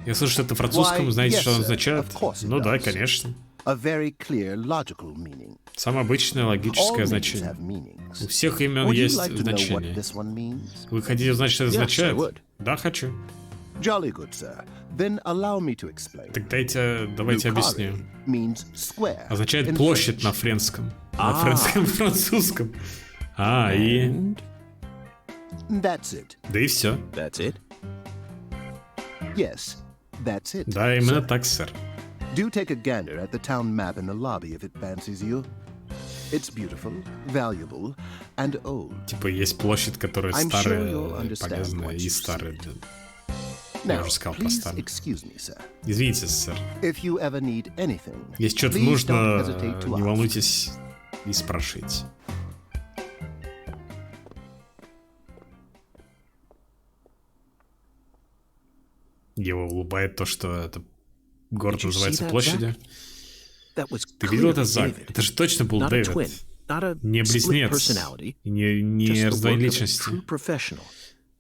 Speaker 1: Я слышу, что это французском.
Speaker 6: Why,
Speaker 1: Знаете,
Speaker 6: yes,
Speaker 1: что он
Speaker 6: sir.
Speaker 1: означает?
Speaker 6: Of course it
Speaker 1: Ну да,
Speaker 6: does.
Speaker 1: конечно.
Speaker 6: A very clear, logical meaning.
Speaker 1: Самое обычное
Speaker 6: All
Speaker 1: логическое
Speaker 6: names
Speaker 1: значение.
Speaker 6: have meanings.
Speaker 1: У всех имен
Speaker 6: Would you
Speaker 1: есть
Speaker 6: like to know what
Speaker 1: значение.
Speaker 6: this one means?
Speaker 1: Вы хотите узнать, что это
Speaker 3: Yes, I
Speaker 1: означает?
Speaker 3: would.
Speaker 1: Да, хочу.
Speaker 6: Jolly good, sir. Then allow me to explain.
Speaker 1: Так давайте объясню.
Speaker 6: Lucari means square.
Speaker 1: Означает
Speaker 6: in
Speaker 1: площадь
Speaker 6: French.
Speaker 1: на френском. На французском. И...
Speaker 6: That's it.
Speaker 1: Да и все.
Speaker 3: That's it?
Speaker 6: Yes, that's it.
Speaker 1: Да, именно
Speaker 6: sir.
Speaker 1: так, сэр.
Speaker 6: Do take a gander at the town map in the lobby if it fancies you. It's beautiful, valuable, and old.
Speaker 1: Типа есть площадь, которая
Speaker 6: I'm sure
Speaker 1: старая,
Speaker 6: you'll understand
Speaker 1: полезная
Speaker 6: once
Speaker 1: и
Speaker 6: you
Speaker 1: старая.
Speaker 6: see it.
Speaker 1: Я
Speaker 6: Now,
Speaker 1: уже сказал про
Speaker 6: please
Speaker 1: старую.
Speaker 6: excuse me, sir.
Speaker 1: Извините, сэр.
Speaker 6: If you ever need anything,
Speaker 1: Если что-то
Speaker 6: please
Speaker 1: нужно,
Speaker 6: don't hesitate to
Speaker 1: не
Speaker 6: ask.
Speaker 1: волнуйтесь и спрашивайте. Его улыбает то, что это город
Speaker 3: Did you
Speaker 1: называется
Speaker 3: see that,
Speaker 1: площадью.
Speaker 3: That was
Speaker 1: Ты видел
Speaker 3: clearly
Speaker 1: это, Зак?
Speaker 3: David.
Speaker 1: Это же точно был
Speaker 3: Not a
Speaker 1: Дэвид.
Speaker 3: twin, not a
Speaker 1: Не
Speaker 3: split
Speaker 1: близнец.
Speaker 3: personality,
Speaker 1: И не
Speaker 3: just the
Speaker 1: раздвоение
Speaker 3: work of a
Speaker 1: личности.
Speaker 3: true professional.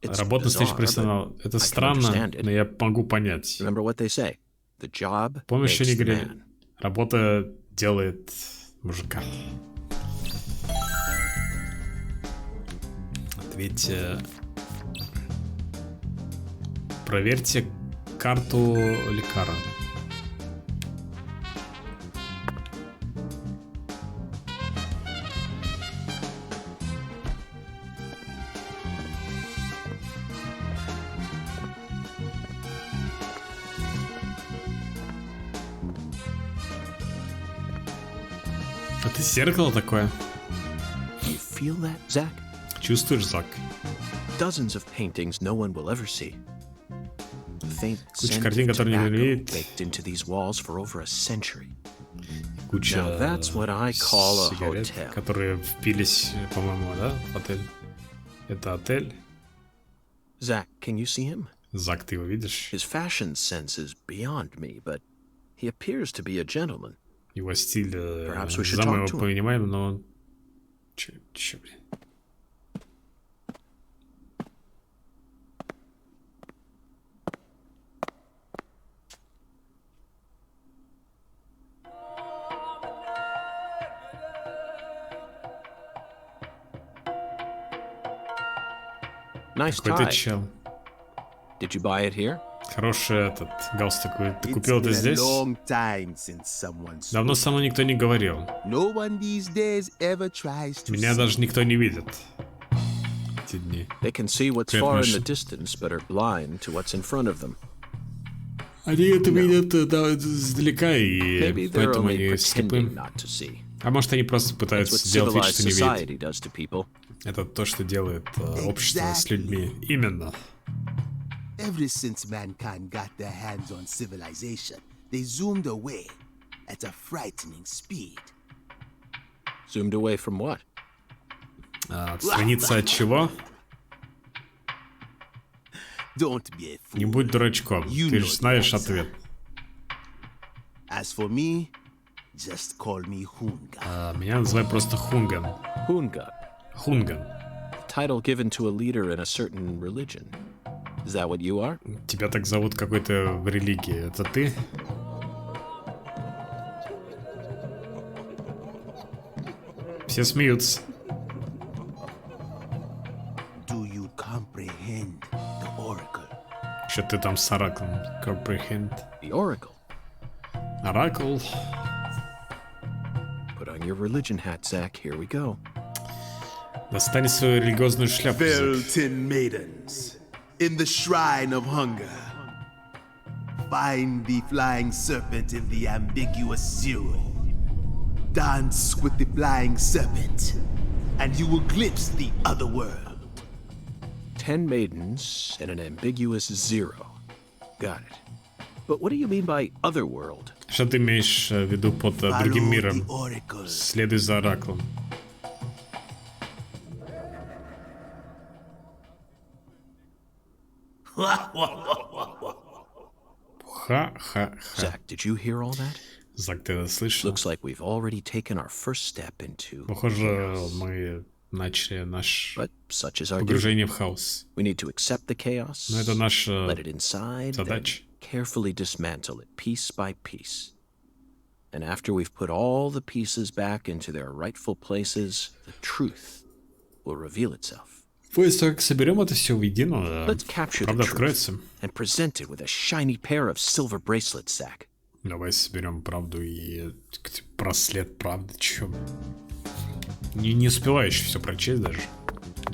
Speaker 3: It's
Speaker 1: Работа настоящий
Speaker 3: bizarre,
Speaker 1: профессионал.
Speaker 3: but
Speaker 1: Это
Speaker 3: I can
Speaker 1: странно,
Speaker 3: understand it.
Speaker 1: но я могу понять.
Speaker 3: Remember what they say. The job
Speaker 1: Помнишь, что
Speaker 3: makes
Speaker 1: они
Speaker 3: the
Speaker 1: говорили?
Speaker 3: man.
Speaker 1: Работа делает мужика. Ответьте. Проверьте карту лекара. Это зеркало такое.
Speaker 3: You feel that, Zach?
Speaker 1: Чувствуешь, Зак?
Speaker 3: Dozens of paintings no one will ever see. The faint
Speaker 1: Куча
Speaker 3: scent
Speaker 1: картин,
Speaker 3: of
Speaker 1: которые никто не
Speaker 3: tobacco
Speaker 1: видит.
Speaker 3: baked into these walls for over a century.
Speaker 1: Куча
Speaker 3: Now that's what I call a
Speaker 1: сигарет,
Speaker 3: hotel.
Speaker 1: которые впились, по-моему, да, в отель. Это отель.
Speaker 3: Zach, can you see him?
Speaker 1: Зак, ты его видишь?
Speaker 3: His fashion sense is beyond me, but he appears to be a gentleman.
Speaker 1: Его стиль,
Speaker 3: Perhaps we should
Speaker 1: за мы
Speaker 3: talk
Speaker 1: его
Speaker 3: to him.
Speaker 1: понимаем, но он... Чё, блин?
Speaker 3: Nice
Speaker 1: Какой-то
Speaker 3: tie.
Speaker 1: чел.
Speaker 3: Did you buy it here?
Speaker 1: Хороший этот галстук. Ты
Speaker 4: It's
Speaker 1: купил это
Speaker 4: been a
Speaker 1: здесь?
Speaker 4: long time since someone
Speaker 1: Давно со мной никто не говорил.
Speaker 4: No one these days ever tries to
Speaker 1: Меня
Speaker 4: see.
Speaker 1: даже никто не видит. Эти дни.
Speaker 3: They can see what's far in the
Speaker 1: Premonition.
Speaker 3: distance, but are blind to what's in front of them.
Speaker 1: Они это видят издалека, и
Speaker 3: Maybe they're
Speaker 1: поэтому
Speaker 3: only
Speaker 1: они слепы.
Speaker 3: pretending not to see.
Speaker 1: А может, они просто
Speaker 3: That's
Speaker 1: пытаются
Speaker 3: what
Speaker 1: сделать вид,
Speaker 3: civilized
Speaker 1: что не видят.
Speaker 3: society does to people.
Speaker 1: Это то, что делает общество с людьми. Именно.
Speaker 4: Ever since mankind got their hands on civilization, they zoomed away at a frightening speed.
Speaker 3: Zoomed away from what?
Speaker 1: Отстраниться от чего?
Speaker 4: Don't be a
Speaker 1: Не
Speaker 4: fool.
Speaker 1: будь дурачком.
Speaker 4: You
Speaker 1: Ты
Speaker 4: know
Speaker 1: же знаешь
Speaker 4: the answer.
Speaker 1: ответ.
Speaker 4: As for me, just call me Hunga.
Speaker 1: Меня называют просто Хунган.
Speaker 3: Hunga.
Speaker 1: Хунган.
Speaker 3: Title given to a leader in a certain religion. Is that what you are?
Speaker 1: Тебя так зовут какой-то в религии. Это ты? Все смеются.
Speaker 4: Do you comprehend the oracle?
Speaker 1: Что ты там с Ораклом? Comprehend.
Speaker 3: The Oracle.
Speaker 1: Оракул.
Speaker 3: Put on your religion hat, Zach. Here we go.
Speaker 1: Достань свою религиозную шляпу. Зак.
Speaker 4: Felton maidens, in the shrine of hunger, find the flying serpent in the ambiguous zero. Dance with the flying serpent, and you will glimpse the other world.
Speaker 3: 10 maidens and an ambiguous zero. Got it. But what do you mean by otherworld?
Speaker 1: Что ты имеешь в виду под другим
Speaker 4: Follow
Speaker 1: миром?
Speaker 4: the oracles.
Speaker 1: Следуй за Ораклом. Ха-ха-ха.
Speaker 3: Zach, did you hear all that?
Speaker 1: Зак, ты это слышал?
Speaker 3: Looks like we've already taken our first step into
Speaker 1: Похоже,
Speaker 3: chaos.
Speaker 1: мы начали наше
Speaker 3: But such is our duty.
Speaker 1: погружение в хаос.
Speaker 3: We need to accept the chaos,
Speaker 1: Но это наша
Speaker 3: let it inside, then
Speaker 1: задача.
Speaker 3: carefully dismantle it piece by piece. And after we've put all the pieces back into their rightful places, the truth will reveal itself.
Speaker 1: После того, как соберем это все воедино,
Speaker 3: Let's capture the
Speaker 1: правда
Speaker 3: truth
Speaker 1: откроется.
Speaker 3: and present it with a shiny pair of silver bracelets, Zach.
Speaker 1: Давай соберем правду и браслет правды. Чё? Не успеваю еще все прочесть даже.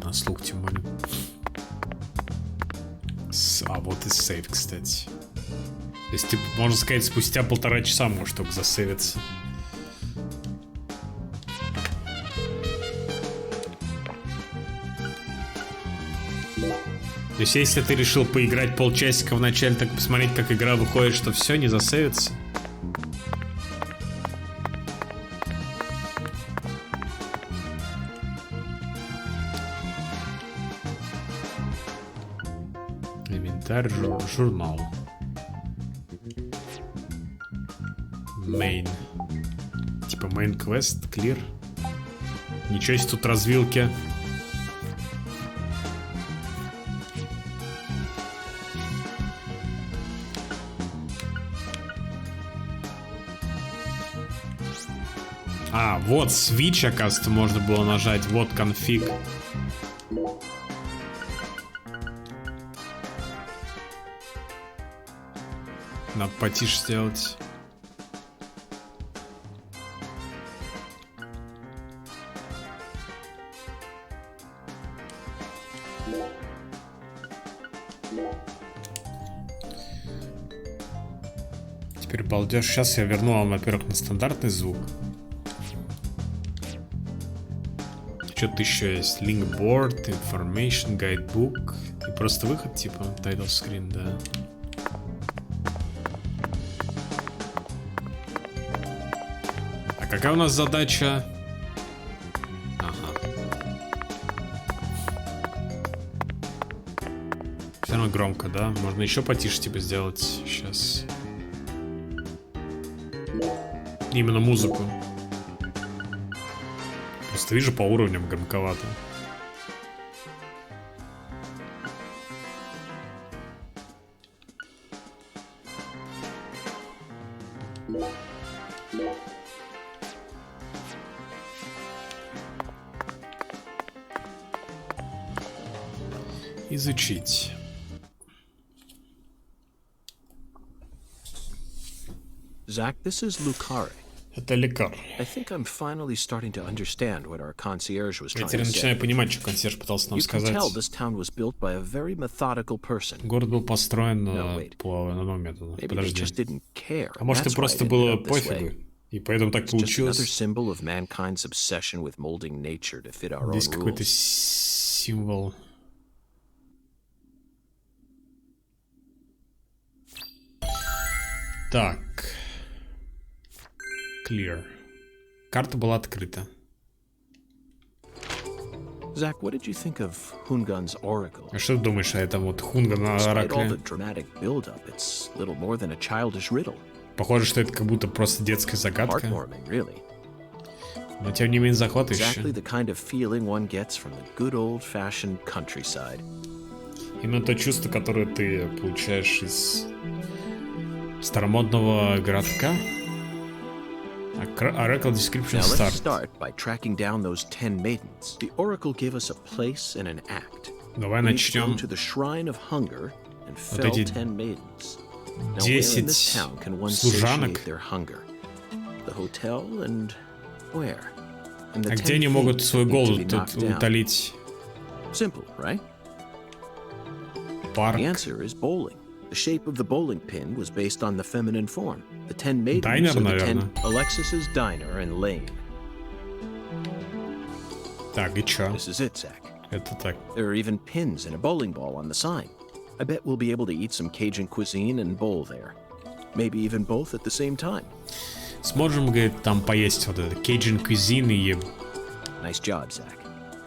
Speaker 1: На слух тем более. А вот и сейв, кстати. То есть ты, можно сказать, спустя 1,5 часа можешь только засейвиться. То есть если ты решил поиграть полчасика в начале, так посмотреть, как игра выходит, что все, не засейвится. Инвентарь, журнал. Main. Типа main quest, clear. Ничего себе тут развилки. А, вот свитч, оказывается, можно было нажать. Вот конфиг. Надо потише сделать. Теперь балдеж. Сейчас я верну вам, во-первых, на стандартный звук. Что-то еще есть. Linkboard, information, guidebook. И просто выход, типа, title screen, да. А какая у нас задача? Ага. Все равно громко, да? Можно еще потише, типа, сделать. Сейчас. Именно музыку. Просто вижу по уровням громковато. Изучить.
Speaker 3: Zach, this is Lucare.
Speaker 1: Это лекарь.
Speaker 3: I think I'm finally starting to understand what our concierge was
Speaker 1: Я
Speaker 3: trying
Speaker 1: теперь
Speaker 3: to say.
Speaker 1: начинаю понимать, что консьерж пытался нам
Speaker 3: You can tell
Speaker 1: сказать.
Speaker 3: this town was built by a very methodical person.
Speaker 1: Город был построен
Speaker 3: wait.
Speaker 1: по одному методу.
Speaker 3: Maybe they
Speaker 1: Подожди.
Speaker 3: just didn't care.
Speaker 1: А может, и
Speaker 3: That's why
Speaker 1: просто
Speaker 3: it ended
Speaker 1: было
Speaker 3: up this
Speaker 1: пофигу,
Speaker 3: way.
Speaker 1: и поэтому так
Speaker 3: It's just another
Speaker 1: получилось.
Speaker 3: symbol of mankind's obsession with molding nature to fit our own
Speaker 1: Здесь какой-то
Speaker 3: rules.
Speaker 1: символ. Так. Clear. Карта была открыта.
Speaker 3: Zach, what did you think of Hungan's oracle?
Speaker 1: А что ты думаешь о этом вот Хунган на
Speaker 3: Despite all the
Speaker 1: оракле?
Speaker 3: dramatic build-up, it's little more than a childish riddle.
Speaker 1: Похоже, что это как будто просто детская загадка.
Speaker 3: Heartwarming, really.
Speaker 1: Но тем не менее захватывающе.
Speaker 3: Exactly the kind of feeling one gets from the good old-fashioned countryside.
Speaker 1: Именно то чувство, которое ты получаешь из старомодного городка. Oracle description
Speaker 3: Now let's
Speaker 1: start.
Speaker 3: start by tracking down those 10 maidens. The oracle gave us a place and an act.
Speaker 1: Давай
Speaker 3: We need to go
Speaker 1: начнем.
Speaker 3: to the shrine of hunger and
Speaker 1: Вот
Speaker 3: fell
Speaker 1: эти
Speaker 3: 10 maidens. Now where in
Speaker 1: 10
Speaker 3: this town can one
Speaker 1: служанок.
Speaker 3: satiate their hunger? The hotel and where? And the
Speaker 1: А
Speaker 3: 10
Speaker 1: где они могут
Speaker 3: things
Speaker 1: свой
Speaker 3: that need to
Speaker 1: голод
Speaker 3: be
Speaker 1: тут
Speaker 3: knocked down.
Speaker 1: утолить?
Speaker 3: Simple, right?
Speaker 1: Парк.
Speaker 3: The answer is bowling. The shape of the bowling pin was based on the feminine form. The 10 maidens
Speaker 1: Diner,
Speaker 3: are the 10
Speaker 1: наверное.
Speaker 3: Alexis's diner and lane.
Speaker 1: Так, и чё?
Speaker 3: This is it, Zach.
Speaker 1: Это так.
Speaker 3: There are even pins and a bowling ball on the sign. I bet we'll be able to eat some Cajun cuisine and bowl there. Maybe even both at the same time.
Speaker 1: Сможем, говорит, там поесть вот это Cajun cuisine и
Speaker 3: Nice job, Zach.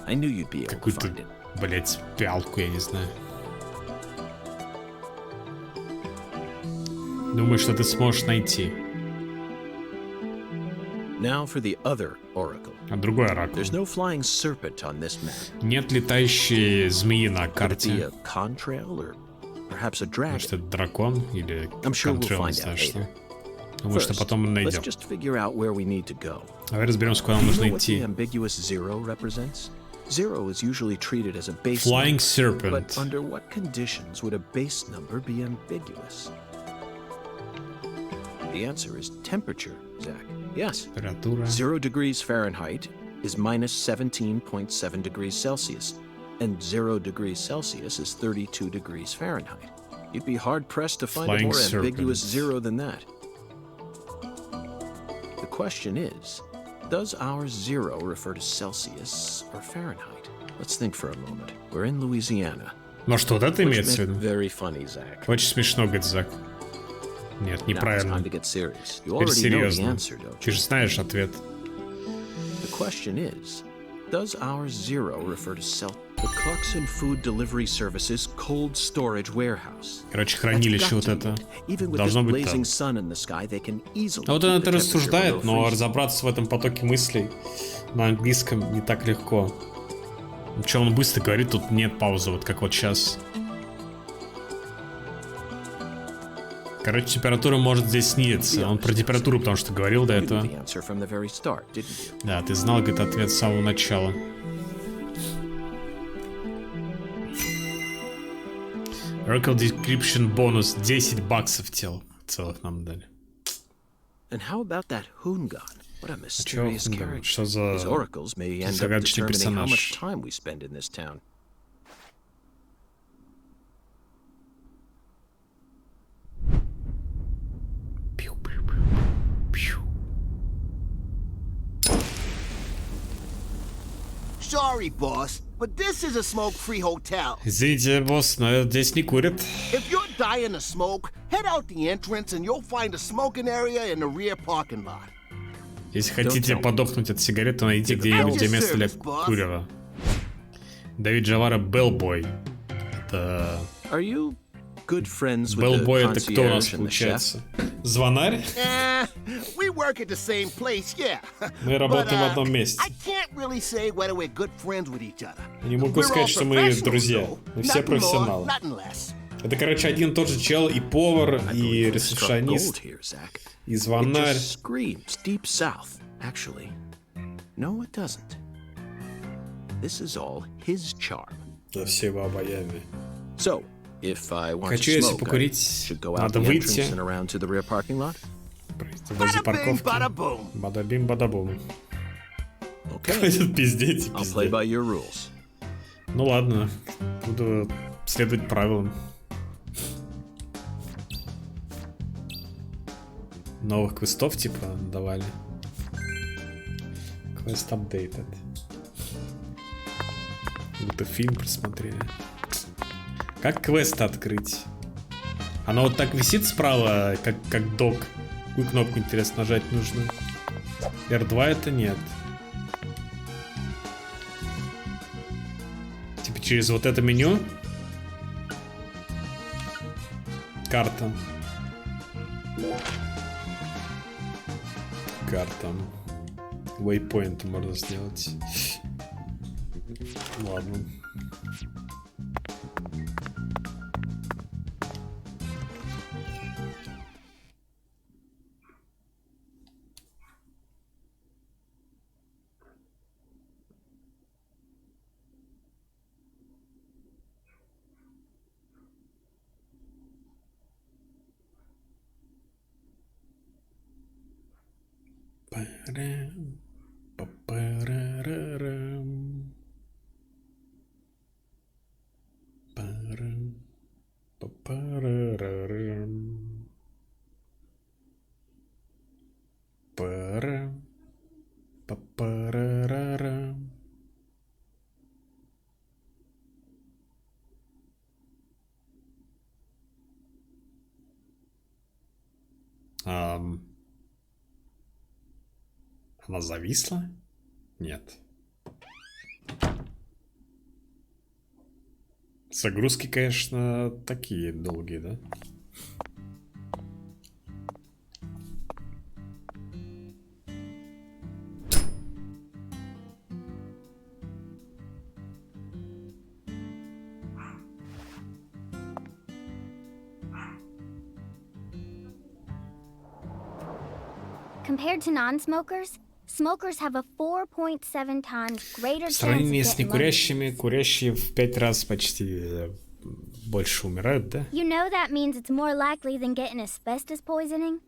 Speaker 3: I knew you'd be able to
Speaker 1: какую-то,
Speaker 3: find it.
Speaker 1: блять, пялку, я не знаю. Думаю, что ты сможешь найти.
Speaker 3: Now for the other oracle.
Speaker 1: А другой оракул.
Speaker 3: There's no flying serpent on this map.
Speaker 1: Нет летающей змеи на
Speaker 3: Could it be
Speaker 1: карте.
Speaker 3: a contrail or perhaps a dragon?
Speaker 1: Может, это дракон или
Speaker 3: I'm sure we'll
Speaker 1: контрол, не
Speaker 3: find
Speaker 1: знаю
Speaker 3: out
Speaker 1: что.
Speaker 3: later.
Speaker 1: Думаю, что
Speaker 3: First,
Speaker 1: потом мы
Speaker 3: let's
Speaker 1: найдем.
Speaker 3: just figure out where we need to go.
Speaker 1: Давай разберемся, куда нам
Speaker 3: Do you
Speaker 1: нужно
Speaker 3: know what the
Speaker 1: идти.
Speaker 3: ambiguous zero represents? Zero is usually treated as a base
Speaker 1: Flying
Speaker 3: number,
Speaker 1: Serpent.
Speaker 3: but under what conditions would a base number be ambiguous? The answer is temperature, Zach. Yes.
Speaker 1: Температура.
Speaker 3: 0 degrees Fahrenheit is minus 17.7 degrees Celsius, and 0 degrees Celsius is 32 degrees Fahrenheit. You'd be hard-pressed to find
Speaker 1: Flying
Speaker 3: a more ambiguous
Speaker 1: serpent.
Speaker 3: zero than that. The question is, does our zero refer to Celsius or Fahrenheit? Let's think for a moment. We're in Louisiana.
Speaker 1: Может, вот это
Speaker 3: Which
Speaker 1: имеется в
Speaker 3: meant
Speaker 1: виду?
Speaker 3: very funny, Zach.
Speaker 1: Очень смешно, говорит Зак. Нет,
Speaker 3: Now it's
Speaker 1: неправильно.
Speaker 3: time to get serious. You
Speaker 1: Теперь
Speaker 3: already know the
Speaker 1: серьезно.
Speaker 3: answer, don't
Speaker 1: Ты
Speaker 3: you?
Speaker 1: же знаешь ответ.
Speaker 3: The question is, does our zero refer to The Clarkson Food Delivery Service's cold storage warehouse?
Speaker 1: Короче,
Speaker 3: That's
Speaker 1: хранилище
Speaker 3: got
Speaker 1: вот
Speaker 3: to
Speaker 1: это.
Speaker 3: be. Even with this
Speaker 1: Должно быть
Speaker 3: blazing
Speaker 1: там.
Speaker 3: sun in the sky, they can easily
Speaker 1: А вот
Speaker 3: keep
Speaker 1: он
Speaker 3: the
Speaker 1: это
Speaker 3: temperature
Speaker 1: рассуждает,
Speaker 3: below
Speaker 1: но
Speaker 3: freezing.
Speaker 1: разобраться в этом потоке мыслей на английском не так легко. Че он быстро говорит, тут нет паузы, вот как вот сейчас. Короче, температура может здесь снизиться. Он про температуру, потому что говорил до
Speaker 3: You knew
Speaker 1: этого.
Speaker 3: the answer from the very start, didn't you?
Speaker 1: Да, ты знал, говорит, ответ с самого начала. Oracle Description бонус 10 баксов целых нам дали.
Speaker 3: And how about that Hungan? What a mysterious
Speaker 1: Hungan?
Speaker 3: character.
Speaker 1: Что за
Speaker 3: His oracles may end up
Speaker 1: загадочный
Speaker 3: determining how much
Speaker 1: персонаж?
Speaker 3: time we spend in this town.
Speaker 4: Sorry, boss, but this is a smoke-free hotel.
Speaker 1: Извините, босс, но здесь не курят.
Speaker 4: If you're dying to smoke, head out the entrance and you'll find a smoking area in the rear parking lot.
Speaker 1: Если хотите подохнуть от сигарет, то найдите где-нибудь, где место для курева. Давид Джавара Белбой. Это...
Speaker 3: Are you good friends with the
Speaker 1: Белбой это кто у нас
Speaker 3: concierge and the chef?
Speaker 1: получается? Звонарь?
Speaker 4: We work at the same place, yeah.
Speaker 1: Мы работаем в одном месте.
Speaker 4: I can't really say whether we're good friends with each other.
Speaker 1: Не могу
Speaker 4: We're all
Speaker 1: сказать, что мы
Speaker 4: professionals,
Speaker 1: друзья.
Speaker 4: though.
Speaker 1: Мы все
Speaker 4: Nothing more,
Speaker 1: профессионалы.
Speaker 4: nothing less.
Speaker 1: Это, короче, один и тот же чел, и повар,
Speaker 3: I
Speaker 1: и
Speaker 3: believe we struck gold
Speaker 1: ресепшонист,
Speaker 3: here, Zach.
Speaker 1: и
Speaker 3: It
Speaker 1: звонарь.
Speaker 3: just screams deep south, actually. No, it doesn't. This is all his charm.
Speaker 1: За все его обаяние.
Speaker 3: So, if I want
Speaker 1: Хочу,
Speaker 3: to
Speaker 1: если
Speaker 3: smoke, I
Speaker 1: покурить,
Speaker 3: should go out
Speaker 1: надо
Speaker 3: the
Speaker 1: выйти.
Speaker 3: entrance and around to the rear parking lot?
Speaker 1: Возле парковки.
Speaker 4: Bada-boom.
Speaker 1: Бадабим-бадабум.
Speaker 3: Okay,
Speaker 1: Хватит пиздеть и
Speaker 3: I'll play
Speaker 1: пиздеть.
Speaker 3: by your rules.
Speaker 1: Ну ладно, буду следовать правилам. Новых квестов типа давали. Квест updated. Будто фильм просмотрели. Как квест открыть? Оно вот так висит справа, как док. Какую кнопку, интересно, нажать нужно? R2 это нет. Типа через вот это меню. Карта. Карта. Waypoint можно сделать. Ладно. Она зависла? Нет. Загрузки, конечно, такие долгие, да?
Speaker 8: Compared to non-smokers, smokers have a 4.7 times greater
Speaker 1: В
Speaker 8: chance of
Speaker 1: сравнении с
Speaker 8: getting lung
Speaker 1: некурящими, курящие в 5 раз почти больше умирают, да?
Speaker 8: You know that means it's more likely than getting asbestos poisoning?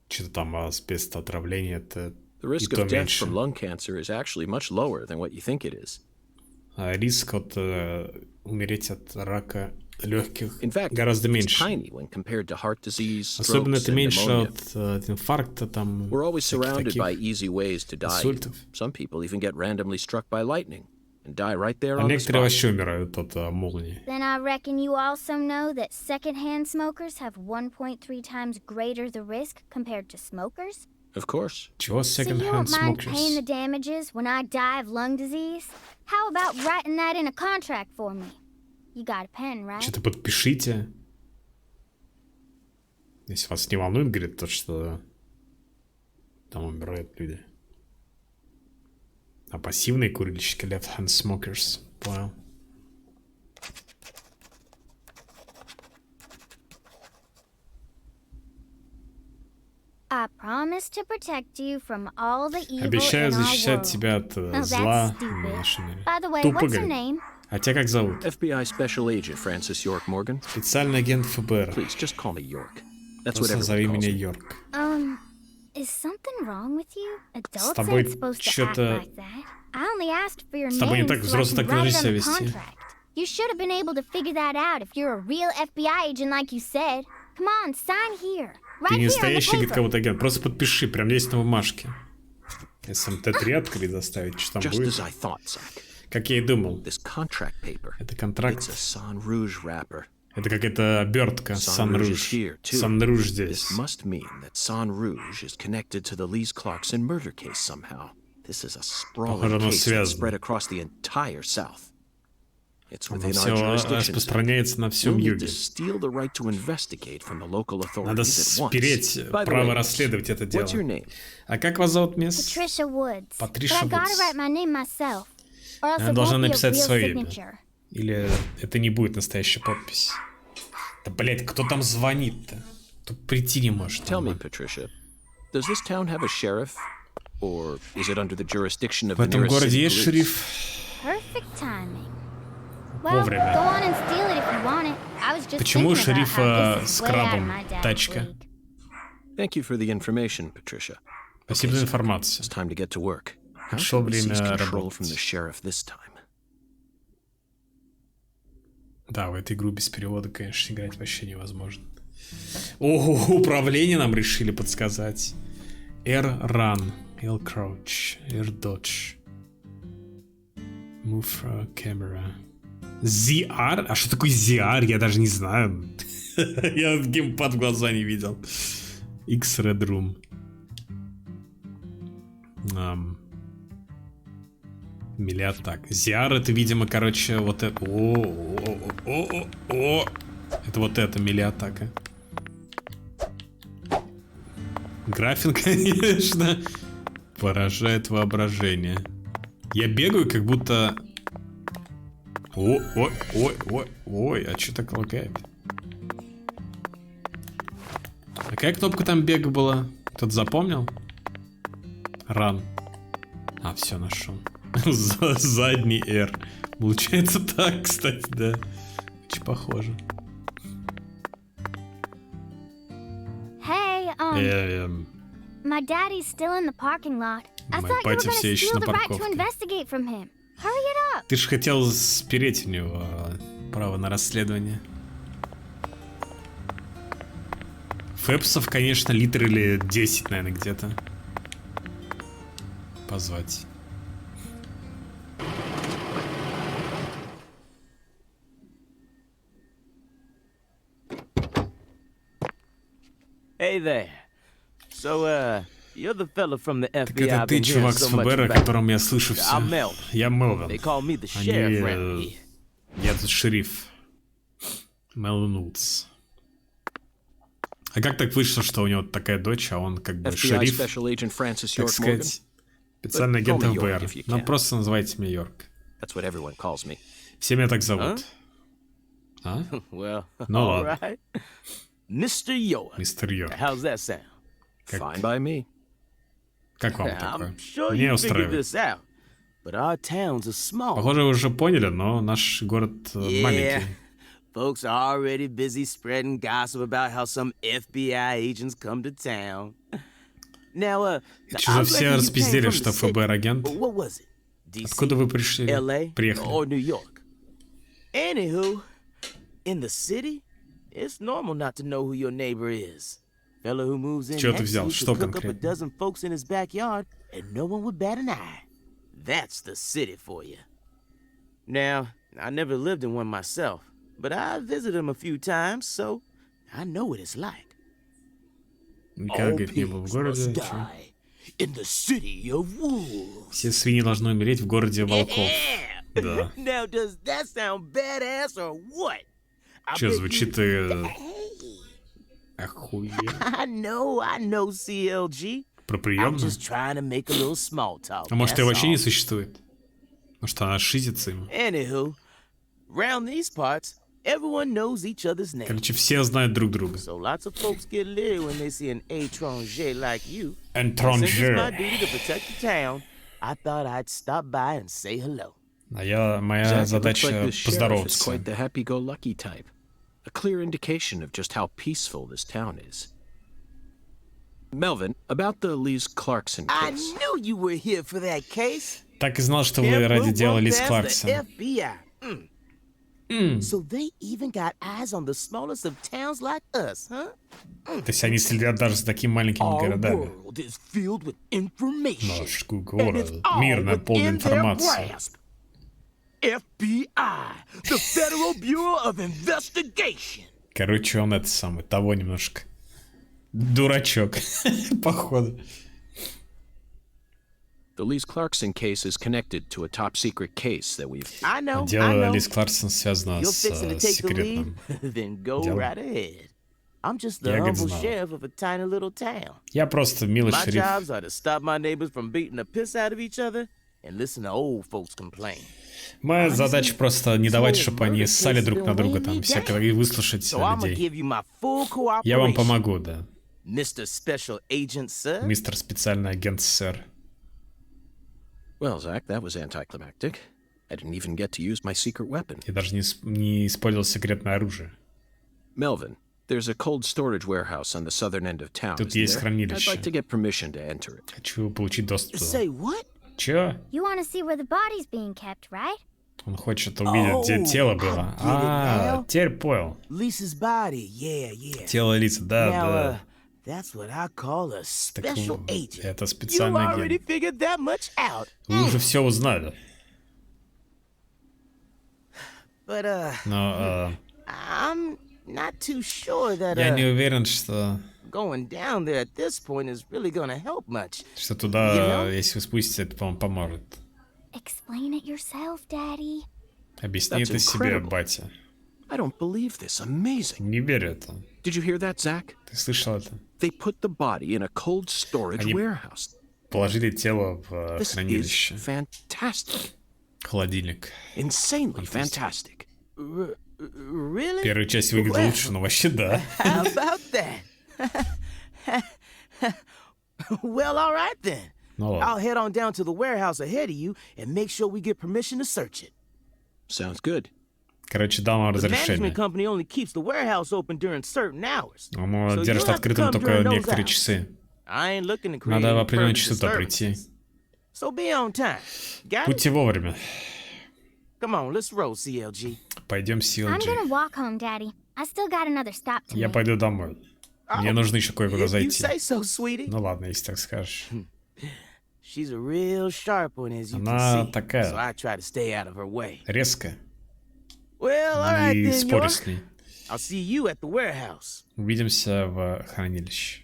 Speaker 1: Что-то там асбестоотравление, это
Speaker 3: The
Speaker 1: и
Speaker 3: risk
Speaker 1: то
Speaker 3: of death
Speaker 1: меньше.
Speaker 3: from lung cancer is actually much lower than what you think it is.
Speaker 1: А риск от умереть от рака легких
Speaker 3: In fact,
Speaker 1: гораздо
Speaker 3: it's
Speaker 1: меньше.
Speaker 3: tiny when compared to heart disease,
Speaker 1: Особенно
Speaker 3: strokes,
Speaker 1: это
Speaker 3: and
Speaker 1: меньше
Speaker 3: pneumonia.
Speaker 1: от инфаркта, там,
Speaker 3: We're always
Speaker 1: всяких
Speaker 3: surrounded by
Speaker 1: таких
Speaker 3: easy ways to die.
Speaker 1: инсультов.
Speaker 3: Some people even get randomly struck by lightning and die right there
Speaker 1: А
Speaker 3: on the
Speaker 1: некоторые
Speaker 3: spot.
Speaker 1: вообще умирают от молнии.
Speaker 8: Then I reckon you also know that secondhand smokers have 1.3 times greater the risk compared to smokers?
Speaker 3: Of course.
Speaker 1: Чего
Speaker 8: So you
Speaker 1: second-hand
Speaker 8: won't mind paying the
Speaker 1: smokers?
Speaker 8: damages when I die of lung disease? How about writing that in a contract for me? You got a pen, right?
Speaker 1: Что-то подпишите. Если вас не волнует, говорит, то, что там умирают люди. А пассивные курильщики left-hand smokers. Понял.
Speaker 8: I promise to protect you from all the evil
Speaker 1: Обещаю
Speaker 8: in our
Speaker 1: защищать
Speaker 8: world.
Speaker 1: тебя от
Speaker 8: Oh,
Speaker 1: зла
Speaker 8: that's
Speaker 1: в
Speaker 8: stupid.
Speaker 1: нашем мире.
Speaker 8: By the way,
Speaker 1: Тупо,
Speaker 8: what's your
Speaker 1: говорит.
Speaker 8: name?
Speaker 1: А тебя как зовут?
Speaker 3: FBI Special Agent Francis York Morgan.
Speaker 1: Специальный агент ФБР.
Speaker 3: Please, just call me York. That's what
Speaker 1: Просто зови
Speaker 3: everyone calls
Speaker 1: меня
Speaker 3: me.
Speaker 1: Йорк.
Speaker 8: Is something wrong with you? Adults
Speaker 1: тобой
Speaker 8: aren't supposed to act
Speaker 1: чё-то-
Speaker 8: like that. I only asked for your
Speaker 1: С тобой не
Speaker 8: name
Speaker 1: так,
Speaker 8: so I
Speaker 1: взрослый
Speaker 8: can
Speaker 1: так не
Speaker 8: write
Speaker 1: должен
Speaker 8: it
Speaker 1: себя
Speaker 8: on the
Speaker 1: вести.
Speaker 8: contract. You should have been able to figure that out if you're a real FBI agent like you said. Come on, sign here. Right
Speaker 1: Ты не
Speaker 8: here on the
Speaker 1: настоящий, говорит,
Speaker 8: paper.
Speaker 1: кого-то агент. Просто подпиши, прям здесь на бумажке. Если МТ-3 открыть, заставить, что там
Speaker 3: Just
Speaker 1: будет.
Speaker 3: as I thought, Zach.
Speaker 1: Как я и думал.
Speaker 3: This contract paper.
Speaker 1: Это контракт.
Speaker 3: It's a San Rouge wrapper.
Speaker 1: Это какая-то обертка.
Speaker 3: San Rouge is here, too.
Speaker 1: Сан Руж здесь.
Speaker 3: This must mean that San Rouge is connected to the Lees Clarkson murder case somehow. This is a sprawling
Speaker 1: Похоже, оно
Speaker 3: case that's
Speaker 1: связано.
Speaker 3: spread across the entire South. It's
Speaker 1: Оно
Speaker 3: within our
Speaker 1: все
Speaker 3: jurisdiction.
Speaker 1: распространяется на
Speaker 3: We'll
Speaker 1: всем
Speaker 3: need
Speaker 1: юге.
Speaker 3: to steal the right to investigate from the local
Speaker 1: Надо
Speaker 3: authorities at once.
Speaker 1: спереть
Speaker 3: By the
Speaker 1: право
Speaker 3: way,
Speaker 1: расследовать это дело.
Speaker 3: what's your name?
Speaker 1: А как вас зовут, мисс?
Speaker 8: Patricia Woods.
Speaker 1: Patricia
Speaker 8: But I gotta
Speaker 1: Woods.
Speaker 8: write my name myself. Or else
Speaker 1: Она
Speaker 8: it
Speaker 1: должна
Speaker 8: won't be a
Speaker 1: написать
Speaker 8: real
Speaker 1: свое имя.
Speaker 8: signature.
Speaker 1: Или это не будет настоящая подпись? Да, блядь, кто там звонит-то? Тут прийти не может.
Speaker 3: Tell me,
Speaker 1: нормально.
Speaker 3: Patricia, does this town have a sheriff? Or is it under the jurisdiction of
Speaker 1: В
Speaker 3: the
Speaker 1: этом
Speaker 3: nearest
Speaker 1: городе
Speaker 3: city
Speaker 1: есть
Speaker 3: police?
Speaker 1: шериф.
Speaker 8: Perfect timing.
Speaker 1: Вовремя. Почему у шерифа с крабом тачка?
Speaker 7: Thank you for the information, Patricia.
Speaker 1: Спасибо за информацию.
Speaker 7: It's time to get to work. How
Speaker 1: Пришло
Speaker 7: shall we
Speaker 1: время
Speaker 7: seize control from the
Speaker 1: работать.
Speaker 7: sheriff this time?
Speaker 1: Да, в эту игру без перевода, конечно, играть вообще невозможно. О, управление нам решили подсказать. R-Run, L-Crouch, R-Dodge. Move for camera. ZR? А что такое ZR? Я даже не знаю. Я геймпад в глаза не видел. X-Red Room. Миллиатак. ZR это, видимо, короче, вот это. О. Это вот это миллиатака. График, конечно, поражает воображение. Я бегаю, как будто... Ой, а что так лагает? А какая кнопка там бега была? Кто-то запомнил? Run. А, все, нашел. Задний R. Получается так, кстати, да. Очень похоже.
Speaker 8: My daddy's still in the parking lot. I thought you were gonna steal the right to investigate from him. Hurry it up.
Speaker 1: Ты же хотел спереть у него право на расследование. Фэпсов, конечно, литр или 10, наверное, где-то. Позвать.
Speaker 9: Hey there. So, you're the fella from the FBI.
Speaker 1: Так это ты, чувак с ФБР, о котором я слышу все. Я Мелвин. Я тут шериф. Мелвин Вудс. А как так вышло, что у него такая дочь, а он как бы шериф, так сказать, специальный агент ФБР? Ну, просто называйте меня Йорк. Все меня так зовут. А? Ну ладно.
Speaker 9: Mr. York.
Speaker 1: Мистер Йорк.
Speaker 9: How's that sound?
Speaker 7: Fine by me.
Speaker 1: Как вам такое?
Speaker 9: Sure
Speaker 1: Мне устраивает. Похоже, вы уже поняли, но наш город маленький.
Speaker 9: Folks are already busy spreading gossip about how some FBI agents come to town. Now,
Speaker 1: Что все распиздели, что ФБР агент? Откуда вы пришли? Приехали.
Speaker 9: Anywho, in the city, it's normal not to know who your neighbor is. Fella who moves in next week could cook up a dozen folks in his backyard, and no one would bat an eye. That's the city for you. Now, I never lived in one myself, but I visited them a few times, so I know what it's like.
Speaker 1: Никогда, говорит, не был в городе. Все свиньи должны умереть в городе волков. Да.
Speaker 9: Now, does that sound badass or what?
Speaker 1: Че, звучит охуенно.
Speaker 9: I know, CLG.
Speaker 1: Про приемную? А может, ее вообще не существует? Может, она шизится ему?
Speaker 9: Anywho, round these parts, everyone knows each other's name.
Speaker 1: Короче, все знают друг друга.
Speaker 9: So lots of folks get leery when they see an étranger like you.
Speaker 1: Étranger.
Speaker 9: Since it's my duty to protect the town, I thought I'd stop by and say hello.
Speaker 1: А моя задача поздороваться.
Speaker 7: Quite the happy-go-lucky type. A clear indication of just how peaceful this town is. Melvin, about the Liz Clarkson case.
Speaker 9: I knew you were here for that case.
Speaker 1: Так и знал, что вы ради дела Лиз Кларксон.
Speaker 9: So they even got eyes on the smallest of towns like us, huh?
Speaker 1: То есть они следят даже за такими маленькими городами.
Speaker 9: Наш
Speaker 1: город, мир наполнен информацией.
Speaker 9: FBI, the Federal Bureau of Investigation.
Speaker 1: Короче, он это самый, того немножко. Дурачок, походу.
Speaker 7: The Liz Clarkson case is connected to a top secret case that we've...
Speaker 1: Дело Лиз Кларксон связано с секретным делом.
Speaker 9: I'm just the humble sheriff of a tiny little town.
Speaker 1: Я просто милый шериф.
Speaker 9: My jobs are to stop my neighbors from beating the piss out of each other and listen to old folks complain.
Speaker 1: Моя задача просто не давать, чтобы они ссали друг на друга там всякого и выслушать людей. Я вам помогу, да.
Speaker 9: Mr. Special Agent, sir.
Speaker 1: Мистер специальный агент, сэр.
Speaker 7: Well, Zach, that was anticlimactic. I didn't even get to use my secret weapon.
Speaker 1: Я даже не использовал секретное оружие.
Speaker 7: Melvin, there's a cold storage warehouse on the southern end of town.
Speaker 1: Тут есть хранилище.
Speaker 7: I'd like to get permission to enter it.
Speaker 1: Хочу получить доступ.
Speaker 9: Say what?
Speaker 1: Чё?
Speaker 8: You want to see where the body's being kept, right?
Speaker 1: Он хочет увидеть, где тело было. Теперь понял.
Speaker 9: Lisa's body, yeah.
Speaker 1: Тело Лисы, да.
Speaker 9: That's what I call a special agent.
Speaker 1: Это специальный
Speaker 9: You
Speaker 1: агент.
Speaker 9: already figured that much out.
Speaker 1: Вы уже все узнали.
Speaker 9: But
Speaker 1: Но
Speaker 9: I'm not too sure that
Speaker 1: я не уверен, что
Speaker 9: going down there at this point is really gonna help much.
Speaker 1: Что туда, если вы спуститесь, это, по-моему, поможет.
Speaker 8: Explain it yourself, Daddy.
Speaker 1: Объясни это себе, батя.
Speaker 7: I don't believe this. Amazing.
Speaker 1: Не верю это.
Speaker 7: Did you hear that, Zach?
Speaker 1: Ты слышал это?
Speaker 7: They put the body in a cold storage warehouse.
Speaker 1: Положили тело в
Speaker 7: This
Speaker 1: хранилище.
Speaker 7: is fantastic.
Speaker 1: Холодильник.
Speaker 7: Insanely fantastic.
Speaker 9: Really?
Speaker 1: Первая часть выглядит лучше, но вообще да.
Speaker 9: How about that? Well, all right then.
Speaker 1: Ну
Speaker 9: I'll
Speaker 1: ладно.
Speaker 9: head on down to the warehouse ahead of you and make sure we get permission to search it.
Speaker 7: Sounds good.
Speaker 1: Короче, дам вам
Speaker 9: The
Speaker 1: разрешение.
Speaker 9: management company only keeps the warehouse open during certain hours.
Speaker 1: Оно
Speaker 9: So
Speaker 1: держит
Speaker 9: you'll have to
Speaker 1: открытым
Speaker 9: come
Speaker 1: только
Speaker 9: during those
Speaker 1: некоторые
Speaker 9: hours.
Speaker 1: часы.
Speaker 9: I ain't looking to create
Speaker 1: Надо в
Speaker 9: any
Speaker 1: определенные
Speaker 9: further
Speaker 1: часы туда прийти.
Speaker 9: disturbances. So be on time. Got it?
Speaker 1: Будьте вовремя.
Speaker 9: Come on, let's roll, CLG.
Speaker 1: Пойдем,
Speaker 8: I'm
Speaker 1: CLG.
Speaker 8: gonna walk home, Daddy. I still got another stop to
Speaker 1: Я
Speaker 8: make.
Speaker 1: пойду домой. Мне нужно еще кое-куда
Speaker 9: If you
Speaker 1: зайти.
Speaker 9: say so, sweetie.
Speaker 1: Ну ладно, если так скажешь.
Speaker 9: She's a real sharp one, as you
Speaker 1: Она
Speaker 9: can see.
Speaker 1: такая.
Speaker 9: So I try to stay out of her way.
Speaker 1: Резко.
Speaker 9: Well, all right
Speaker 1: И
Speaker 9: then,
Speaker 1: спорю с
Speaker 9: York.
Speaker 1: ней.
Speaker 9: I'll see you at the warehouse.
Speaker 1: Увидимся в хранилище.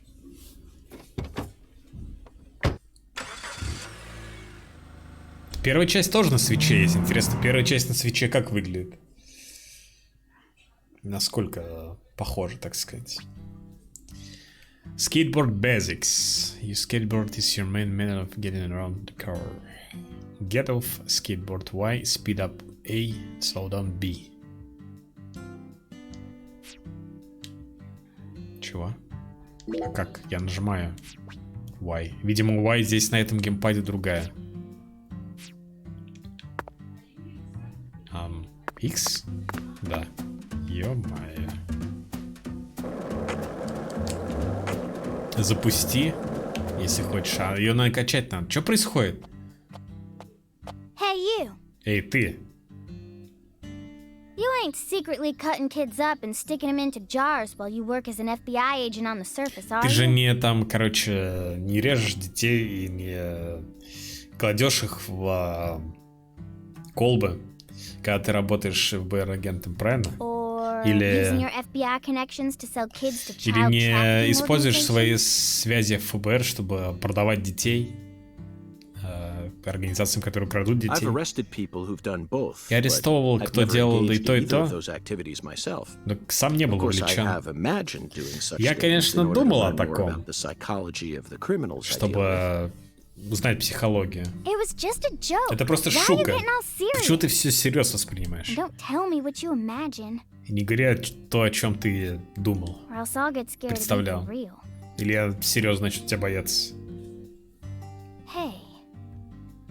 Speaker 1: Первая часть тоже на свитче есть. Интересно, первая часть на свитче как выглядит? Насколько похоже, так сказать. Skateboard basics. Your skateboard is your main method of getting around the car. Get off skateboard Y, speed up A, slow down B. Чего? А как? Я нажимаю Y. Видимо, Y здесь на этом геймпаде другая. X? Да. Ё-моё. Запусти, если хочешь. А ее надо качать надо. Что происходит?
Speaker 8: Hey, you.
Speaker 1: Эй, ты.
Speaker 8: You ain't secretly cutting kids up and sticking them into jars while you work as an FBI agent on the surface, are
Speaker 1: Ты же
Speaker 8: you?
Speaker 1: не там, короче, не режешь детей и не кладешь их в колбы, когда ты работаешь ФБР-агентом, правильно?
Speaker 8: Or
Speaker 1: Или-
Speaker 8: using your FBI connections to sell kids to
Speaker 1: Или
Speaker 8: child
Speaker 1: не
Speaker 8: trafficking
Speaker 1: используешь свои
Speaker 8: organizations?
Speaker 1: связи в ФБР, чтобы продавать детей организациям, которые крадут
Speaker 7: I've
Speaker 1: детей?
Speaker 7: arrested people who've done both.
Speaker 1: Я арестовывал,
Speaker 7: but I've
Speaker 1: кто
Speaker 7: never
Speaker 1: делал и
Speaker 7: engaged
Speaker 1: то, и
Speaker 7: in either
Speaker 1: то.
Speaker 7: of those activities myself.
Speaker 1: Но сам не был
Speaker 7: Of course, I
Speaker 1: вовлечен.
Speaker 7: have imagined doing such
Speaker 1: Я,
Speaker 7: things
Speaker 1: конечно,
Speaker 7: in order to
Speaker 1: думал о
Speaker 7: learn more
Speaker 1: таком,
Speaker 7: about the psychology of the criminals I deal with.
Speaker 1: чтобы узнать психологию.
Speaker 8: It was just a joke.
Speaker 1: Это просто
Speaker 8: Why are you
Speaker 1: шутка.
Speaker 8: getting all
Speaker 1: Почему
Speaker 8: serious?
Speaker 1: ты все всерьез воспринимаешь?
Speaker 8: Don't tell me what you imagine,
Speaker 1: И не говоря то, о чем ты думал.
Speaker 8: or else I'll get scared of you
Speaker 1: Представлял.
Speaker 8: for real.
Speaker 1: Или я серьезно начну тебя бояться.
Speaker 8: Hey,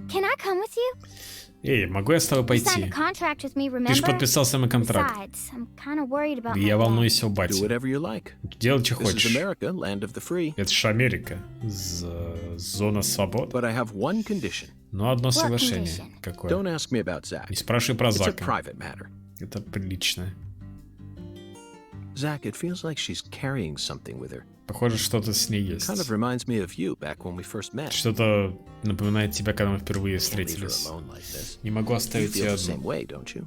Speaker 8: can I come with you?
Speaker 1: Эй, могу я с тобой
Speaker 8: You signed
Speaker 1: пойти?
Speaker 8: a contract with me, remember?
Speaker 1: Ты же подписал со мной контракт.
Speaker 8: Besides, I'm kind of worried about
Speaker 1: И
Speaker 8: my
Speaker 1: я
Speaker 8: dad.
Speaker 1: волнуюсь о
Speaker 7: Do
Speaker 1: бате.
Speaker 7: whatever you like.
Speaker 1: Делай, что
Speaker 7: This is
Speaker 1: хочешь.
Speaker 7: America, land of the free.
Speaker 1: Это же Америка. Зона свободы.
Speaker 7: But I have one condition.
Speaker 1: Но одно
Speaker 8: What
Speaker 1: соглашение.
Speaker 8: condition?
Speaker 1: Какое?
Speaker 7: Don't ask me about Zach.
Speaker 1: Не спрашивай про
Speaker 7: It's a
Speaker 1: Зака.
Speaker 7: private matter.
Speaker 1: Это прилично.
Speaker 7: Zach, it feels like she's carrying something with her.
Speaker 1: Похоже, что-то с ней есть.
Speaker 7: Kind of reminds me of you back when we first met.
Speaker 1: Что-то напоминает тебя, когда мы впервые
Speaker 7: Can't leave her
Speaker 1: встретились.
Speaker 7: alone like this.
Speaker 1: Не могу
Speaker 7: You
Speaker 1: оставить
Speaker 7: feel
Speaker 1: ее
Speaker 7: the same
Speaker 1: одну.
Speaker 7: way, don't you?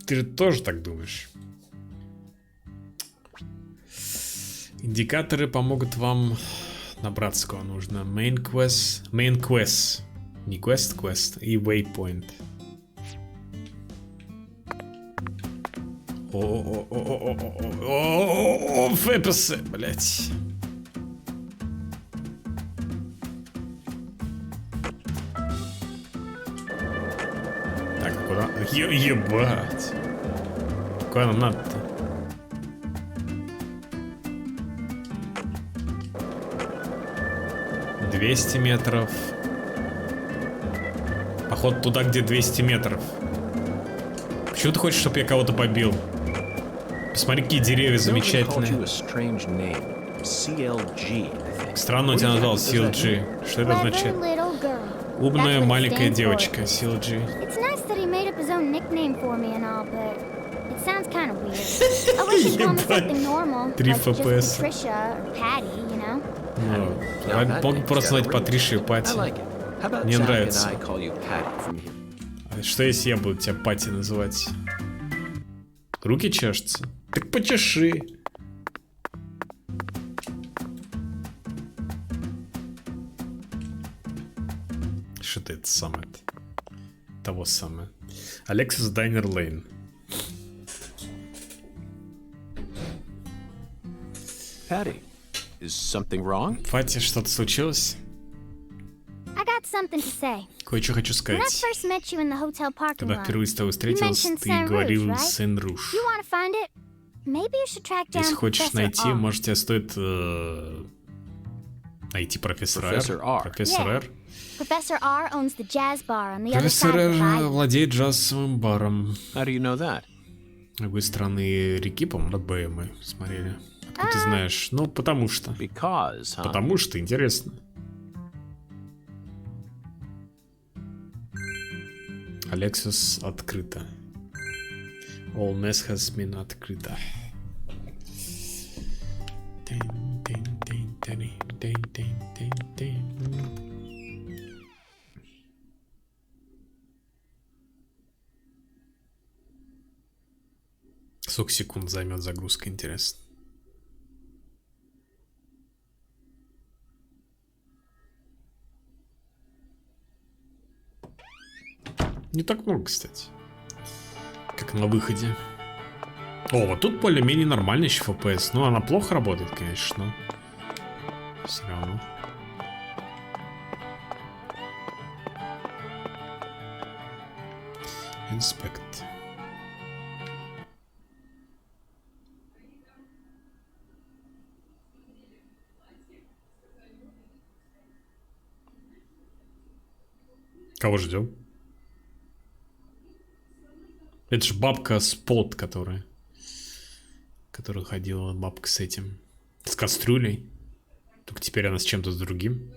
Speaker 1: Ты же тоже так думаешь. Индикаторы помогут вам набраться, кого нужно. Main quest. Не quest. И waypoint. О, фэпсы, блять. Так, а куда? Ебать. Куда нам надо-то? $200 метров. Походу туда, где 200 метров. Почему ты хочешь, чтобы я кого-то побил? Посмотри, какие деревья замечательные. Странно у тебя назвал CLG. Что это означает? Умная маленькая девочка, CLG. 3 FPS. Мог просто назвать Патриша и Пати. Мне нравится. Что если я буду тебя Пати называть? Руки чешутся? Так почеши. Что-то это самое. Того самое. Alexis Diner Lane.
Speaker 3: Patty, is something wrong?
Speaker 1: Пати, что-то случилось? Кое-что хочу сказать. Когда впервые с тобой встретился, ты говорил Сен-Руж. Если хочешь найти, может, тебе стоит найти профессора Р. Профессор Р. Профессор Р владеет джазовым баром. С другой стороны реки, по-моему, над Б мы смотрели. Откуда ты знаешь? Ну, потому что. Потому что интересно. Alexis открыто. All Ness has been открыто. Сколько секунд займет загрузка, интересно. Не так много, кстати. Как на выходе. О, вот тут более-менее нормальный еще FPS. Ну, она плохо работает, конечно, но все равно. Инспект. Кого ждем? Это же бабка Спот, которая ходила, бабка с этим, с кастрюлей. Только теперь она с чем-то с другим.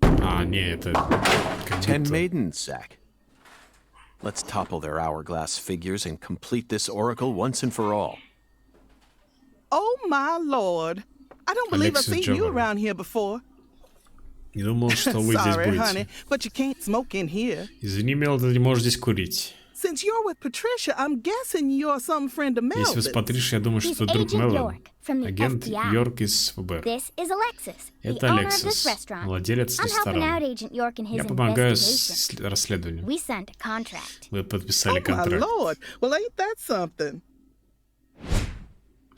Speaker 1: А, не, это как
Speaker 7: Ten
Speaker 1: будто...
Speaker 7: maidens, Zach. Let's topple their hourglass figures and complete this oracle once and for all.
Speaker 10: Oh my lord! I don't believe I've seen you around here before.
Speaker 1: Не думал, что вы здесь будете.
Speaker 10: Honey, but you can't smoke in here.
Speaker 1: Извини, Мел, ты не можешь здесь курить.
Speaker 10: Since you're with Patricia, I'm guessing you're some friend of Melvin's.
Speaker 1: Если вы с Патришей, я думаю, что это друг Мелвин. Агент Йорк из ФБР. Это Алексис, владелец ресторана. Я помогаю с расследованием. Вы подписали контракт.
Speaker 10: Well, ain't that something?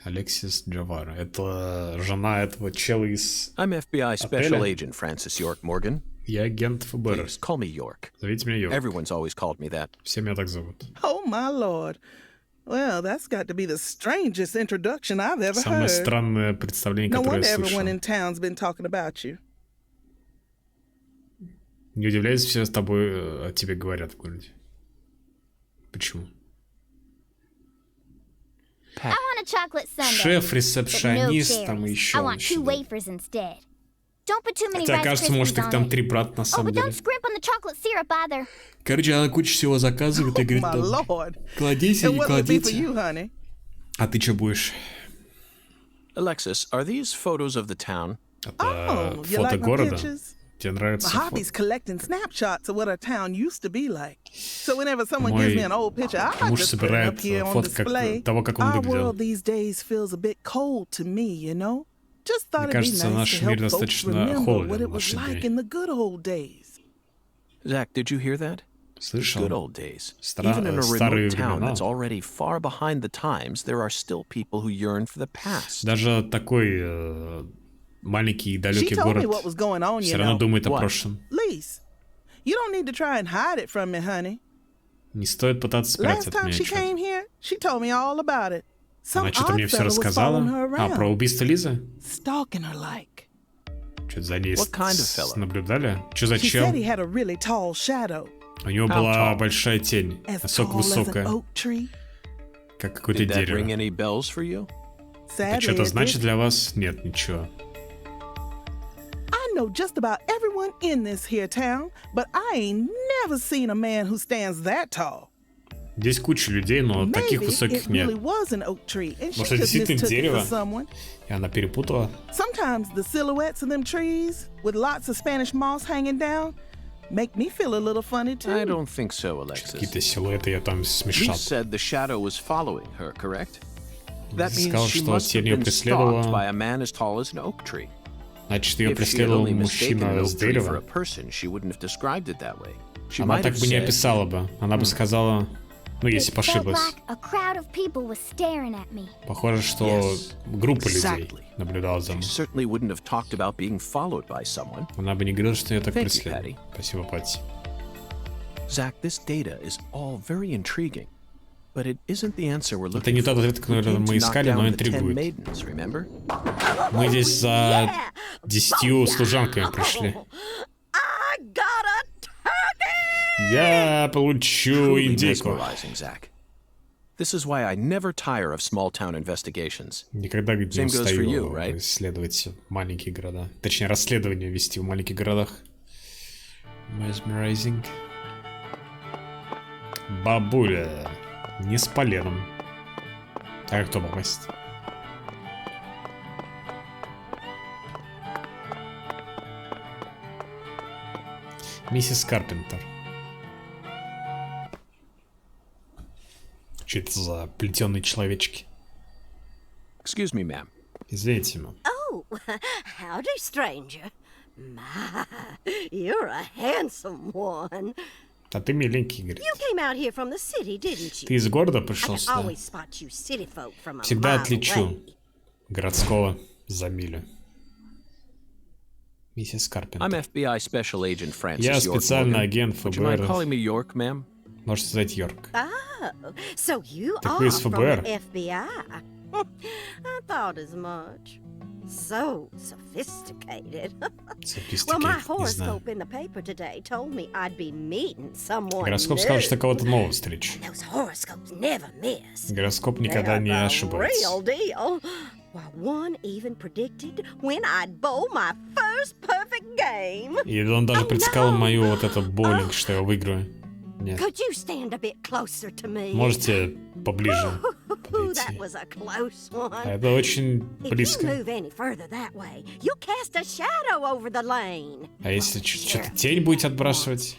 Speaker 1: Алексис Джавара. Это жена этого чела из
Speaker 7: I'm FBI Special Agent Francis York Morgan.
Speaker 1: Я агент ФБР.
Speaker 7: Please call me York.
Speaker 1: Зовите меня Йорк.
Speaker 7: Everyone's always called me that.
Speaker 1: Все меня так зовут.
Speaker 10: Oh my lord. Well, that's got to be the strangest introduction I've ever heard.
Speaker 1: Самое странное представление, которое я слышал.
Speaker 10: No wonder everyone in town's been talking about you.
Speaker 1: Не удивляйся, все с тобой о тебе говорят в городе. Почему? Шеф-ресепшионист, там еще. Хотя, кажется, может, их там 3 брата на самом деле. Короче, она кучу всего заказывает и говорит, кладите и кладите. А ты что будешь?
Speaker 7: Alexis, are these photos of the town?
Speaker 1: Это фото города? Тебе нравится фото? Мой муж собирает фото того, как он выглядел. Мне кажется, наш мир достаточно холоден в наши дни.
Speaker 7: Zach, did you hear that?
Speaker 1: Слышал?
Speaker 7: Good old days.
Speaker 1: Even in a remote town
Speaker 7: that's already far behind the times, there are still people who yearn for the past.
Speaker 1: Даже такой маленький и далекий город все равно думает о прошлом. Не стоит пытаться спрятать от меня что-то. Она что-то мне все рассказала? А, про убийство Лизы? Что-то за ней наблюдали? Что за чел? У него была большая тень, насколько высокая. Как какое-то дерево. Это что-то значит для вас? Нет, ничего.
Speaker 10: I know just about everyone in this here town, but I ain't never seen a man who stands that tall.
Speaker 1: Здесь куча людей, но таких высоких нет. Может, это действительно дерево, и она перепутала?
Speaker 10: Sometimes the silhouettes of them trees with lots of Spanish moss hanging down make me feel a little funny too.
Speaker 7: I don't think so, Alexis.
Speaker 1: Какие-то силуэты я там смешал.
Speaker 7: You said the shadow was following her, correct? That means she must have been stalked by a man as tall as an oak tree.
Speaker 1: Значит, ее преследовал мужчина с дерева. Она так бы не описала бы. Она бы сказала, ну, если бы ошиблась. Похоже, что группа людей наблюдала за мной. Она бы не говорила, что ее так преследуют. Спасибо, Патти.
Speaker 7: Zach, this data is all very intriguing, but it isn't the answer we're looking for.
Speaker 1: Это не тот ответ, который мы искали, но интригует. Мы здесь за 10 служанками пришли. Я получу индейку. Никогда не устаю исследовать маленькие города. Точнее, расследование вести в маленьких городах. Mesmerizing. Бабуля. Не с поленом. А кто попасть? Миссис Карпентер. Что это за плетеные человечки?
Speaker 7: Excuse me, ma'am.
Speaker 1: Извините, мэм.
Speaker 2: Oh, howdy, stranger. My, you're a handsome one.
Speaker 1: А ты миленький, говорит.
Speaker 2: You came out here from the city, didn't you?
Speaker 1: Ты из города пришел сюда? Всегда отличу городского за милю. Миссис Карпентер. Я специальный агент ФБР. Можете сказать Йорк. Так вы из ФБР?
Speaker 2: So sophisticated. Well, my horoscope in the paper today told me I'd be meeting someone.
Speaker 1: Гороскоп сказал, что кого-то нового встречу.
Speaker 2: Those horoscopes never miss.
Speaker 1: Гороскоп никогда не ошибается.
Speaker 2: Real deal. Well, one even predicted when I'd bowl my first perfect game.
Speaker 1: И он даже предсказал мою вот эту боулинг, что я выиграю. Нет. Можете поближе подойти. Это очень близко. А если что-то тень будете отбрасывать?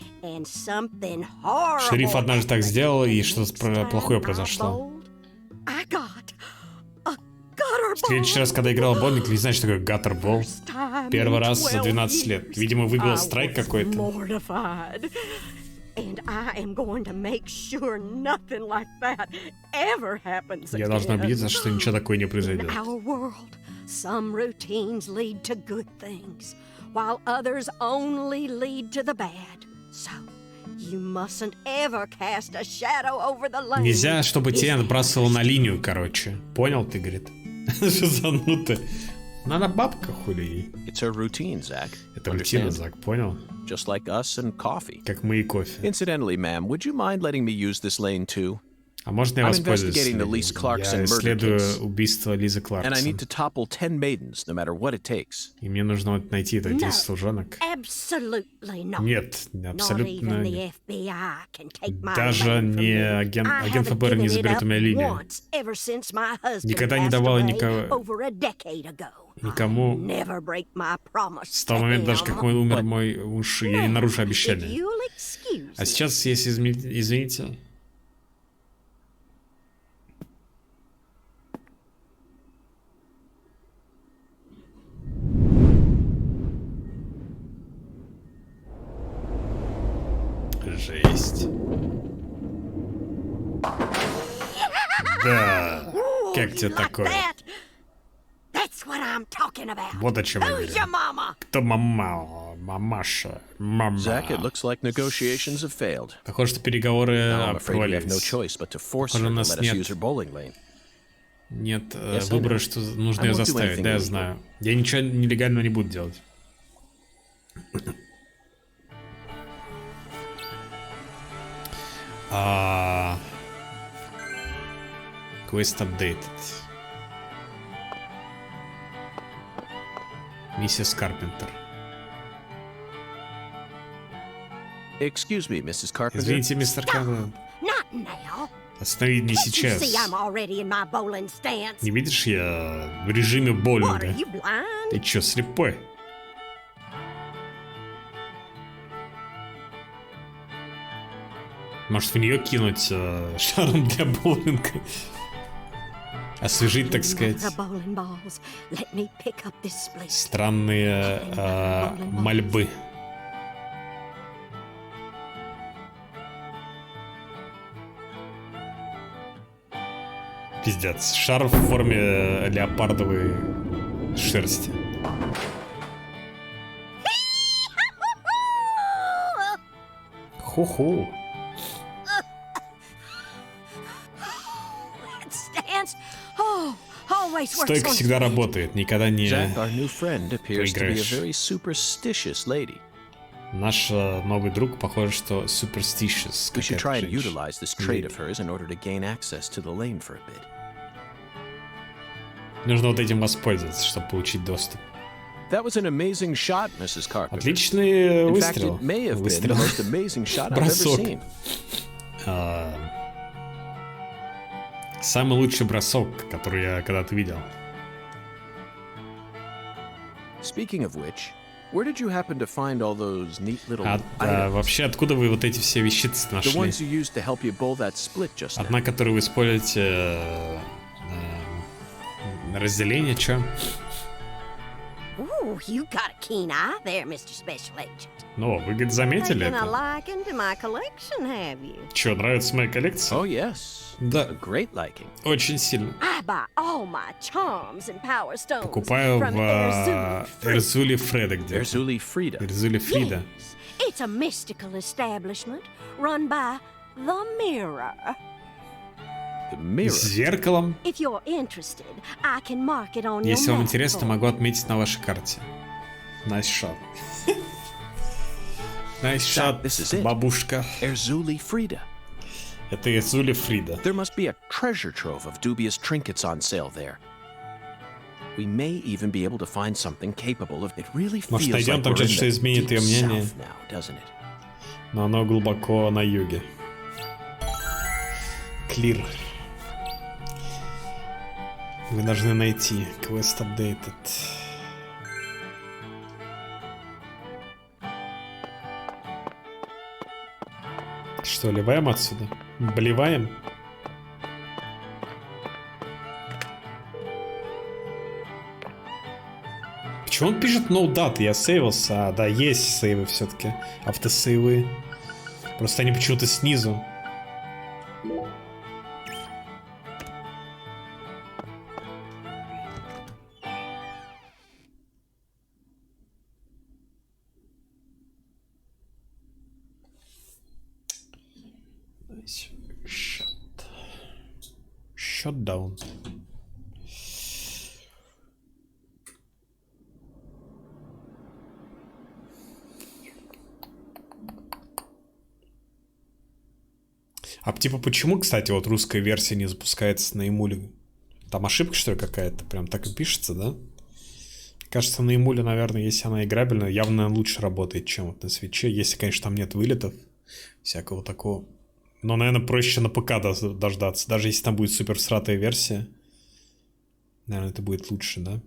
Speaker 1: Шериф однажды так сделал, и что-то плохое произошло. В следующий раз, когда играл в боулинг, не знаешь, что такое гаттербол. Первый раз за 12 лет. Видимо, выиграл страйк какой-то. Я должна убедиться, что ничего такое не произойдет.
Speaker 2: Some routines lead to good things, while others only lead to the bad. So, you mustn't ever cast a shadow over the lane.
Speaker 1: Нельзя, чтобы тень отбрасывала на линию, короче. Понял, ты, говорит? Что зануто? Она бабка, хули ей.
Speaker 7: It's a routine, Zach.
Speaker 1: Это рутина, Зак, понял?
Speaker 7: Just like us and coffee.
Speaker 1: Как мы и кофе.
Speaker 7: Incidentally, ma'am, would you mind letting me use this lane too?
Speaker 1: А можно я воспользуюсь? Я исследую убийство Лизы Кларксон. И мне нужно вот найти этих 10 служанок. Нет, абсолютно нет. Даже не агент ФБР не заберет у меня линию. Никогда не давала никому с того момента, даже как умер мой муж, я не нарушу обещания. А сейчас, если извините... Жесть. Да. Как тебе такое? Вот о чем я говорю. Кто мама? Мамаша. Мама. Похоже, что переговоры провалились. Похоже, у нас нет выбора, что нужно ее заставить. Да, я знаю. Я ничего нелегального не буду делать. Quest updated. Миссис Карпентер.
Speaker 3: Excuse me, Mrs. Carpenter.
Speaker 1: Извините, мистер Карпентер.
Speaker 2: Not now.
Speaker 1: Останови не
Speaker 2: Can't you
Speaker 1: сейчас.
Speaker 2: see I'm already in my bowling stance?
Speaker 1: Не видишь, я в режиме
Speaker 2: What,
Speaker 1: боулинга.
Speaker 2: are you blind?
Speaker 1: Ты чё, слепой? Может, в нее кинуть шаром для боулинга? Освежить, так сказать,
Speaker 2: The bowling balls. Let me pick up this split.
Speaker 1: странные мольбы. Пиздец. Шар в форме леопардовой шерсти. Ху-ху.
Speaker 2: That stance. Oh, always works
Speaker 1: Стойка
Speaker 2: on
Speaker 1: всегда работает, никогда не
Speaker 3: Jack, our new friend, appears to be a
Speaker 1: проиграешь.
Speaker 3: very superstitious lady.
Speaker 1: Наш новый друг, похоже, что superstitious.
Speaker 3: We should
Speaker 1: какая-то
Speaker 3: try and
Speaker 1: женщина.
Speaker 3: utilize this trait of hers in order to gain access to the lane for a bit.
Speaker 1: Нужно вот этим воспользоваться, чтобы получить доступ.
Speaker 3: That was an amazing shot, Mrs. Carpenter.
Speaker 1: Отличный
Speaker 3: In fact,
Speaker 1: выстрел.
Speaker 3: it may have been the
Speaker 1: Выстрел.
Speaker 3: most amazing shot I've ever
Speaker 1: Бросок.
Speaker 3: seen.
Speaker 1: Самый лучший бросок, который я когда-то видел.
Speaker 3: Speaking of which, where did you happen to find all those neat little items?
Speaker 1: Вообще, откуда вы вот эти все вещицы
Speaker 3: The
Speaker 1: нашли?
Speaker 3: ones you used to help you bowl that split just now.
Speaker 1: Одна, которую вы используете на разделение, чё?
Speaker 2: Ooh, you got a keen eye there, Mr. Special Agent.
Speaker 1: Ну, вы, говорит, заметили
Speaker 2: Taken a
Speaker 1: это?
Speaker 2: liking to my collection, have you?
Speaker 1: Чё, нравится моя коллекция?
Speaker 3: Oh, yes.
Speaker 1: Да,
Speaker 3: A great liking.
Speaker 1: очень сильно.
Speaker 2: I buy all my charms and power stones
Speaker 1: Покупаю
Speaker 2: from
Speaker 1: в Эрзуле Фреда где-то.
Speaker 3: Эрзули Фрида.
Speaker 1: Эрзуле Фрида.
Speaker 2: Yes, it's a mystical establishment run by the Mirror.
Speaker 3: The mirror.
Speaker 1: С зеркалом.
Speaker 2: If you're interested, I can mark it on your
Speaker 1: Если вам
Speaker 2: map
Speaker 1: интересно,
Speaker 2: for
Speaker 1: могу отметить на вашей карте. Nice shot. Nice shot,
Speaker 3: This is it.
Speaker 1: бабушка.
Speaker 3: Эрзули Фрида.
Speaker 1: Это Эрзуле Фрида.
Speaker 3: There must be a treasure trove of dubious trinkets on sale there. We may even be able to find something capable of it. Really
Speaker 1: Может,
Speaker 3: feels
Speaker 1: найдем
Speaker 3: like
Speaker 1: там
Speaker 3: we're
Speaker 1: что-то,
Speaker 3: in
Speaker 1: что
Speaker 3: the
Speaker 1: изменит
Speaker 3: deep
Speaker 1: ее мнение.
Speaker 3: south now, doesn't it?
Speaker 1: Но оно глубоко на юге. Clear. Вы должны найти. Quest updated. Что, ливаем отсюда? Блеваем? Почему он пишет no data? Я сейвился. А, да, есть сейвы все-таки. Автосейвы. Просто они почему-то снизу. Shutdown. А типа почему, кстати, вот русская версия не запускается на эмуле? Там ошибка, что ли, какая-то? Прям так и пишется, да? Кажется, на эмуле, наверное, если она играбельная, явно лучше работает, чем вот на свитче. Если, конечно, там нет вылетов, всякого такого. Но, наверное, проще на ПК дождаться. Даже если там будет супер всратая версия. Наверное, это будет лучше, да?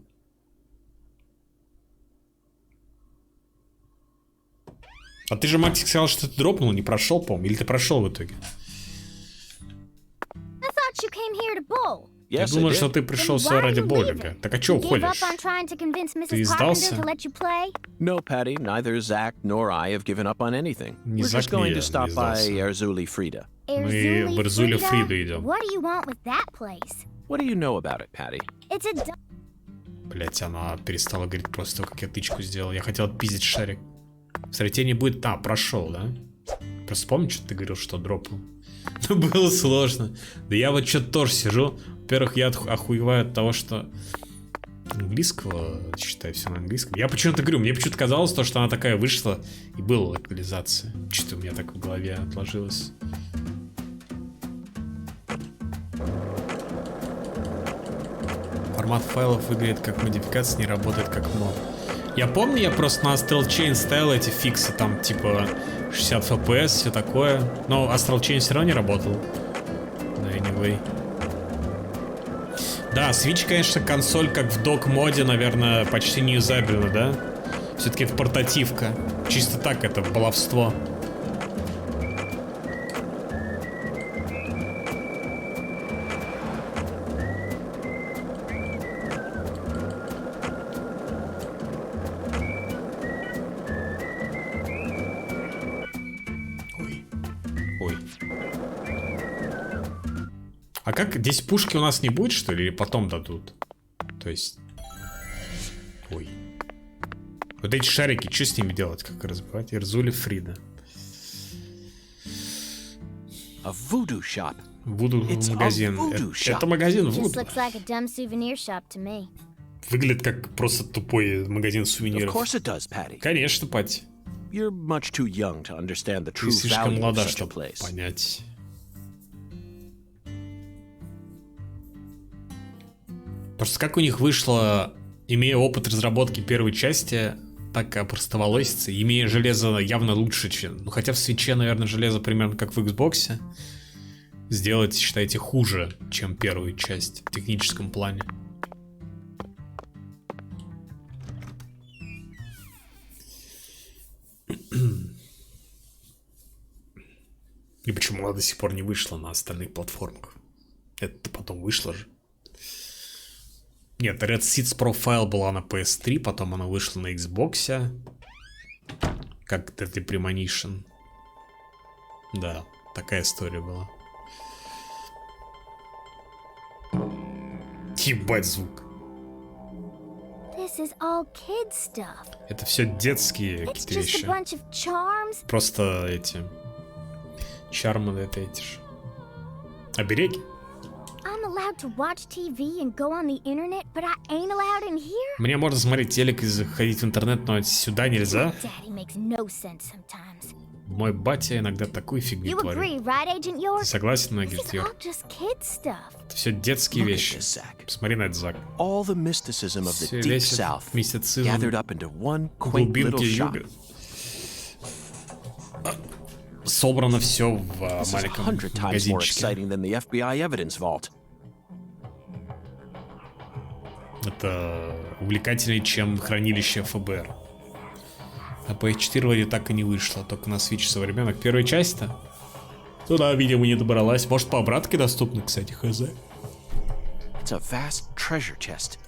Speaker 1: А ты же, Мактик, сказал, что ты дропнул, не прошел, по-моему. Или ты прошел в итоге?
Speaker 8: I thought you came here to bowl.
Speaker 1: Я
Speaker 3: Yes, I
Speaker 1: думаю,
Speaker 3: did.
Speaker 1: что ты пришел
Speaker 8: Then
Speaker 1: сюда
Speaker 8: why
Speaker 1: ради
Speaker 8: are you
Speaker 1: боулинга.
Speaker 8: leaving?
Speaker 1: Так а чё
Speaker 8: You gave up
Speaker 1: уходишь?
Speaker 8: on trying to convince Mrs.
Speaker 1: Ты
Speaker 8: Carpenter
Speaker 1: сдался?
Speaker 8: to let you play?
Speaker 3: No, Patty, neither Zach nor I have given up on anything.
Speaker 1: Ни
Speaker 3: We're
Speaker 1: Зак,
Speaker 3: just
Speaker 1: ни
Speaker 3: going
Speaker 1: я
Speaker 3: to
Speaker 1: не
Speaker 3: stop by
Speaker 1: сдался.
Speaker 3: Эрзули Фрида.
Speaker 1: Мы в Эрзуле Фриду идем.
Speaker 8: What do you want with that place?
Speaker 3: What do you know about it, Patty?
Speaker 8: It's a
Speaker 1: Блять, она перестала говорить после того, как я тычку сделал. Я хотел отпиздить шарик. Сравнение будет... А, прошел, да? Просто помню, что ты говорил, что дропнул. Ну, было сложно. Да я вот что-то тоже сижу. Во-первых, я охуеваю от того, что... Английского, считаю, все на английском. Я почему-то говорю, мне почему-то казалось, то, что она такая вышла, и была локализация. Что-то у меня так в голове отложилось. Формат файлов выглядит как модификация, не работает как мод. Я помню, я просто на Astral Chain ставил эти фиксы, там типа 60 FPS, все такое. Но Astral Chain все равно не работал. Но anyway. Да, Switch, конечно, консоль как в док-моде, наверное, почти не юзабельна, да? Все-таки это портативка. Чисто так, это баловство. А как, здесь пушки у нас не будет, что ли, или потом дадут? То есть... Ой. Вот эти шарики, что с ними делать? Как разбивать? Ирзули Фрида. Вуду магазин. Это магазин Вуду. Выглядит как просто тупой магазин сувениров. Конечно, Пати. Ты слишком молода, чтобы понять. Просто как у них вышло, имея опыт разработки первой части, так опростоволоситься, имея железо явно лучше, чем... Ну, хотя в свитче, наверное, железо примерно как в Xbox, сделать, считайте, хуже, чем первую часть в техническом плане. И почему она до сих пор не вышла на остальных платформах? Это потом вышло же. Нет, Red Seeds Profile была на PS3, потом она вышла на Xbox. Как это Premonition. Да, такая история была. Ебать звук. Это все детские какие-то вещи. Просто эти... Чармы, это эти же. Обереги? Мне можно смотреть телек и заходить в интернет, но сюда нельзя. Мой батя иногда такую фигню творит. Согласен, Агент Йорк? Это все детские вещи. Посмотри на этот Зак. Все весь мистицизм глубинки юга. Собрано все в маленьком магазинчике. Это увлекательнее, чем хранилище ФБР. А PS4 вроде так и не вышло, только на Switch современных. Первая часть-то туда, видимо, не добралась. Может, по обратке доступна, кстати, хз.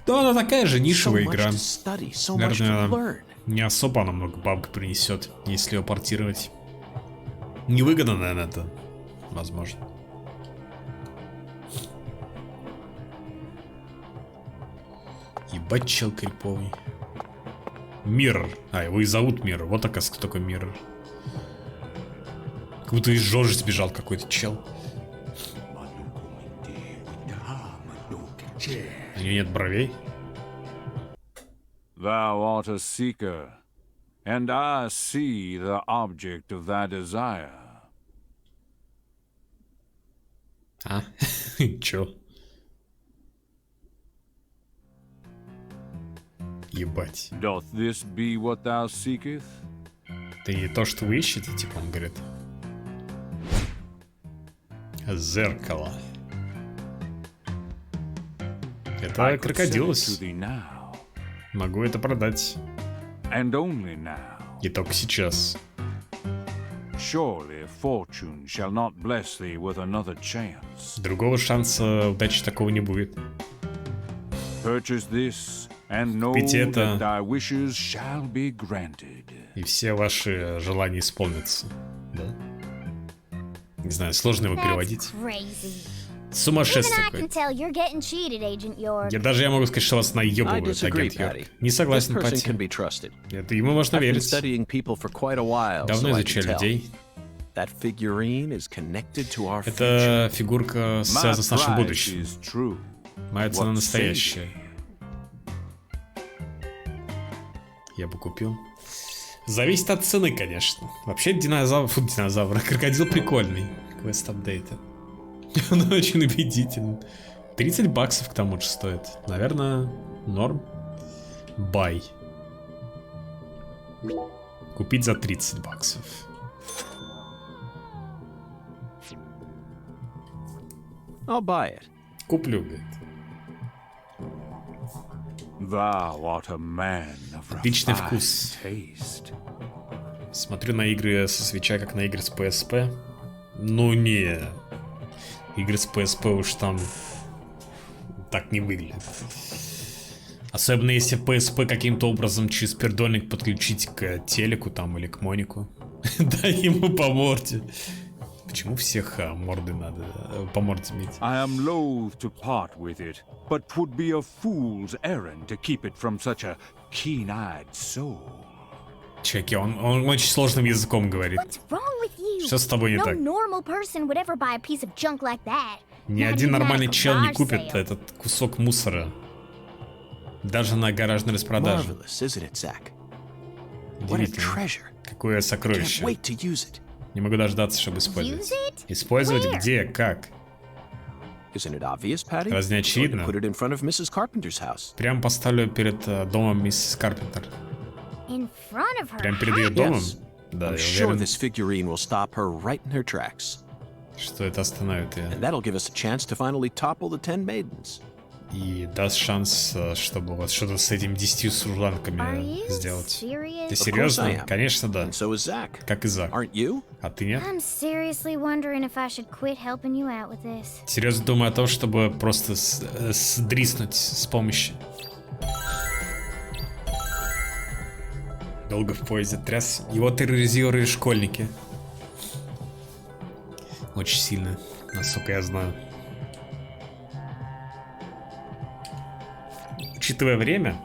Speaker 1: Да, она такая же нишевая игра. Наверное, не особо она много бабок принесет, если ее портировать. Невыгодно, наверное, это. Возможно. Ебать, чел криповый. Миррор. А, его и зовут Миррор. Вот, оказывается, кто такой Миррор. Как будто из Жоржа сбежал какой-то чел. У него нет бровей.
Speaker 11: Thou art a seeker, and I see the object of thy desire.
Speaker 1: А? Чё? Ебать.
Speaker 11: Doth this be what thou seeketh?
Speaker 1: Ты то, что вы ищете, типа, он говорит. Зеркало. Это крокодилус. Могу это продать. И только сейчас. Другого шанса удачи такого не будет. Купите это, и все ваши желания исполнятся. Да? Не знаю, сложно его переводить. Сумасшествие какое-то. Я могу сказать, что вас наебывают, агент Йорк. Не согласен, Пати. Это ему можно верить. Давно изучаю людей. Эта фигурка связана с нашим будущим. Моя цена настоящая. Я бы купил. Зависит от цены, конечно. Вообще динозавр, крокодил прикольный. Квест апдейта. Он очень убедителен. 30 баксов к тому же стоит. Наверное, норм. Бай. Купить за 30 баксов.
Speaker 3: I'll buy it.
Speaker 1: Куплю, говорит. Отличный вкус. Смотрю на игры со свитча, как на игры с PSP. Ну не. Игры с PSP уж там так не выглядят. Особенно если PSP каким-то образом через пердольник подключить к телеку там или к монику. Дай ему по морде. Почему всех морды надо по морде бить?
Speaker 11: I am loath to part with it, but 'twould be a fool's errand to keep it from such a keen-eyed soul.
Speaker 1: Чеки, он очень сложным языком говорит. Что с тобой не так? Ни один нормальный чел не купит этот кусок мусора. Даже на гаражной распродаже. Удивительно. Какое сокровище. Не могу дождаться, чтобы использовать. Использовать где? Как? Разве не очевидно? Прямо поставлю перед домом миссис Карпентер. Прямо перед ее домом? Да, я уверен, что это остановит ее. И даст шанс, чтобы вот что-то с этими 10 служанками сделать. Ты серьезно? Конечно, да. Как и Зак. А ты нет? Серьезно думаю о том, чтобы просто сдриснуть с помощью. Долго в поезде тряс. Его терроризировали школьники. Очень сильно, насколько я знаю. Учитывая время.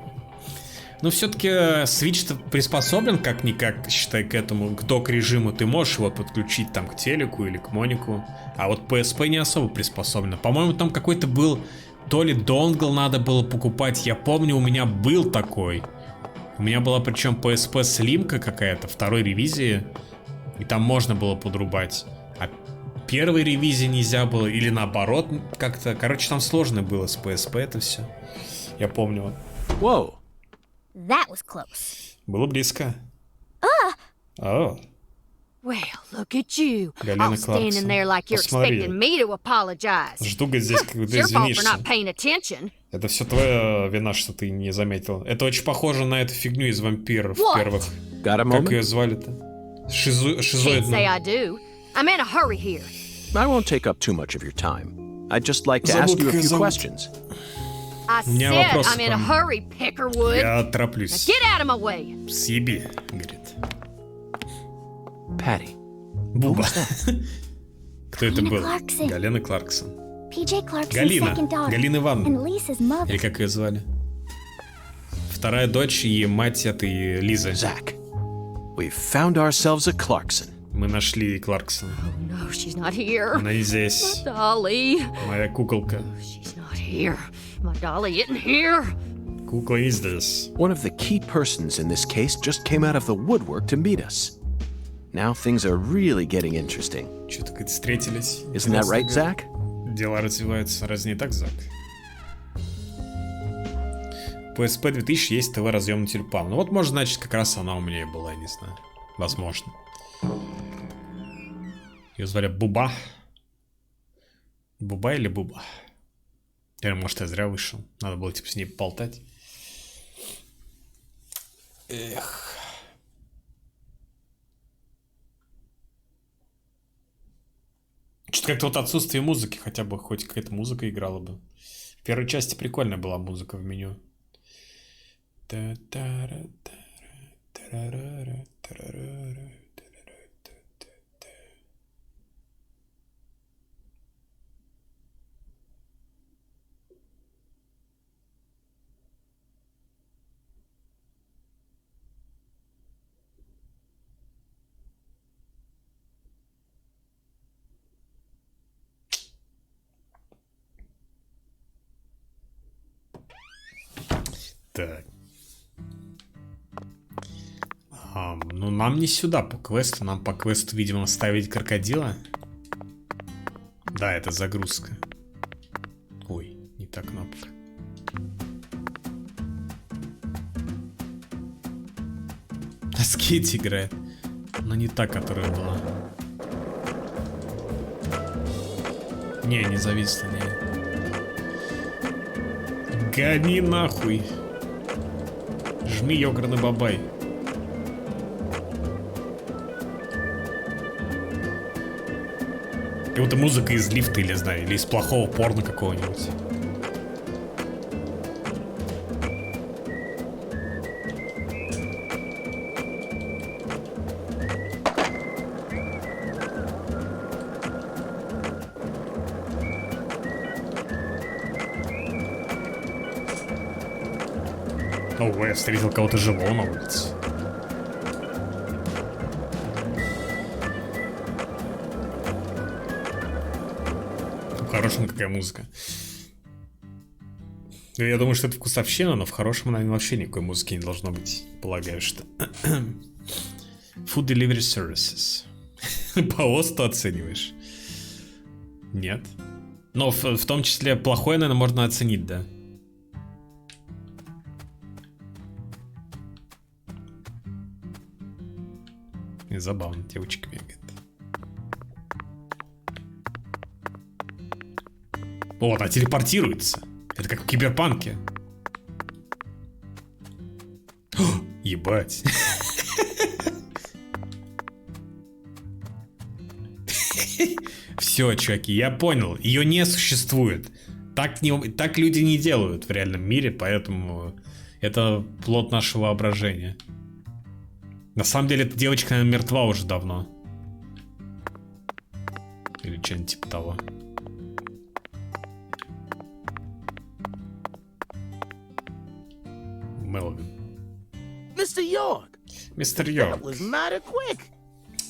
Speaker 1: Но все-таки Switch-то приспособлен как-никак, считай, к этому, к док-режиму. Ты можешь его подключить там к телеку или к монику. А вот PSP не особо приспособлено. По-моему, там какой-то был, то ли донгл надо было покупать. Я помню, у меня был такой. У меня была причем PSP слимка какая-то, второй ревизии. И там можно было подрубать. А первой ревизии нельзя было. Или наоборот как-то. Короче, там сложно было с PSP это все. Я помню.
Speaker 3: Whoa.
Speaker 8: That was close.
Speaker 1: Было близко.
Speaker 2: Well, look at you. All standing there like you're expecting me to apologize.
Speaker 1: Жду здесь, когда ты извинишься. Это все твоя вина, что ты не заметил. Это очень похоже на эту фигню из вампиров первых. Как ее звали-то? Шизоидная.
Speaker 2: I'm in a hurry here.
Speaker 3: I won't take up too much of your time. I'd just like to ask you a few questions.
Speaker 2: I said I'm in a hurry, Peckerwood.
Speaker 1: Я тороплюсь.
Speaker 2: Now get out of my way.
Speaker 1: Съеби, говорит.
Speaker 3: Patty.
Speaker 1: Буба. Кто это был? Галина Кларксон. Галина. Галина Ивановна. Или как ее звали? Вторая дочь и мать этой Лизы.
Speaker 3: Zach, we've found ourselves a Clarkson.
Speaker 1: Мы нашли Кларксона.
Speaker 2: Oh no, she's not here.
Speaker 1: Она не здесь.
Speaker 2: My dolly.
Speaker 1: Моя куколка.
Speaker 2: She's not here. My dolly isn't here.
Speaker 1: Кукла не здесь.
Speaker 3: One of the key persons in this case just came out of the woodwork to meet us. Now things are really getting interesting.
Speaker 1: Что-то как-то встретились.
Speaker 3: Isn't that right, Zach?
Speaker 1: Дела развиваются, разве не так, Зак? PSP 2000 есть ТВ-разъемный тюльпан. Ну вот, может, значит, как раз она у меня и была, я не знаю. Возможно. Ее звали Буба. Буба или Буба? Или, может, я зря вышел. Надо было, типа, с ней поболтать. Эх. Что-то как-то вот отсутствие музыки, хотя бы хоть какая-то музыка играла бы. В первой части прикольная была музыка в меню. Так. Ну, нам не сюда по квесту. Нам по квесту, видимо, ставить крокодила. Да, это загрузка. Ой, не та кнопка. Скейт играет. Но не та, которая была. Не зависло, не. Гони нахуй. Жми ёкарный бабай. Как будто музыка из лифта, или знаю, или из плохого порно какого-нибудь. Ого, я встретил кого-то живого на улице. Хорошая какая музыка. Я думаю, что это вкусовщина, но в хорошем, наверное, вообще никакой музыки не должно быть. Полагаю, что... Food Delivery Services. По ОСТу оцениваешь? Нет. Но в том числе плохое, наверное, можно оценить, да? И забавно, девочка бегает. Вот, она телепортируется. Это как в Киберпанке. О, ебать. Все, чуваки, я понял. Ее не существует. Так люди не делают в реальном мире, поэтому это плод нашего воображения. На самом деле, эта девочка, наверное, мертва уже давно. Или что-нибудь типа того. Мелвин.
Speaker 9: Mr. York.
Speaker 1: Мистер Йорк.
Speaker 9: That was mighty quick.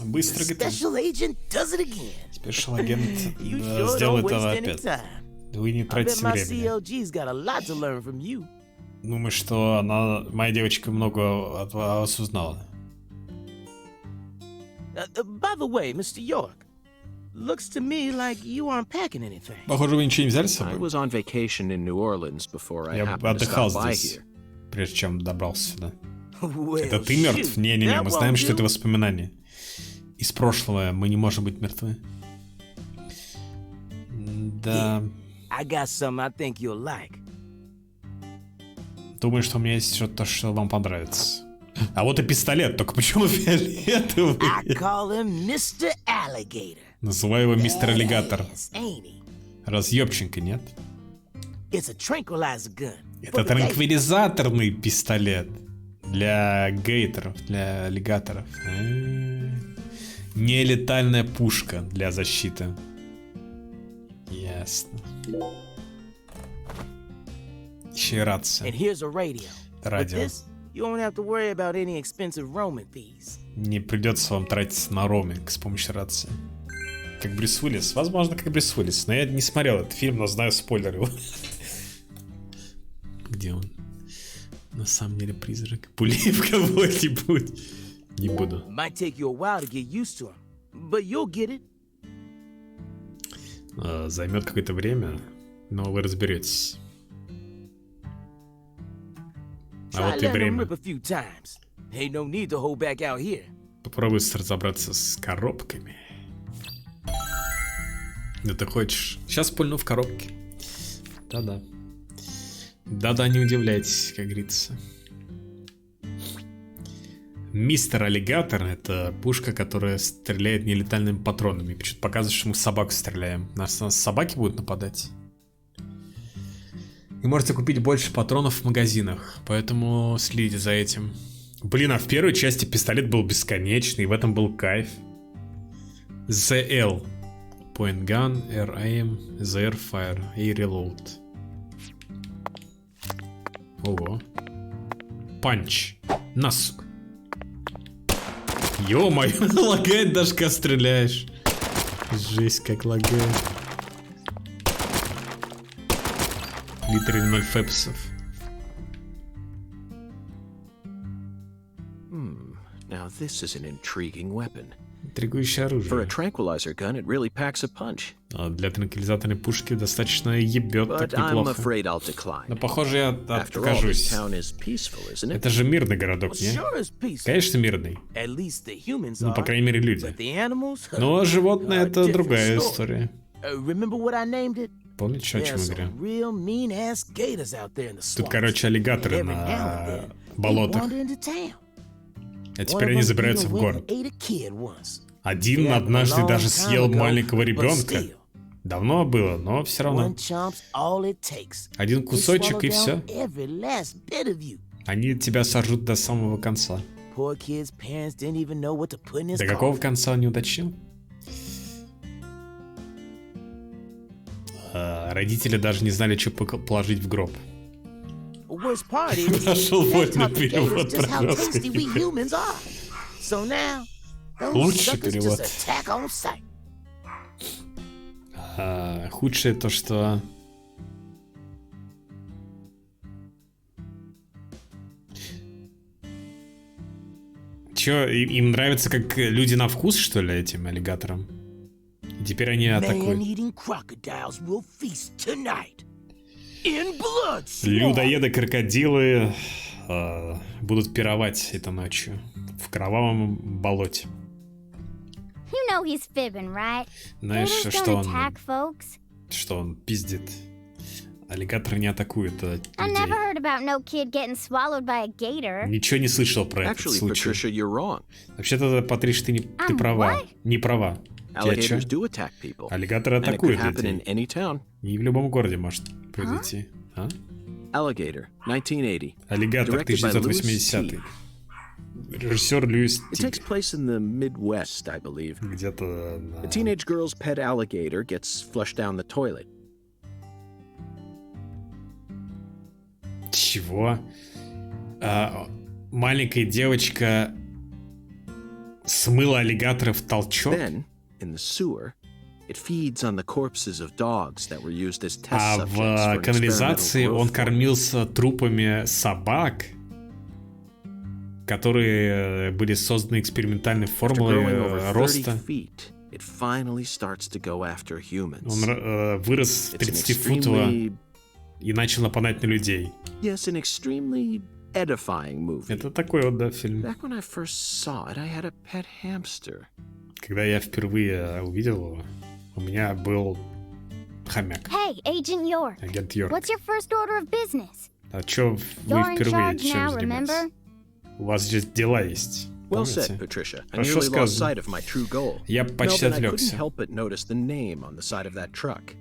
Speaker 1: Быстро
Speaker 9: Special agent does it again.
Speaker 1: Спешл агент
Speaker 9: You sure
Speaker 1: сделает
Speaker 9: don't
Speaker 1: это
Speaker 9: waste any
Speaker 1: опять.
Speaker 9: time.
Speaker 1: Вы не
Speaker 9: I bet
Speaker 1: тратите
Speaker 9: my
Speaker 1: времени.
Speaker 9: CLG's got a lot to learn from you.
Speaker 1: Думаю, что моя девочка много от вас узнала.
Speaker 9: By the way, Mr. York, looks to me like you aren't packing anything.
Speaker 1: Похоже, вы ничего не взяли с
Speaker 3: I
Speaker 1: собой.
Speaker 3: was on vacation in New Orleans before I
Speaker 1: Я
Speaker 3: happened to
Speaker 1: отдыхал
Speaker 3: stop by
Speaker 1: здесь,
Speaker 3: here.
Speaker 1: прежде чем добрался сюда.
Speaker 9: Well,
Speaker 1: Это ты мертв?
Speaker 9: shoot,
Speaker 1: Не-не-не,
Speaker 9: that
Speaker 1: мы знаем,
Speaker 9: won't
Speaker 1: что это
Speaker 9: do.
Speaker 1: воспоминание. Из прошлого мы не можем быть мертвы. Да.
Speaker 9: I got something I think you'll like.
Speaker 1: Думаю, что у меня есть что-то, что вам понравится. А вот и пистолет, только почему фиолетовый?
Speaker 9: I call him Mr. Alligator.
Speaker 1: Называю его мистер Аллигатор.
Speaker 9: Yes, ain't he?
Speaker 1: Разъебченко, нет?
Speaker 9: It's a tranquilizer gun.
Speaker 1: Это транквилизаторный пистолет. Для гейтеров, для аллигаторов. Нелетальная пушка для защиты. Ясно. Еще и рация.
Speaker 9: And here's a radio. With
Speaker 1: Радио.
Speaker 9: this, you won't have to worry about any expensive roaming fees.
Speaker 1: Не придется вам тратить на роуминг с помощью рации. Как Брюс Уиллис. Возможно, как Брюс Уиллис. Но я не смотрел этот фильм, но знаю спойлер его. Где он? На самом деле призрак. Пули в кого-нибудь. Не буду.
Speaker 9: Might take you a while to get used to him, but you'll get it.
Speaker 1: Займет какое-то время, но вы разберетесь. А
Speaker 9: Try
Speaker 1: вот и
Speaker 9: letting him
Speaker 1: время.
Speaker 9: rip a few times. Ain't no need to hold back out here.
Speaker 1: Попробуй разобраться с коробками. Да ты хочешь? Сейчас пульну в коробке. Да-да. Да-да, не удивляйтесь, как говорится. Мистер Аллигатор — это пушка, которая стреляет нелетальными патронами. Почему-то показывает, что мы в собаку стреляем. Нас собаки будут нападать. Вы можете купить больше патронов в магазинах, поэтому следите за этим. Блин, а в первой части пистолет был бесконечный, и в этом был кайф. ZL. Point gun, air aim, the air fire и reload. Ого. Панч. На, сука. Ё-моё, лагает даже, когда стреляешь. Жесть, как лагает. Литры 0 фепсов.
Speaker 3: Now this is an intriguing weapon.
Speaker 1: Интригующее
Speaker 3: For a
Speaker 1: оружие.
Speaker 3: tranquilizer gun, it really packs a punch.
Speaker 1: Для транквилизаторной пушки достаточно ебет так
Speaker 3: But I'm
Speaker 1: неплохо.
Speaker 3: afraid I'll decline.
Speaker 1: Но похоже, я
Speaker 3: After all, this
Speaker 1: откажусь.
Speaker 3: town is peaceful, isn't it?
Speaker 1: Это же мирный городок, не?
Speaker 9: Sure is peaceful.
Speaker 1: Конечно, мирный.
Speaker 9: At least the humans
Speaker 1: Ну, по
Speaker 9: are.
Speaker 1: крайней мере, люди.
Speaker 9: But the animals,
Speaker 1: Но животные —
Speaker 9: are
Speaker 1: это
Speaker 9: different
Speaker 1: другая
Speaker 9: story.
Speaker 1: история.
Speaker 9: Remember what I named it?
Speaker 1: Помните, о чем
Speaker 9: There's
Speaker 1: я говорю?
Speaker 9: some real mean-ass gators out there in the
Speaker 1: Тут,
Speaker 9: swamps.
Speaker 1: короче, аллигаторы
Speaker 9: Every now and
Speaker 1: на
Speaker 9: then, they
Speaker 1: болотах.
Speaker 9: wander into town.
Speaker 1: А
Speaker 9: One
Speaker 1: теперь
Speaker 9: of
Speaker 1: они
Speaker 9: them
Speaker 1: забираются
Speaker 9: even
Speaker 1: в
Speaker 9: went
Speaker 1: город.
Speaker 9: and ate a kid once.
Speaker 1: Один
Speaker 9: Yeah,
Speaker 1: однажды
Speaker 9: a long
Speaker 1: даже
Speaker 9: time
Speaker 1: съел
Speaker 9: ago,
Speaker 1: маленького
Speaker 9: but
Speaker 1: ребенка.
Speaker 9: still.
Speaker 1: Давно было, но все равно.
Speaker 9: One chomp's all it takes.
Speaker 1: Один
Speaker 9: They
Speaker 1: кусочек
Speaker 9: swallow
Speaker 1: и
Speaker 9: down
Speaker 1: все.
Speaker 9: every last bit of you.
Speaker 1: Они тебя сожрут до самого конца.
Speaker 9: Poor kid's parents didn't even know what to put in his
Speaker 1: До какого
Speaker 9: coffin.
Speaker 1: конца он не уточнил? Родители даже не знали, что положить в гроб.
Speaker 9: Worst part is,
Speaker 1: Нашел
Speaker 9: they
Speaker 1: вольный
Speaker 9: taught the
Speaker 1: перевод
Speaker 9: gators just how
Speaker 1: про
Speaker 9: tasty we
Speaker 1: русский.
Speaker 9: humans are. So now, those
Speaker 1: Лучший
Speaker 9: suckers
Speaker 1: перевод.
Speaker 9: just attack on sight.
Speaker 1: Худшее то, что... Чё, им нравится, как люди на вкус, что ли, этим аллигаторам? И теперь они атакуют.
Speaker 9: Man-eating crocodiles will feast tonight. In blood.
Speaker 1: Людоеды-крокодилы будут пировать этой ночью в кровавом болоте.
Speaker 8: You know he's fibbing, right?
Speaker 1: Знаешь,
Speaker 8: Gators
Speaker 1: что
Speaker 8: don't
Speaker 1: он,
Speaker 8: attack folks.
Speaker 1: что он пиздит? Аллигаторы не атакуют
Speaker 8: I
Speaker 1: людей.
Speaker 8: never heard about no kid getting swallowed by a gator.
Speaker 1: Ничего не слышал про этот
Speaker 3: Actually,
Speaker 1: случай.
Speaker 3: Patricia, you're wrong.
Speaker 1: Вообще-то, Патриш, ты права.
Speaker 8: what?
Speaker 1: Не права.
Speaker 3: Alligators do attack people.
Speaker 1: Аллигаторы
Speaker 3: And it could
Speaker 1: атакуют
Speaker 3: happen in
Speaker 1: людей.
Speaker 3: any town.
Speaker 1: И в любом городе может произойти. А?
Speaker 3: Alligator, 1980.
Speaker 1: Аллигатор,
Speaker 3: Directed by Louis
Speaker 1: 1980.
Speaker 3: T.
Speaker 1: Режиссер Льюис
Speaker 3: It
Speaker 1: Ти.
Speaker 3: takes place in the Midwest, I believe.
Speaker 1: Где-то
Speaker 3: A teenage girl's pet alligator gets flushed down the toilet.
Speaker 1: Чего? Маленькая девочка смыла аллигатора в толчок?
Speaker 3: Then, in the sewer, it feeds on the corpses of dogs that were used as test
Speaker 1: А
Speaker 3: subjects for
Speaker 1: в канализации
Speaker 3: experimental
Speaker 1: он
Speaker 3: growth
Speaker 1: кормился трупами собак, которые были созданы экспериментальной
Speaker 3: After growing
Speaker 1: формулой
Speaker 3: over 30
Speaker 1: роста.
Speaker 3: feet, it finally starts to go after humans.
Speaker 1: Он вырос в
Speaker 3: It's an
Speaker 1: 30-футово
Speaker 3: extremely,
Speaker 1: и начал нападать на людей.
Speaker 3: yes, an extremely edifying movie.
Speaker 1: Это такой вот, да, фильм.
Speaker 3: Back when I first saw it, I had a pet hamster.
Speaker 1: Когда я впервые увидел его, у меня был хомяк.
Speaker 8: Hey, Agent York.
Speaker 1: Агент Йорк.
Speaker 8: What's your first order of business?
Speaker 1: А чё вы
Speaker 8: You're in
Speaker 1: впервые
Speaker 8: charge
Speaker 1: чем
Speaker 8: now,
Speaker 1: занимаетесь?
Speaker 8: remember?
Speaker 1: У вас же дела есть.
Speaker 3: Well
Speaker 1: Помните?
Speaker 3: said, Patricia. I
Speaker 1: Хорошо
Speaker 3: nearly lost
Speaker 1: сказано.
Speaker 3: sight of my true goal.
Speaker 1: Я почти
Speaker 3: Melvin, I couldn't
Speaker 1: отвлекся.
Speaker 3: help but notice the name on the side of that truck.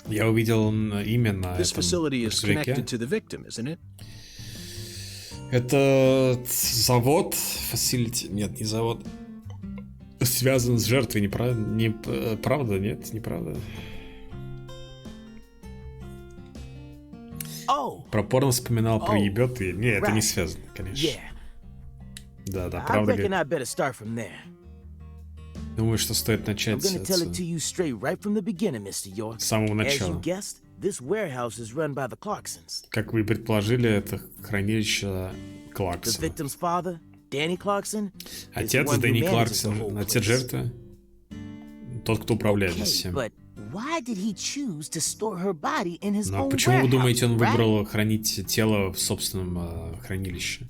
Speaker 1: Я увидел имя на
Speaker 3: This
Speaker 1: этом
Speaker 3: facility is
Speaker 1: грузовике.
Speaker 3: connected to the victim, isn't it?
Speaker 1: Это завод, facility, нет, не завод. Связан с жертвой, правда, нет, неправда.
Speaker 9: Oh,
Speaker 1: Про порно вспоминал, про
Speaker 9: Oh,
Speaker 1: ебет, и... Не, это не
Speaker 9: right.
Speaker 1: связано, конечно.
Speaker 9: yeah.
Speaker 1: Да,
Speaker 9: I
Speaker 1: правда
Speaker 9: reckon
Speaker 1: ли?
Speaker 9: I better start from there.
Speaker 1: Думаю, что стоит
Speaker 9: I'm
Speaker 1: начать
Speaker 9: gonna tell it to
Speaker 1: с
Speaker 9: you straight right from the beginning, Mr. York.
Speaker 1: самого
Speaker 9: As you
Speaker 1: начала.
Speaker 9: guessed, this warehouse is run by the Clarksons.
Speaker 1: Как вы и предположили, это хранилище
Speaker 9: The
Speaker 1: Кларксона.
Speaker 9: victim's father, Danny Clarkson, is the
Speaker 1: Отец
Speaker 9: one who
Speaker 1: Дэнни
Speaker 9: manages the
Speaker 1: Кларксон,
Speaker 9: whole
Speaker 1: отец
Speaker 9: place.
Speaker 1: жертвы, тот, кто управляет
Speaker 9: Okay,
Speaker 1: всем.
Speaker 9: but why did he choose to store her body in his
Speaker 1: Но
Speaker 9: own
Speaker 1: почему вы
Speaker 9: warehouse,
Speaker 1: думаете, он
Speaker 9: right?
Speaker 1: выбрал хранить тело в собственном хранилище?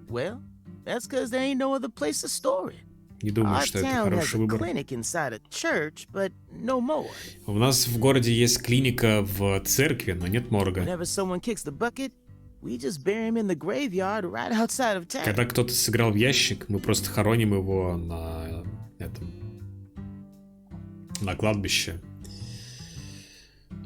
Speaker 9: Well, that's because there ain't no other place to store it.
Speaker 1: Не думаю,
Speaker 9: Our
Speaker 1: что это
Speaker 9: town has
Speaker 1: хороший
Speaker 9: a
Speaker 1: выбор.
Speaker 9: clinic inside a church, but no more.
Speaker 1: У нас в городе есть клиника в церкви, но нет морга.
Speaker 9: Whenever someone kicks the bucket, we just bury him in the graveyard right outside of town.
Speaker 1: Когда кто-то сыграл в ящик, мы просто хороним его на кладбище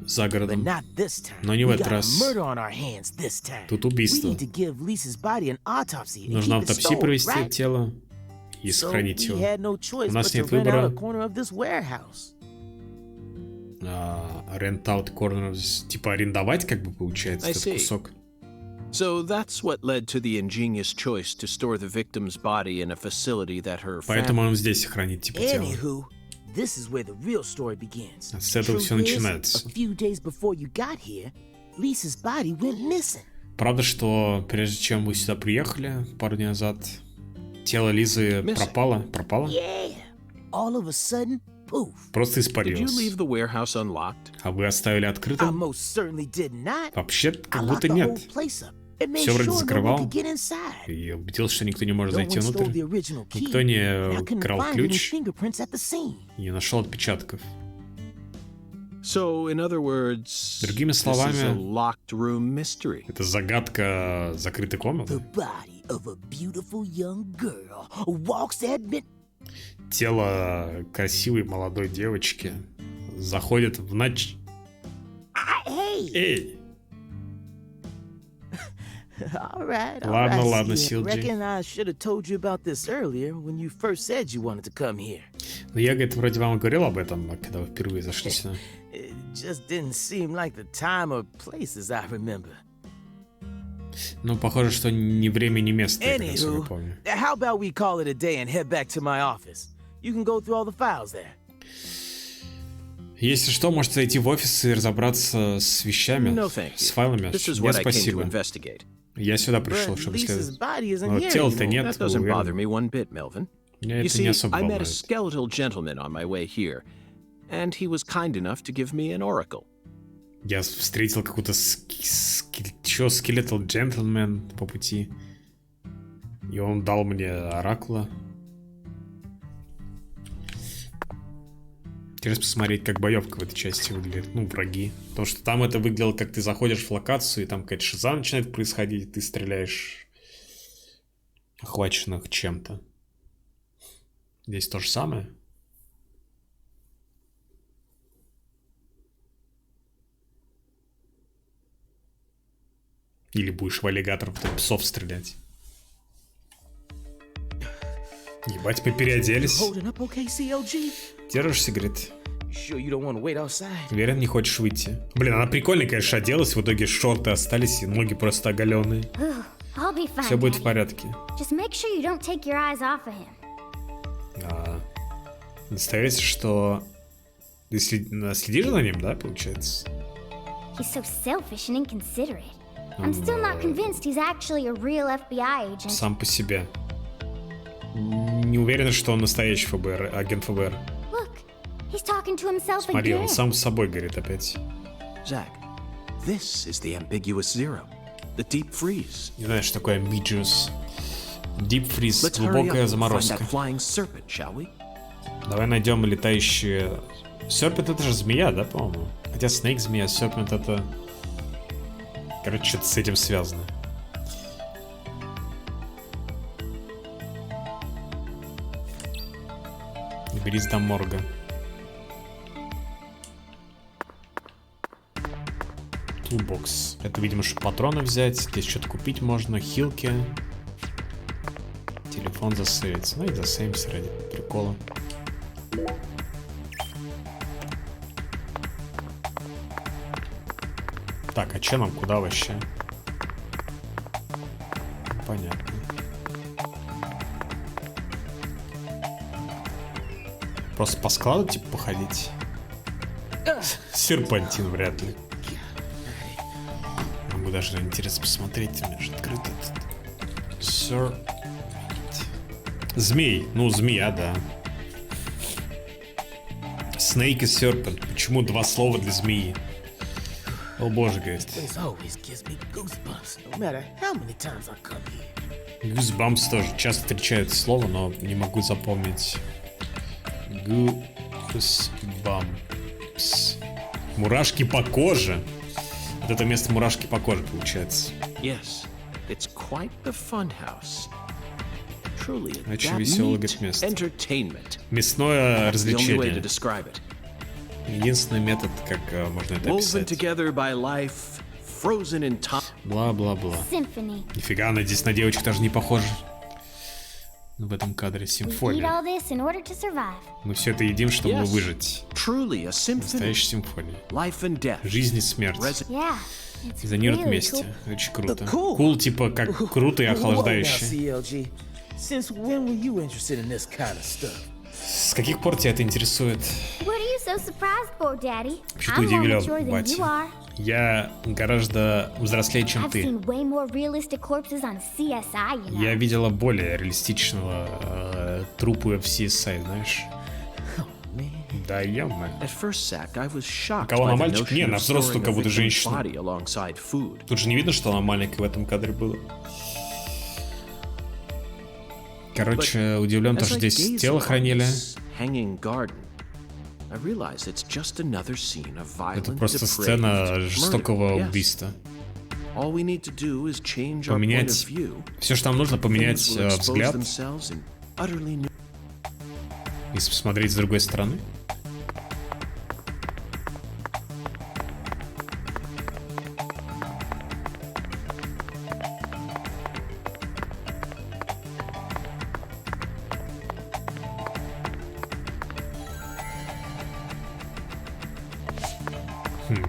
Speaker 1: за
Speaker 9: But
Speaker 1: городом.
Speaker 9: not this time.
Speaker 1: Но не в
Speaker 9: We
Speaker 1: этот
Speaker 9: got a
Speaker 1: раз.
Speaker 9: murder on our hands this time.
Speaker 1: Тут
Speaker 9: We
Speaker 1: убийство.
Speaker 9: need to give Lisa's body an autopsy and
Speaker 1: Нужно
Speaker 9: keep it
Speaker 1: автопсию
Speaker 9: stored,
Speaker 1: провести
Speaker 9: right?
Speaker 1: тело и
Speaker 9: So
Speaker 1: сохранить
Speaker 9: we
Speaker 1: его.
Speaker 9: had no choice
Speaker 1: У нас
Speaker 9: but to
Speaker 1: нет
Speaker 9: rent out
Speaker 1: выбора.
Speaker 9: a corner of this warehouse.
Speaker 1: Rent out corners, типа арендовать, как бы получается,
Speaker 3: I
Speaker 1: этот
Speaker 3: see.
Speaker 1: кусок.
Speaker 3: So that's what led to the ingenious choice to store the victim's body in a facility that her
Speaker 1: Поэтому
Speaker 3: family...
Speaker 1: он здесь хранит типа тело.
Speaker 9: Anywho, this is where the real story begins.
Speaker 1: С этого
Speaker 9: Truth
Speaker 1: всё
Speaker 9: is,
Speaker 1: начинается.
Speaker 9: a few days before you got here, Lisa's body went missing.
Speaker 1: Правда, что прежде чем вы сюда приехали, пару дней назад, Тело Лизы пропало? Просто испарилось. А вы оставили открытым? Вообще, как будто нет. Все вроде закрывал. И убедился, что никто не может зайти внутрь. Никто не крал ключ. И не нашел отпечатков. Другими словами, это загадка закрытой комнаты. Тело красивой молодой девочки заходит в ночь. Эй! Ладно, CLG. Но я, говорит, вроде вам говорил об этом, когда вы впервые зашли сюда. Ну, похоже, что ни время, ни место, я не помню. Если что, можете зайти в офис и разобраться с вещами, с файлами. Нет, спасибо. Я сюда пришел, чтобы исследовать. Но тела-то нет, уверен. Меня это не особо волнует. Я встретил какую-то скелетал джентльмен по пути. И он дал мне оракула. Интересно посмотреть, как боевка в этой части выглядит. Ну, враги. Потому что там это выглядело, как ты заходишь в локацию, и там какая-то шиза начинает происходить, и ты стреляешь охваченных чем-то. Здесь то же самое. Или будешь в аллигаторов, псов стрелять. Ебать, мы переоделись. Держишься, говорит. Уверен, не хочешь выйти? Блин, она прикольная, конечно, оделась. В итоге шорты остались, и ноги просто оголенные. Все будет в порядке. Настоясь, что ты следишь за ним, да, получается? Сам по себе. Не уверен, что он настоящий ФБР, агент ФБР. Смотри, он сам с собой говорит опять. Не знаю, что такое ambiguous. Deep freeze, глубокая заморозка. Давай найдем летающие... Serpent это же змея, да, по-моему? Хотя Snake змея, Serpent это... Короче, что-то с этим связано. Доберись до морга. Toolbox. Это, видимо, чтобы патроны взять. Здесь что-то купить можно. Хилки. Телефон засейвится. Ну и засейвимся ради прикола. Так, а че нам? Куда вообще? Понятно. Просто по складу, типа, походить. Серпантин вряд ли. Могу даже интересно посмотреть. У меня же открыт этот. Змей. Ну, змея, да. Snake и Serpent. Почему два слова для змеи? О боже, говорит. Goosebumps тоже часто встречают слово, но не могу запомнить. Goosebumps. Мурашки по коже. Вот это место мурашки по коже получается.
Speaker 3: It's quite the fun house. Truly,
Speaker 1: очень веселое место. Мясное развлечение. Единственный метод, как можно это описать. Бла-бла-бла. Нифига, она здесь на девочек даже не похожа. В этом кадре симфония. Мы все это едим, чтобы выжить. Настоящая симфония. Жизнь и смерть. Резонируют вместе. Очень круто. Кул, типа, как круто и охлаждающе. С каких пор тебя это интересует? Почему ты удивлен, батя? Я гораздо взрослее, чем ты. Я видела более реалистичного трупа в CSI, знаешь? Да, ё-моё. Кого на мальчик? Не, на взрослую кого-то женщину. Тут же не видно, что она маленькая в этом кадре была. Короче, удивлен, то, что здесь тело хранили. Это просто сцена жестокого убийства. Поменять... Все, что нам нужно, поменять взгляд. И посмотреть с другой стороны.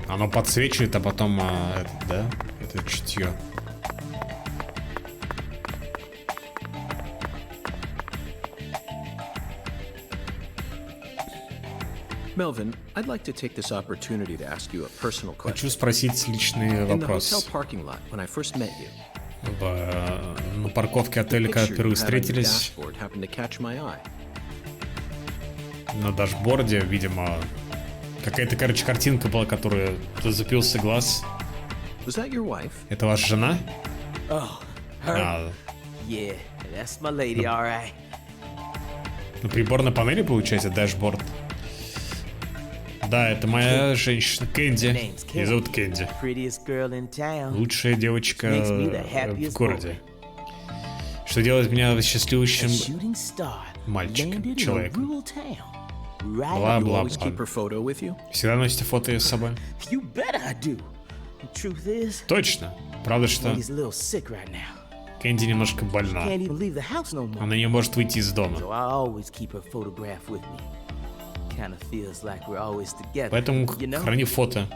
Speaker 1: Оно подсвечивает, а потом, да, это чутье.
Speaker 3: Melvin, I'd like to take this opportunity to ask you a personal question.
Speaker 1: Хочу спросить личный вопрос. На парковке отеля, когда впервые встретились, на дашборде, видимо, какая-то, короче, картинка была, которая зацепился глаз. Это ваша жена? На приборной панели, получается, дашборд. Да, это моя женщина, Кэнди. Ее зовут Кэнди. Лучшая девочка в городе. Что делает меня счастливейшим мальчиком, человеком. Бла-бла-бла. Всегда носите фото ее с собой? Точно. Правда, что Кэнди немножко больна. Она не может выйти из дома. Поэтому храни фото.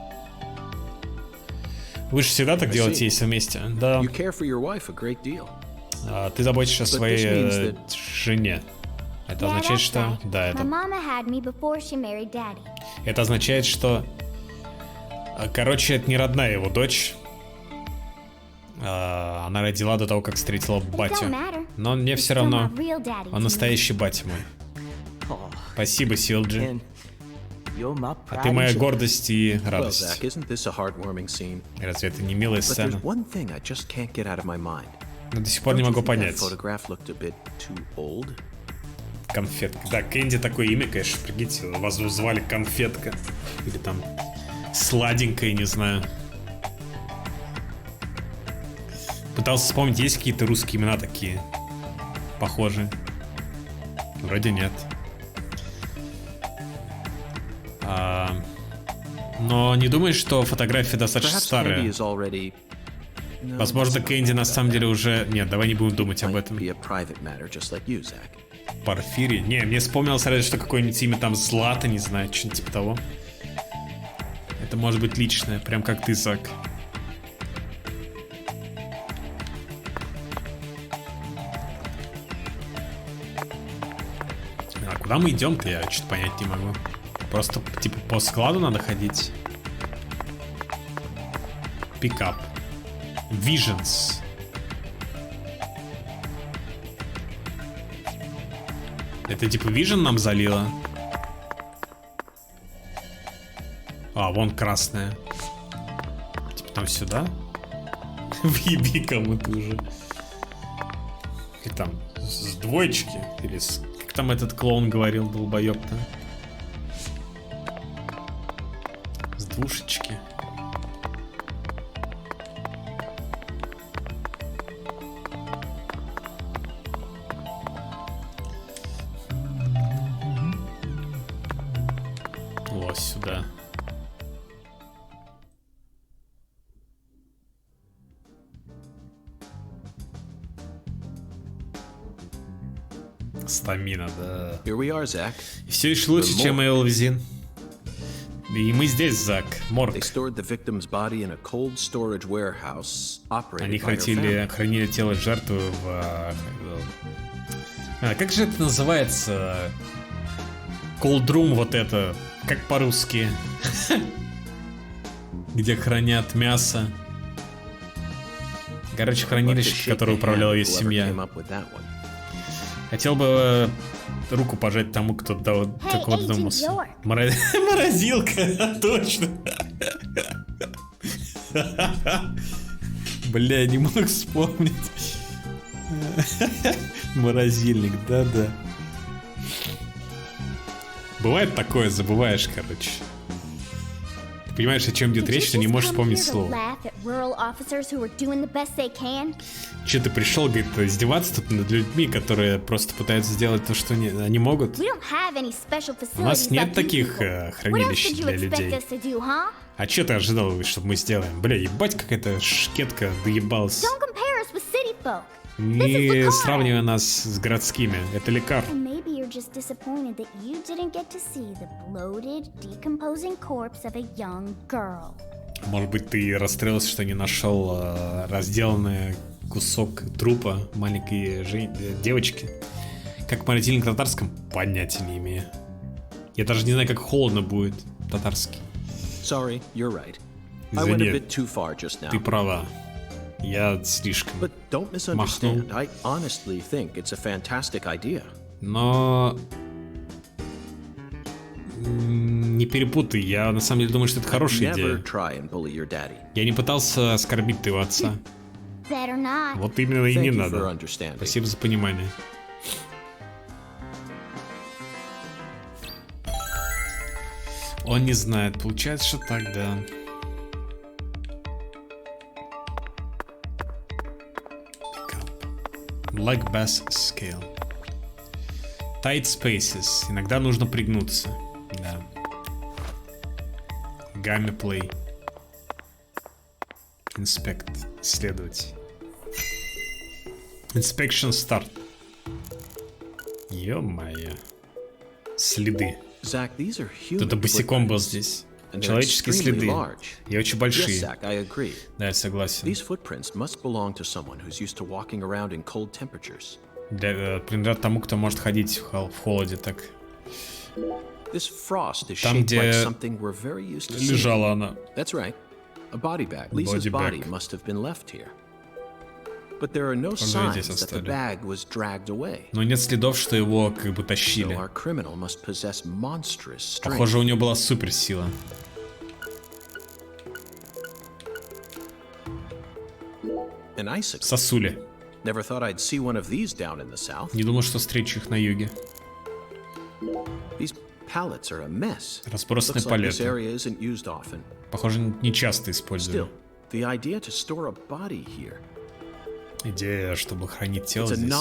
Speaker 1: Вы же всегда так делаете, если вместе. Да. Ты заботишься о своей жене. Это означает, что... Да, это... Это означает, что... Короче, это не родная его дочь. Она родила до того, как встретила батю. Но мне все равно. Он настоящий батя мой. Спасибо, Силджи. А ты моя гордость и радость. Разве это не милая сцена? Но до сих пор не могу понять. Конфетка. Да, Кэнди такое имя, конечно, прикиньте, вас звали Конфетка. Или там Сладенькая, не знаю. Пытался вспомнить, есть какие-то русские имена такие похожие. Вроде нет. Но не думаешь, что фотографии достаточно старые? Возможно, Кэнди на самом деле уже... Нет, давай не будем думать об этом. Порфирий? Не, мне вспомнилось сразу, что какое-нибудь имя там Злата, не знаю, что-нибудь типа того. Это может быть личное, прям как ты, Зак. А куда мы идем-то, я что-то понять не могу. Просто, типа, по складу надо ходить. Пикап. Visions. Это типа Vision нам залило? А, вон красная. Типа там сюда? Въеби кому-то уже. И там с двоечки? Или с... Как там этот клоун говорил, долбоёб-то? С двушечки. Вот сюда. Стамина, да. Все еще лучше, чем Элвизин. И мы здесь, Зак. Морг. Они хранили тело жертвы в... как же это называется? Колдрум вот это, как по-русски. Где хранят мясо. Короче, хранилище, которое управляла ее семья. Хотел бы руку пожать тому, кто такого додумался. Морозилка, точно. Бля, не мог вспомнить. Морозильник, да-да. Бывает такое, забываешь, короче. Ты понимаешь, о чем идет речь, ты не можешь вспомнить слово. Че, ты пришел, говорит, издеваться тут над людьми, которые просто пытаются сделать то, что они могут? У нас нет таких хранилищ для людей. А че ты ожидал, чтобы мы сделаем? Бля, ебать, какая-то шкетка доебалась. Не сравнивай нас с городскими, это лекар. Может быть, ты расстроился, что не нашел разделанный кусок трупа маленькой девочки? Как морозильник на татарском? Понятия не имею. Я даже не знаю, как холодно будет татарский.
Speaker 3: Sorry, you're right.
Speaker 1: I went a bit too far just now. Ты права. Я слишком махнул.
Speaker 3: I honestly think it's a fantastic idea.
Speaker 1: Но не перепутай, я на самом деле думаю, что это хорошая идея. Я не пытался оскорбить твоего отца. Вот именно и не надо. Спасибо за понимание. Он не знает, получается, что так, да. Black Bass Scale. Tight Spaces. Иногда нужно пригнуться. Да. Gamma Play. Inspect. Исследовать. Inspection Start. Ё-моё. Следы. Кто-то босиком был здесь. Человеческие следы. И очень большие. Да, я согласен. Принадлежат тому, кто может ходить в холоде так. Там, где лежала она. Бодибэг. Но нет следов, что его как бы тащили. Похоже, у него была суперсила. Сосули. Не думал, что встречу их на юге. Разбросанные палеты. Похоже, не часто используем. Идея, чтобы хранить тело здесь.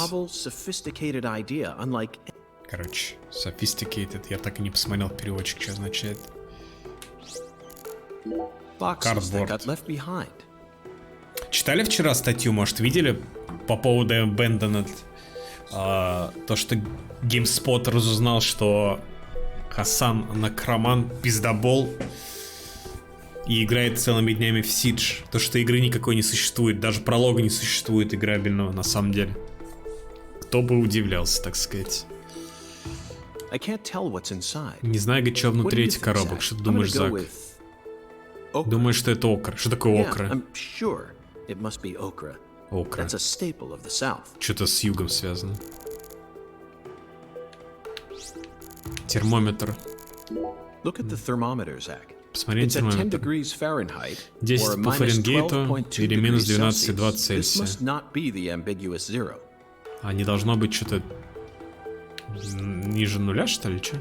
Speaker 1: Короче, sophisticated. Я так и не посмотрел переводчик, что означает. Cardboard. Читали вчера статью, может, видели по поводу Abandoned? То, что GameSpot разузнал, что Хасан Накраман пиздобол и играет целыми днями в Siege. То, что игры никакой не существует, даже пролога не существует играбельного на самом деле. Кто бы удивлялся, так сказать. Не знаю, что внутри этих коробок. Что ты думаешь, Зак? Думаешь, что это окра. Что такое окра? Окра. Что-то с югом связано. Термометр. Посмотри термометр. 10 по Фаренгейту или минус 12,2 Цельсия. А не должно быть что-то ниже нуля, что ли? Че?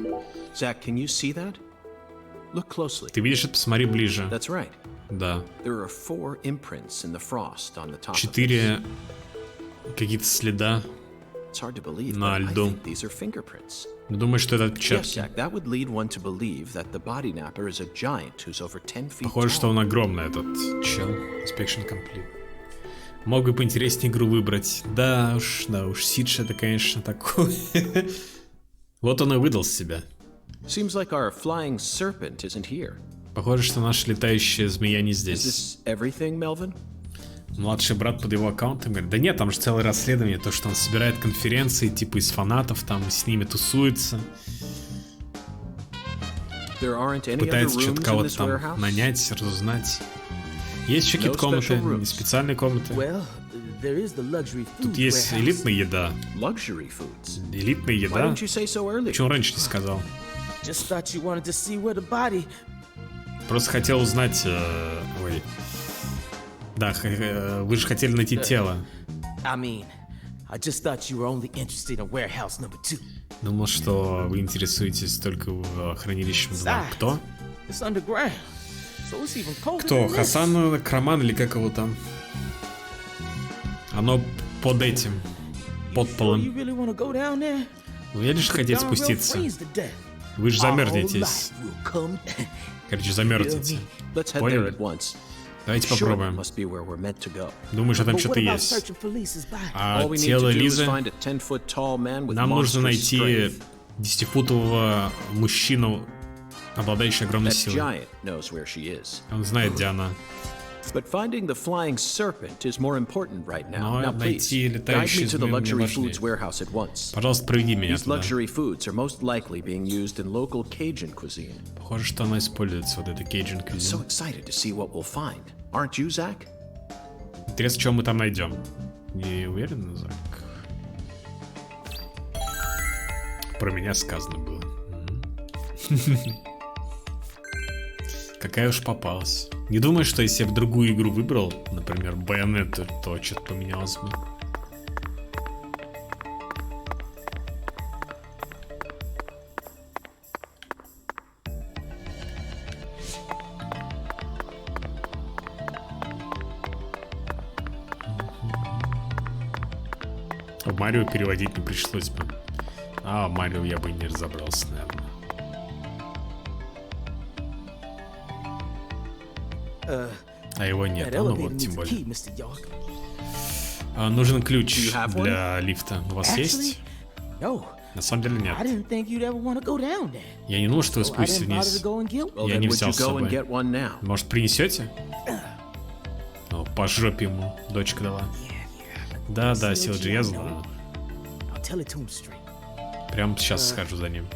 Speaker 1: Ты видишь это? Посмотри ближе. Да. 4 какие-то следа на льду. Думаю, что это отпечатки. Похоже, что он огромный, этот чел. Inspection Complete. Мог бы поинтереснее игру выбрать. Да уж, Siege это, конечно, такое. Вот он и выдал себя. Похоже, что наша летающая змея не здесь. Младший брат под его аккаунтом говорит: да нет, там же целое расследование, то, что он собирает конференции, типа из фанатов, там с ними тусуется. Пытается что-то кого-то там нанять, разузнать. Есть еще какие-то комнаты, не специальные комнаты. Тут есть элитная еда. Элитная еда? Почему раньше не сказал? Просто хотел узнать... Ой. Да, вы же хотели найти тело. Думал, что вы интересуетесь только в хранилище 2. Кто? Кто? Хасан Краман или как его там? Оно под этим. Под полом. Вы видишь, хотите спуститься? Вы же замерзнетесь. Короче, замерзнете. Поняли? Давайте попробуем. Думаю, что там что-то есть. А тело Лизы... Нам нужно найти 10-футового мужчину, обладающего огромной силой. Он знает, где она. Но найти летающий змею мне важнее. Пожалуйста, проведи меня туда. Похоже, что она используется, вот эта кейджин кузин. Интересно, что мы там найдем. Не уверен, Зак? Про меня сказано было. Какая уж попалась. Не думаю, что если я в другую игру выбрал, например, Bayonetta, то что-то поменялось бы. В Марио переводить не пришлось бы. А в Марио я бы и не разобрался, наверное. А его нет, ну вот, тем более. Нужен ключ для лифта. У вас есть? На самом деле нет. Я не думал, что вы спуститесь вниз. Я не взял с собой. Может, принесете? О, по жопе ему дочка дала. Да, Силджи, я знаю. Прямо сейчас схожу за ним.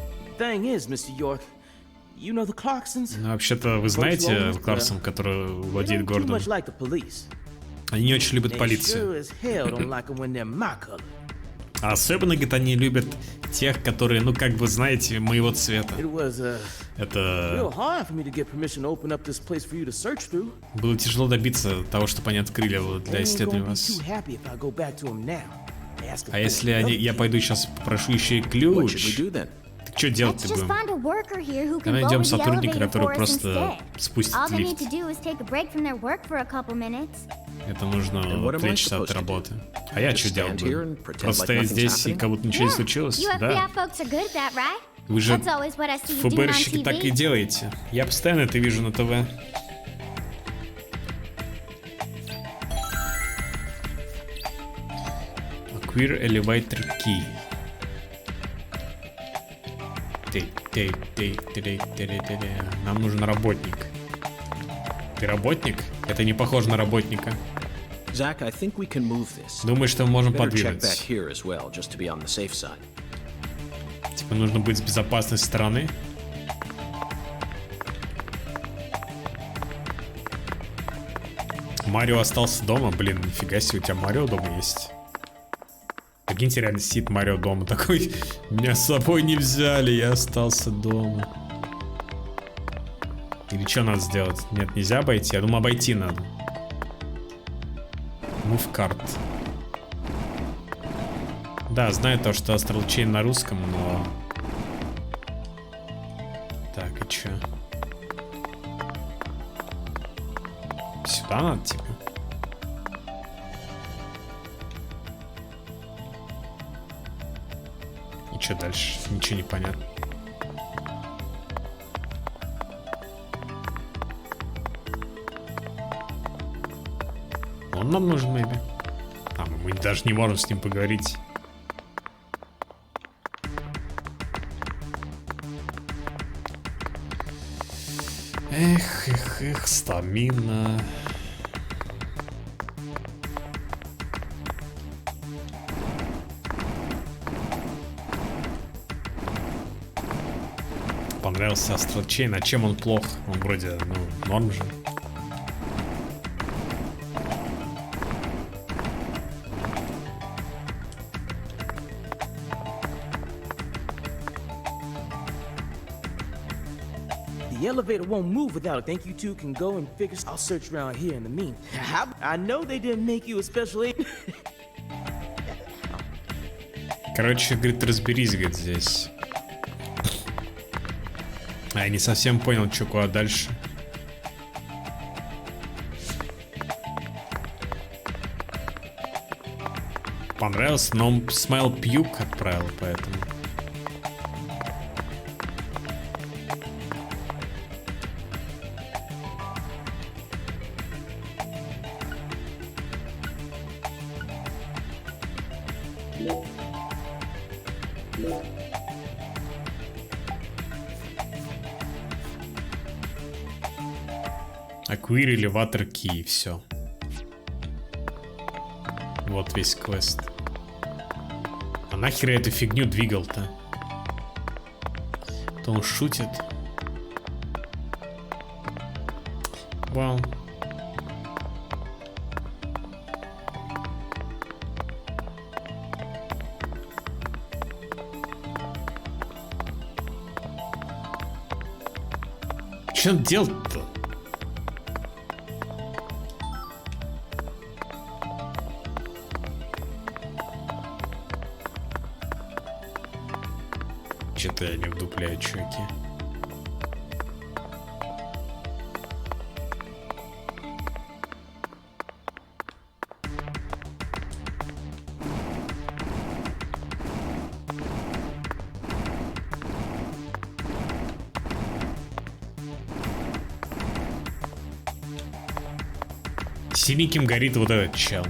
Speaker 1: Ну, вообще-то, вы знаете Кларксон, который владеет городом? Они не очень любят полицию. А особенно, говорит, они любят тех, которые, ну, как бы, знаете, моего цвета. Это... Было тяжело добиться того, чтобы они открыли его для исследования вас. А если я пойду сейчас попрошу еще и ключ... Что делать-то будем? Мы найдем сотрудника, который просто спустит лифт. Это нужно отвлечься от работы. А я что делать буду? Просто стоять здесь и как будто ничего не случилось? Да. Вы же ФБРщики так и делаете. Я постоянно это вижу на ТВ. Queer Elevator Key. Нам нужен работник. Ты работник? Это не похоже на работника. Думаю, что мы можем подвинуть. Типа нужно быть с безопасной стороны. Марио остался дома. Блин, нифига себе, у тебя Марио дома есть. Прикиньте, реально сидит Марио дома такой. Меня с собой не взяли, я остался дома. Или что надо сделать? Нет, нельзя обойти. Я думаю, обойти надо. Move card. Да, знаю то, что Astral Chain на русском, но... Так, и чё? Сюда надо, типа? И что дальше? Ничего не понятно. Он нам нужен, maybe. А, мы даже не можем с ним поговорить. Эх, стамина. Понравился Astral Chain. А чем он плох? Он вроде, ну, норм же.
Speaker 9: The elevator won't move without it. Think you two can go and figure. I'll search around here in the meantime. I know they didn't make you a special agent.
Speaker 1: Короче, говорит, разберись, говорит, здесь. А я не совсем понял, что куда дальше. Понравился, но он Smile Puke отправил, поэтому. Аквирили Water Key, все. Вот весь квест. А нахер я эту фигню двигал-то? То он шутит. Вау. Что он делает-то? Что-то я не вдупляю, чуваки. Синеньким горит вот этот чел.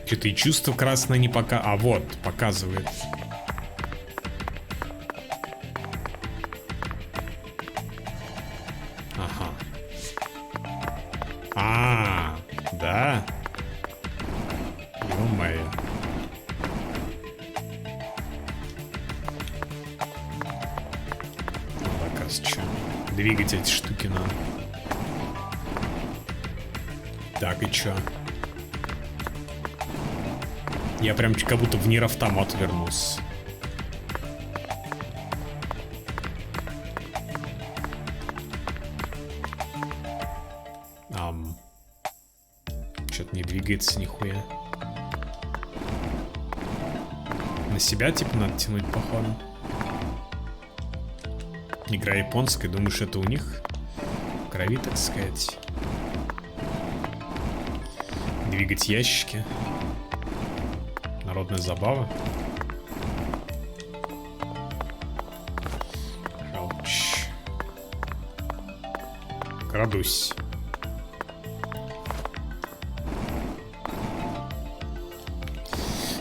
Speaker 1: Что-то и чувство красное не пока... А вот, показывает. Ага. Да? Ё-моё. Оказывается, что? Двигать эти штуки надо. Так, и чё? Я прям как будто в Нир Автомат вернулся. Что-то не двигается нихуя. На себя типа надо тянуть, походу. Игра японская, думаешь, это у них в крови, так сказать. Двигать ящики. Народная забава. Желчь. Крадусь.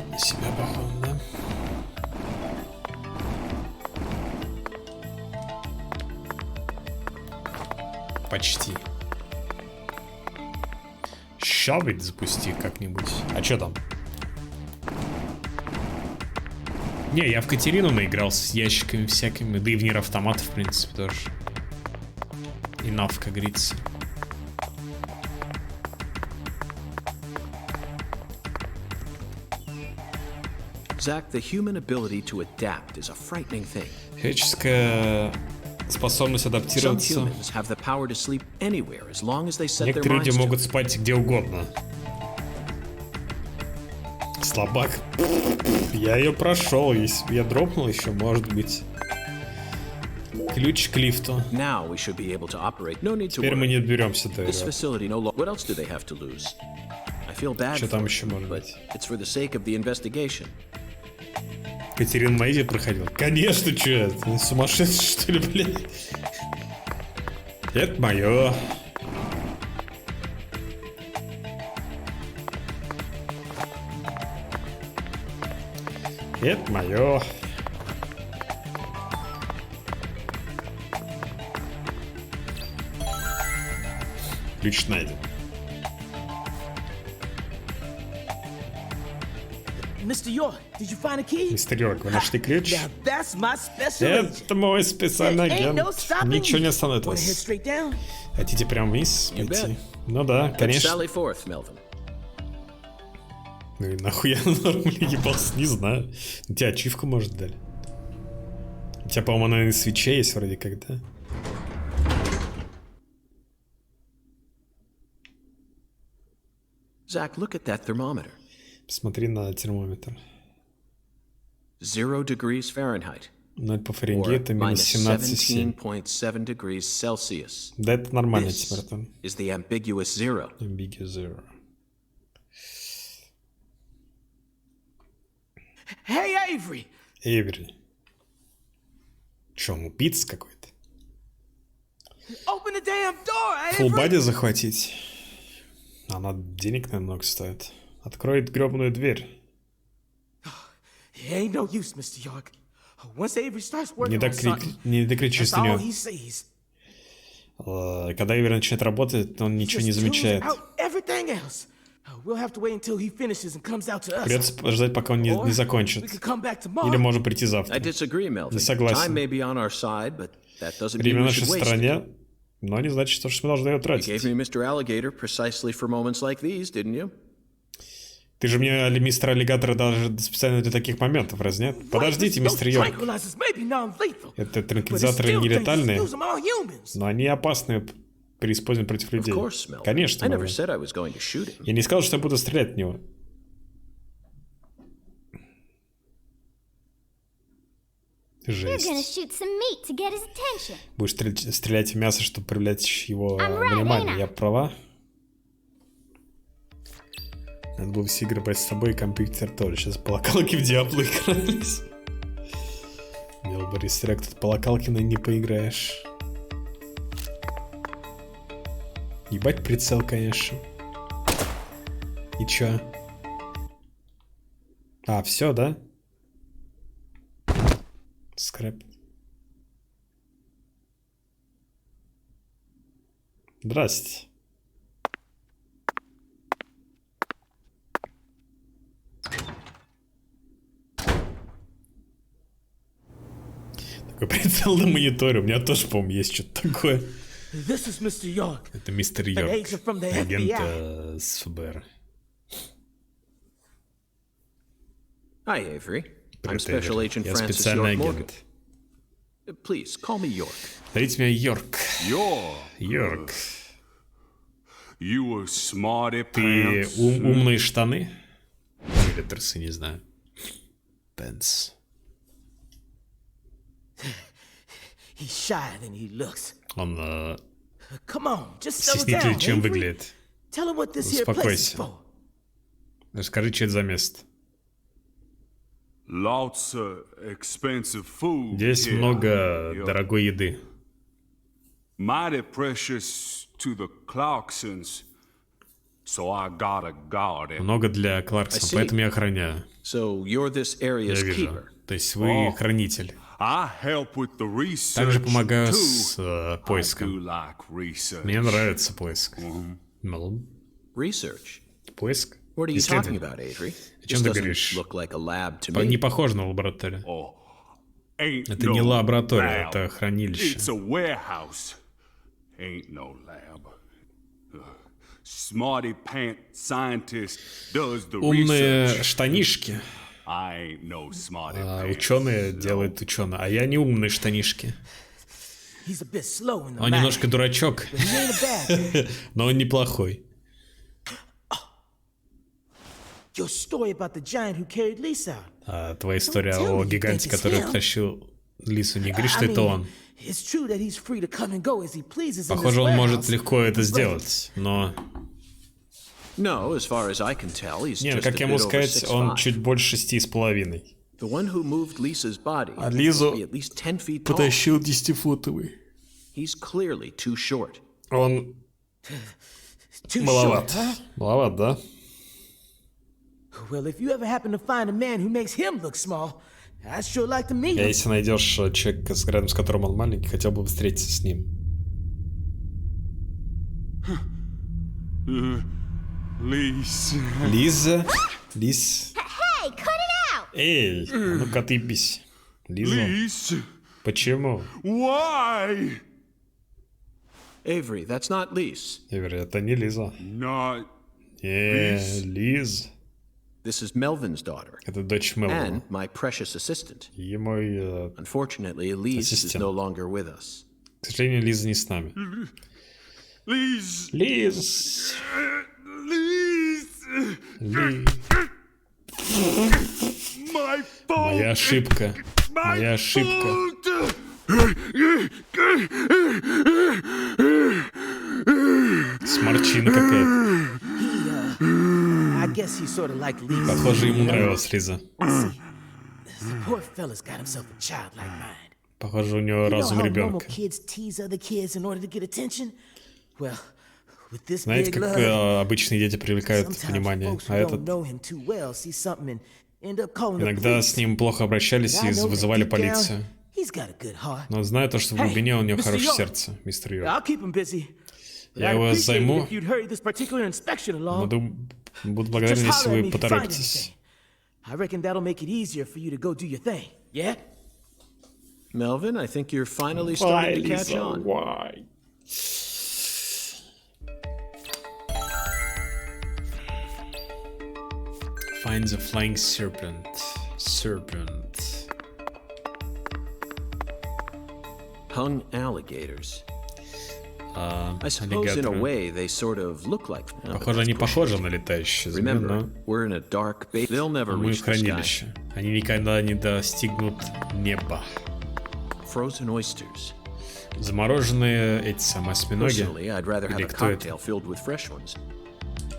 Speaker 1: На себя, походу, да? Почти. Ща ведь запусти как-нибудь. А чё там? Не, я в Катерину наиграл с ящиками всякими, да и в Нир Автомат, в принципе, тоже. Enough, как говорится.
Speaker 3: Zach, the human ability to adapt is a frightening thing.
Speaker 1: Человеческая способность адаптироваться. Некоторые люди могут спать где угодно. Слабак. Я ее прошел, если я дропнул еще, может быть. Ключ к лифту. Теперь мы не доберемся до этого. Что там еще может быть? Катерин Мэйзи проходил? Конечно, что это? Сумасшедший, что ли, блядь? Это мое. Это мое. Ключ найден.
Speaker 9: Mr. York, did you find a key?
Speaker 1: Мистер Йорк, вы нашли ключ?
Speaker 9: Now that's my special agent.
Speaker 1: Это мой специальный
Speaker 9: Ain't no
Speaker 1: агент.
Speaker 9: stopping
Speaker 1: Ничего не
Speaker 9: you.
Speaker 1: остановит
Speaker 9: Wanna head
Speaker 1: вас.
Speaker 9: straight down?
Speaker 1: Хотите прямо вниз
Speaker 3: You
Speaker 1: пойти?
Speaker 3: bet.
Speaker 1: Ну да,
Speaker 3: Let's
Speaker 1: конечно.
Speaker 3: sally forth, Melvin.
Speaker 1: Ну и нахуй я на нормале ебался, не знаю. Тебе ачивку, может, дали? У тебя, по-моему, она на свитче есть вроде как, да?
Speaker 3: Zach, look at that thermometer.
Speaker 1: Посмотри на термометр.
Speaker 3: 0 degrees Fahrenheit.
Speaker 1: 0 по
Speaker 3: Or
Speaker 1: Фаренгейту, минус
Speaker 3: minus
Speaker 1: 17,7.
Speaker 3: 17.7 degrees Celsius.
Speaker 1: Да, это нормальная
Speaker 3: This
Speaker 1: температура.
Speaker 3: is the ambiguous zero.
Speaker 1: Ambiguous zero.
Speaker 9: Hey, Avery!
Speaker 1: Эйвери. Чё, он убийца какой-то?
Speaker 9: Open the damn door,
Speaker 1: Фулл
Speaker 9: Avery!
Speaker 1: бади захватить? Она денег, наверное, много стоит. Откроет гребаную дверь.
Speaker 9: It ain't no use, Mr. York. Once Avery starts working
Speaker 1: Не
Speaker 9: on something,
Speaker 1: докричишься
Speaker 9: that's
Speaker 1: до
Speaker 9: all
Speaker 1: него.
Speaker 9: he sees.
Speaker 1: Когда Эйвери начинает работать, он ничего не
Speaker 9: Just tunes
Speaker 1: замечает.
Speaker 9: out everything else. We'll have to wait until he finishes and comes out to us.
Speaker 1: Придется подождать, пока он не
Speaker 9: Or
Speaker 1: закончит.
Speaker 9: we could come back tomorrow.
Speaker 1: Или можем прийти
Speaker 3: I
Speaker 1: завтра.
Speaker 3: disagree, Melvin.
Speaker 1: Не согласен.
Speaker 3: Time may be on our side, but that doesn't mean
Speaker 1: Время на
Speaker 3: we
Speaker 1: нашей
Speaker 3: should waste it.
Speaker 1: стороне, но не значит, что мы должны ее
Speaker 3: You gave
Speaker 1: тратить.
Speaker 3: me Mr. Alligator precisely for moments like these, didn't you?
Speaker 1: Ты же мне мистер Аллигатора даже специально для таких моментов, раз нет? Подождите, мистер Йорк.
Speaker 9: Tranquilizers may be non-lethal,
Speaker 1: Это
Speaker 9: but it's
Speaker 1: транквилизаторы
Speaker 9: still
Speaker 1: не
Speaker 9: dangerous to
Speaker 1: летальные,
Speaker 9: use them on humans.
Speaker 1: но они опасны при использовании против
Speaker 3: Of
Speaker 1: людей.
Speaker 3: course, Melvin.
Speaker 1: Конечно,
Speaker 3: I never
Speaker 1: Мэлвин.
Speaker 3: said I was going to shoot him.
Speaker 1: Я не сказал, что я буду стрелять в него.
Speaker 8: You're gonna
Speaker 1: Жесть.
Speaker 8: shoot some meat to get his attention.
Speaker 1: Будешь стрелять в мясо, чтобы привлечь его
Speaker 8: I'm right,
Speaker 1: внимание.
Speaker 8: ain't I?
Speaker 1: Я права? Надо было все игры брать с собой, и компьютер тоже. Сейчас полокалки в Диабло игрались. Мелбори Стрек, тут полокалки не поиграешь. Ебать прицел, конечно. И чё? А, все, да? Скрэп. Здрасте. Такой прицел на мониторе. У меня тоже, по-моему, есть что-то такое.
Speaker 9: This is Mr. York.
Speaker 1: Это мистер
Speaker 9: An
Speaker 1: Йорк.
Speaker 9: agent from the
Speaker 1: Агент
Speaker 9: FBI.
Speaker 1: с ФБР.
Speaker 3: Hi, Avery. I'm
Speaker 1: Привет,
Speaker 3: Special
Speaker 1: Эйвери.
Speaker 3: Agent
Speaker 1: Я
Speaker 3: Francis
Speaker 1: специальный
Speaker 3: York Morgan.
Speaker 1: агент.
Speaker 3: Please, call me York.
Speaker 1: Зовите меня Йорк. Йорк.
Speaker 11: You were smarty
Speaker 1: Ты
Speaker 11: pants.
Speaker 1: умные штаны? Или трусы, не знаю. Пенс.
Speaker 9: He's shyer than he looks.
Speaker 1: Он
Speaker 9: Come on, just settle
Speaker 1: стеснительнее,
Speaker 9: down,
Speaker 1: чем
Speaker 9: Avery.
Speaker 1: выглядит.
Speaker 9: Tell him what this here place is
Speaker 1: Успокойся.
Speaker 9: for.
Speaker 1: Расскажи, что это за место.
Speaker 11: Lots of expensive food.
Speaker 1: Здесь
Speaker 11: here.
Speaker 1: много
Speaker 11: You're
Speaker 1: дорогой еды.
Speaker 11: mighty precious to the Clarksons, so I gotta guard it.
Speaker 1: Много для
Speaker 3: I
Speaker 1: Кларксона,
Speaker 3: see.
Speaker 1: поэтому я охраняю.
Speaker 3: So you're this
Speaker 1: Я
Speaker 3: area's
Speaker 1: вижу.
Speaker 3: keeper.
Speaker 1: То есть вы хранитель.
Speaker 11: I help with the research
Speaker 1: Также помогаю
Speaker 11: too.
Speaker 1: с
Speaker 11: I do
Speaker 1: поиском.
Speaker 11: like research.
Speaker 1: Мне нравится поиск. Ну,
Speaker 3: Research?
Speaker 1: поиск.
Speaker 3: What are you talking
Speaker 1: Исследование.
Speaker 3: about, Avery?
Speaker 1: О чем
Speaker 3: This
Speaker 1: ты
Speaker 3: doesn't
Speaker 1: говоришь?
Speaker 3: look like a lab to
Speaker 1: Не
Speaker 3: me.
Speaker 1: похоже на лабораторию.
Speaker 11: Ain't
Speaker 1: Это
Speaker 11: no
Speaker 1: не лаборатория,
Speaker 11: lab.
Speaker 1: это хранилище.
Speaker 11: It's a warehouse. Ain't no lab. Smarty pant scientist does the
Speaker 1: Умные
Speaker 11: research.
Speaker 1: штанишки.
Speaker 11: I ain't no smarty pants.
Speaker 1: Ученые делают ученые, а я не умные штанишки.
Speaker 9: He's a bit slow in the
Speaker 1: Он
Speaker 9: mind,
Speaker 1: немножко дурачок,
Speaker 9: but he ain't a bad guy.
Speaker 1: но он неплохой.
Speaker 9: Your story about the giant who carried Lisa out.
Speaker 1: Твоя история
Speaker 9: Don't tell
Speaker 1: о
Speaker 9: me you
Speaker 1: гиганте,
Speaker 9: think it's
Speaker 1: который
Speaker 9: him.
Speaker 1: тащил Лису, не говори, что
Speaker 9: I
Speaker 1: это
Speaker 9: mean,
Speaker 1: он.
Speaker 9: It's true that he's free to come and go as he pleases in this
Speaker 1: Похоже, он может
Speaker 9: warehouse.
Speaker 1: легко это
Speaker 9: But
Speaker 1: сделать, но...
Speaker 3: No, as far as I can tell, he's
Speaker 1: Не,
Speaker 3: just a
Speaker 1: как я
Speaker 3: bit
Speaker 1: могу
Speaker 3: over
Speaker 1: сказать, он
Speaker 3: 6'5".
Speaker 1: чуть больше 6,5.
Speaker 3: The one who moved Lisa's body
Speaker 1: А Лизу
Speaker 3: must be at least 10 feet tall.
Speaker 1: потащил 10-футовый.
Speaker 3: He's clearly too short.
Speaker 1: Он
Speaker 9: Too
Speaker 1: маловат.
Speaker 9: short, huh?
Speaker 1: Маловат, да?
Speaker 9: Well, if you ever happen to find a man who makes him look small, I'd sure like to meet him.
Speaker 1: Если найдешь человека, рядом с которым он маленький, хотел бы встретиться с ним. Лиза? Лиз?
Speaker 8: Hey, cut it out!
Speaker 1: Эй, ну-ка отъебись. Лиза? Почему?
Speaker 11: Why?
Speaker 3: Avery, that's not Lise.
Speaker 1: Эвери, это не Лиза.
Speaker 11: Not
Speaker 1: Лиз.
Speaker 3: This is Melvin's daughter.
Speaker 1: Это дочь Мелвина.
Speaker 3: And my precious assistant.
Speaker 1: И мой...
Speaker 3: Unfortunately, Lise is no longer with us.
Speaker 1: К сожалению, Лиза не с нами.
Speaker 11: Lise.
Speaker 1: Лиз.
Speaker 11: Lise. My fault.
Speaker 1: Моя ошибка. Моя ошибка. Сморчина какая-то.
Speaker 9: I guess he sort of liked Lisa.
Speaker 1: Похоже, ему нравилась Лиза.
Speaker 9: The poor fella's got himself a childlike mind.
Speaker 1: Похоже, у него разум ребенка. Знаете, как обычные дети привлекают внимание, а этот... Иногда с ним плохо обращались и вызывали полицию. Но знаю то, что в глубине у него хорошее сердце, мистер Йорк. Я его займу, но буду благодарен, если вы поторопитесь.
Speaker 3: Melvin, I think you're finally starting to catch on.
Speaker 1: Why? Find the flying serpent. Serpent.
Speaker 3: Hung alligators. I suppose in a way they sort of look like.
Speaker 1: Похоже, они похожи на летающие змеи, но
Speaker 3: we're in a dark base. They'll never
Speaker 1: мы
Speaker 3: reach
Speaker 1: в
Speaker 3: the sky.
Speaker 1: хранилище. Они никогда не достигнут неба.
Speaker 3: Frozen oysters.
Speaker 1: Замороженные эти самые осьминоги.
Speaker 3: Personally, I'd rather have
Speaker 1: Или
Speaker 3: a
Speaker 1: кто это?
Speaker 3: cocktail filled with fresh ones.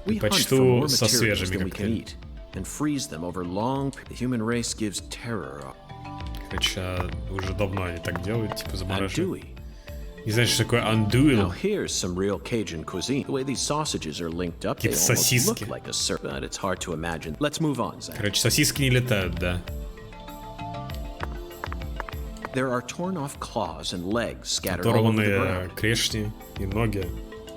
Speaker 3: We hunt for
Speaker 1: Предпочту
Speaker 3: more
Speaker 1: со
Speaker 3: materials
Speaker 1: свежими
Speaker 3: than we can
Speaker 1: коктейлями.
Speaker 3: eat and freeze them over long. The human race gives terror.
Speaker 1: Хотя уже давно они так делают, типа замораживают.
Speaker 3: Andouille.
Speaker 1: Не знаешь, что такое
Speaker 3: Now
Speaker 1: андуил?
Speaker 3: here's some real Cajun cuisine. The way these sausages are linked up, they
Speaker 1: Какие-то
Speaker 3: almost
Speaker 1: сосиски.
Speaker 3: look like a serpent. But it's hard to imagine. Let's move on, Zach.
Speaker 1: Короче, сосиски не летают, да.
Speaker 3: There are torn off claws and legs scattered all over the
Speaker 1: Оторванные
Speaker 3: ground.
Speaker 1: клешни и ноги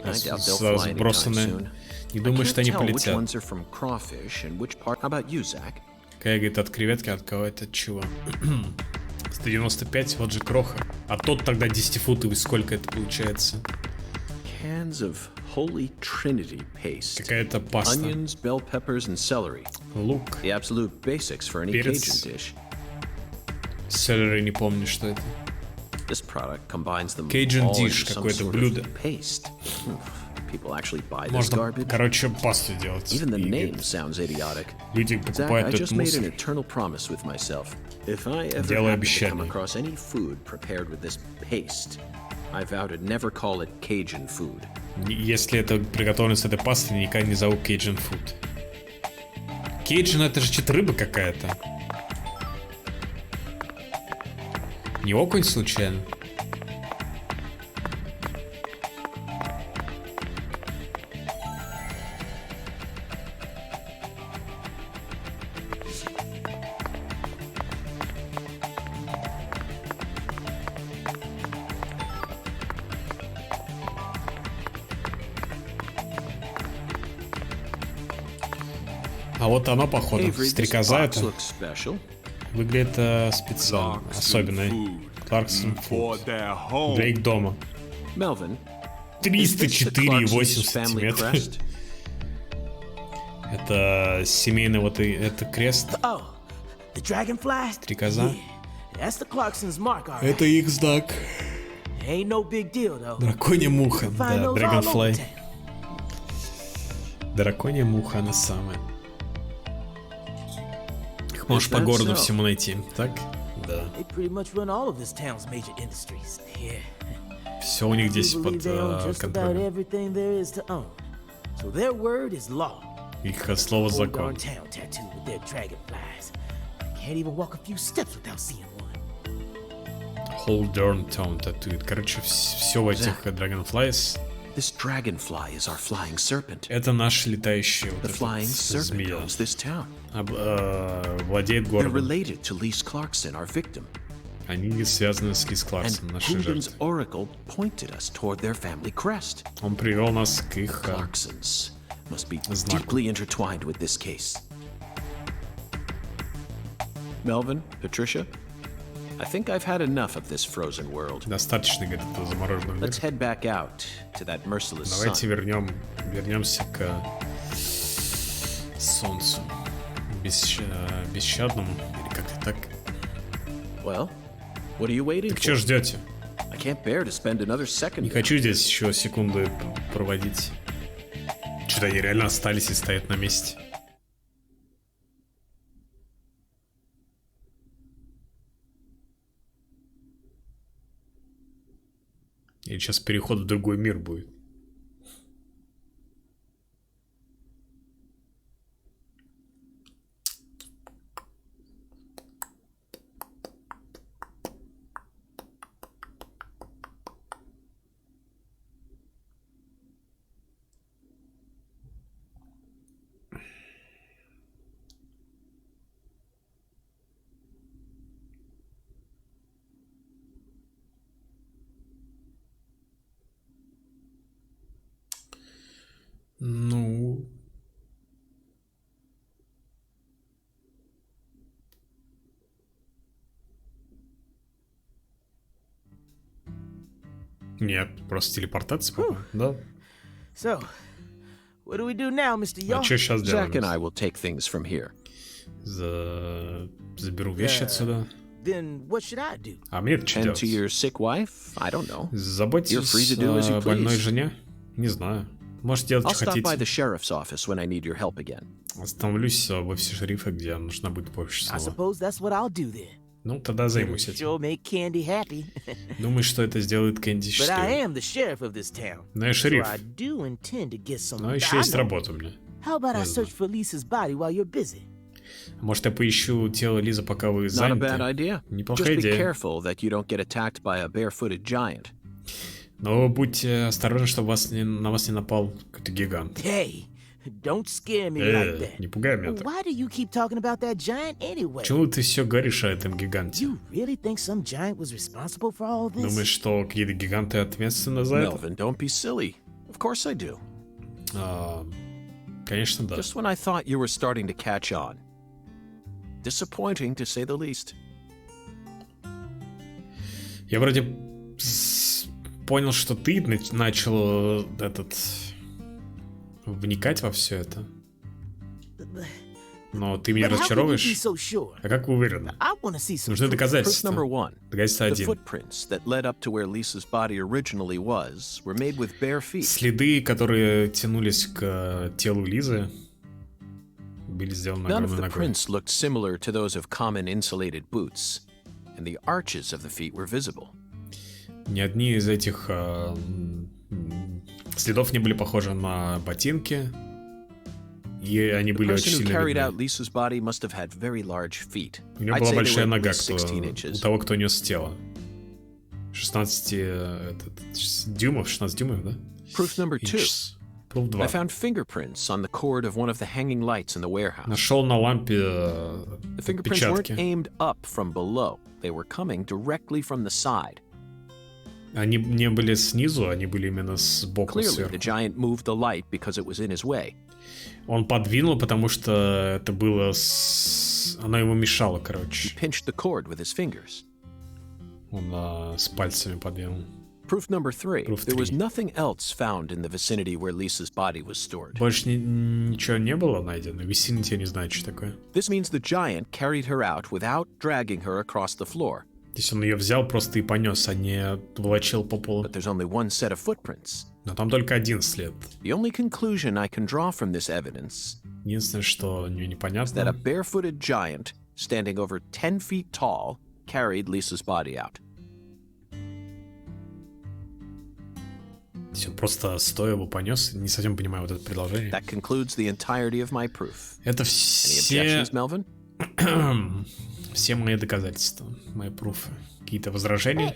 Speaker 3: I doubt they'll fly anytime
Speaker 1: сбросаны.
Speaker 3: soon.
Speaker 1: Не
Speaker 3: I
Speaker 1: думаю,
Speaker 3: can't
Speaker 1: что они
Speaker 3: tell which
Speaker 1: полетят.
Speaker 3: ones are from crawfish and which part. How about you, Zach?
Speaker 1: Какая, говорит, от креветки, от кого это чего? 195, вот же кроха. А тот тогда 10-футовый, сколько это получается?
Speaker 3: Cans of Holy Trinity paste.
Speaker 1: Какая-то паста.
Speaker 3: Onions, bell peppers, and celery.
Speaker 1: Лук.
Speaker 3: The absolute basics for any
Speaker 1: Перец.
Speaker 3: Cajun dish.
Speaker 1: Селлери, не помню, что это.
Speaker 3: This product combines them
Speaker 1: Cajun
Speaker 3: all
Speaker 1: dish,
Speaker 3: into some
Speaker 1: какое-то
Speaker 3: sort
Speaker 1: блюдо.
Speaker 3: of paste. People actually buy this
Speaker 1: Можно,
Speaker 3: garbage.
Speaker 1: короче, пасту делать.
Speaker 3: Even the
Speaker 1: И,
Speaker 3: name sounds idiotic.
Speaker 1: люди
Speaker 3: Zach, I
Speaker 1: покупают этот
Speaker 3: just made an
Speaker 1: мусор.
Speaker 3: eternal promise with myself. If I ever
Speaker 1: Делаю
Speaker 3: happen to come
Speaker 1: обещание.
Speaker 3: across any food prepared with this paste, I vow to never call it Cajun food.
Speaker 1: Если это приготовлено с этой пастой, никогда не зову Cajun food. Кейджин это же что-то рыба какая-то. Не окунь случайно? А вот оно, походу,
Speaker 3: Avery, this
Speaker 1: стрекоза
Speaker 3: box
Speaker 1: это.
Speaker 3: looks special.
Speaker 1: Выглядит специально, особенно. Clarkson Food. Для их дома.
Speaker 3: Melvin, is this the
Speaker 1: 304,8
Speaker 3: Clarkson's family
Speaker 1: сантиметра.
Speaker 3: crest?
Speaker 1: Это семейный вот и это крест.
Speaker 9: Oh, the dragonfly?
Speaker 1: Стрекоза.
Speaker 9: That's the Clarkson's mark, all right.
Speaker 1: Это их знак.
Speaker 9: Ain't no big deal, though.
Speaker 1: Драконья муха,
Speaker 9: Find
Speaker 1: да,
Speaker 9: those all over
Speaker 1: Dragonfly.
Speaker 9: town.
Speaker 1: Драконья муха, она самая. Их можешь по
Speaker 3: that
Speaker 1: городу
Speaker 3: so?
Speaker 1: всему найти, так? Да.
Speaker 9: They pretty much run all of this town's major industries. Yeah.
Speaker 1: Все у них здесь
Speaker 9: I
Speaker 1: под
Speaker 9: believe they own just about
Speaker 1: контролем.
Speaker 9: everything there is to own. So their word is law.
Speaker 1: Их слово
Speaker 9: Whole
Speaker 1: закон.
Speaker 9: darn town tattooed with their dragonflies. Can't even walk a few steps without seeing one.
Speaker 1: Whole darn town tattooed. Короче, все в этих Dragonflies.
Speaker 3: This dragonfly is our flying serpent.
Speaker 1: Это наш летающий
Speaker 3: The flying serpent
Speaker 1: змея.
Speaker 3: owns this town.
Speaker 1: Владеет
Speaker 3: They're
Speaker 1: городом.
Speaker 3: related to Lise Clarkson, our victim.
Speaker 1: Они связаны с Лиз
Speaker 3: And
Speaker 1: Кларксон, нашей
Speaker 3: Hoodin's
Speaker 1: жертвой.
Speaker 3: oracle pointed us toward their family crest.
Speaker 1: Он привел нас к их
Speaker 3: Clarksons must be
Speaker 1: знаку.
Speaker 3: deeply intertwined with this case. Melvin, Patricia, I think I've had enough of this frozen world.
Speaker 1: Достаточно, говорит, этого замороженного мира.
Speaker 3: Let's head back out to that merciless
Speaker 1: Давайте
Speaker 3: sun.
Speaker 1: вернемся к солнцу. Бесщадному. Или как-то так.
Speaker 3: Well, what are you waiting
Speaker 1: Так
Speaker 3: for?
Speaker 1: что ждете?
Speaker 3: I can't bear to spend another second.
Speaker 1: Не хочу здесь еще секунды проводить. Что-то они реально остались и стоят на месте. И сейчас переход в другой мир будет. Ну... Нет, просто телепортация, по-моему, да?
Speaker 9: So, what do we do now, Mr.
Speaker 1: А
Speaker 9: Yo?
Speaker 1: что сейчас
Speaker 3: Zach and I
Speaker 1: делаем?
Speaker 3: will take things from here.
Speaker 1: Заберу вещи отсюда.
Speaker 9: Then what should I do?
Speaker 1: А мне-то что
Speaker 3: And
Speaker 1: делать?
Speaker 3: to your sick wife? I don't know.
Speaker 1: Заботьтесь
Speaker 3: You're free to do as you
Speaker 1: о больной
Speaker 3: please.
Speaker 1: жене? Не знаю. Можете делать,
Speaker 3: I'll
Speaker 1: что
Speaker 3: stop by the
Speaker 1: хотите.
Speaker 3: sheriff's office when I need your help again.
Speaker 1: Остановлюсь в офисе шерифа, где нужна будет помощь
Speaker 9: I
Speaker 1: снова.
Speaker 9: suppose that's what I'll do then.
Speaker 1: Ну, тогда займусь этим.
Speaker 9: Sure make Candy happy.
Speaker 1: Думаю, что это сделает Кэнди
Speaker 9: But I
Speaker 1: счастливой.
Speaker 9: am the sheriff of this town.
Speaker 1: Но я
Speaker 9: So
Speaker 1: шериф.
Speaker 9: I do intend to get some.
Speaker 1: Но еще
Speaker 9: I
Speaker 1: есть
Speaker 9: know.
Speaker 1: работа у меня.
Speaker 9: How about I
Speaker 1: Я знаю.
Speaker 9: search for Lisa's body while you're busy?
Speaker 1: Может, я поищу тело Лизы, пока вы
Speaker 3: Not a bad
Speaker 1: заняты?
Speaker 3: idea. Just
Speaker 1: Неплохая
Speaker 3: be
Speaker 1: идея.
Speaker 3: careful that you don't get attacked by a barefooted giant.
Speaker 1: Но будьте осторожны, чтобы на вас не напал какой-то гигант.
Speaker 9: Hey, don't scare me like that.
Speaker 1: Не пугай меня так.
Speaker 9: Why do you keep talking about that giant anyway?
Speaker 1: Почему ты все говоришь о этом гиганте?
Speaker 9: You really think some giant was responsible for all this?
Speaker 1: Думаешь, что какие-то гиганты ответственны за это?
Speaker 3: Melvin, don't be silly. Of course I do.
Speaker 1: Конечно, да.
Speaker 3: Just when I thought you were starting to catch on. Disappointing, to say the least.
Speaker 1: Я вроде понял, что ты начал вникать во все это. Но ты меня
Speaker 9: But how can you be
Speaker 1: разочаровываешь.
Speaker 9: so sure?
Speaker 1: А как вы уверены?
Speaker 9: I want to see some
Speaker 1: Нужны
Speaker 9: proof.
Speaker 3: Proof
Speaker 1: доказательства.
Speaker 3: number one.
Speaker 1: Доказательство
Speaker 3: The
Speaker 1: 1.
Speaker 3: footprints that led up to where Lisa's body originally was were made with bare feet.
Speaker 1: Следы, которые тянулись к телу Лизы, были сделаны
Speaker 3: None of
Speaker 1: огромной
Speaker 3: the
Speaker 1: ногой.
Speaker 3: prints looked similar to those of common insulated boots, and the arches of the feet were visible.
Speaker 1: Ни одни из этих следов не были похожи на ботинки, и они
Speaker 3: The
Speaker 1: были очень
Speaker 3: person who
Speaker 1: сильно
Speaker 3: carried out
Speaker 1: видны.
Speaker 3: Lisa's body must have had very large feet.
Speaker 1: У него
Speaker 3: I'd
Speaker 1: была
Speaker 3: say they
Speaker 1: большая
Speaker 3: were at
Speaker 1: нога,
Speaker 3: least 16
Speaker 1: у
Speaker 3: inches.
Speaker 1: того, кто нес тело. 16 дюймов, 16 дюймов, да?
Speaker 3: Proof number two.
Speaker 1: Inches. Proof
Speaker 3: I
Speaker 1: 2.
Speaker 3: found fingerprints on the cord of one of the hanging lights in the warehouse.
Speaker 1: Нашел на лампе
Speaker 3: The fingerprints weren't
Speaker 1: отпечатки.
Speaker 3: aimed up from below. They were coming directly from the side.
Speaker 1: Они не были снизу, они были именно сбоку,
Speaker 3: Clearly,
Speaker 1: сверху.
Speaker 3: the giant moved the light because it was in his way.
Speaker 1: Он подвинул, потому что это было... Оно ему мешало,
Speaker 3: He
Speaker 1: короче.
Speaker 3: pinched the cord with his fingers.
Speaker 1: Он с пальцами подвинул.
Speaker 3: Proof number three.
Speaker 1: Proof
Speaker 3: There was
Speaker 1: three.
Speaker 3: nothing else found in the vicinity where Lisa's body was stored.
Speaker 1: Больше ничего не было найдено. Vicinity, я не знаю, что такое.
Speaker 3: This means the giant carried her out without dragging her across the floor.
Speaker 1: Здесь он ее взял просто и понес, а не волочил по полу.
Speaker 3: But there's only one set of footprints.
Speaker 1: Но там только один след.
Speaker 3: The only conclusion I can draw from this evidence
Speaker 1: Единственное, что у нее
Speaker 3: that a
Speaker 1: непонятно,
Speaker 3: barefooted giant, standing over 10 feet tall, carried Lisa's body out.
Speaker 1: все просто стоя его понес. Не совсем понимаю вот это предложение.
Speaker 3: That concludes the entirety of my proof.
Speaker 1: Это
Speaker 3: Any
Speaker 1: все...
Speaker 3: objections, Melvin?
Speaker 1: все мои доказательства, мои пруфы. Какие-то возражения?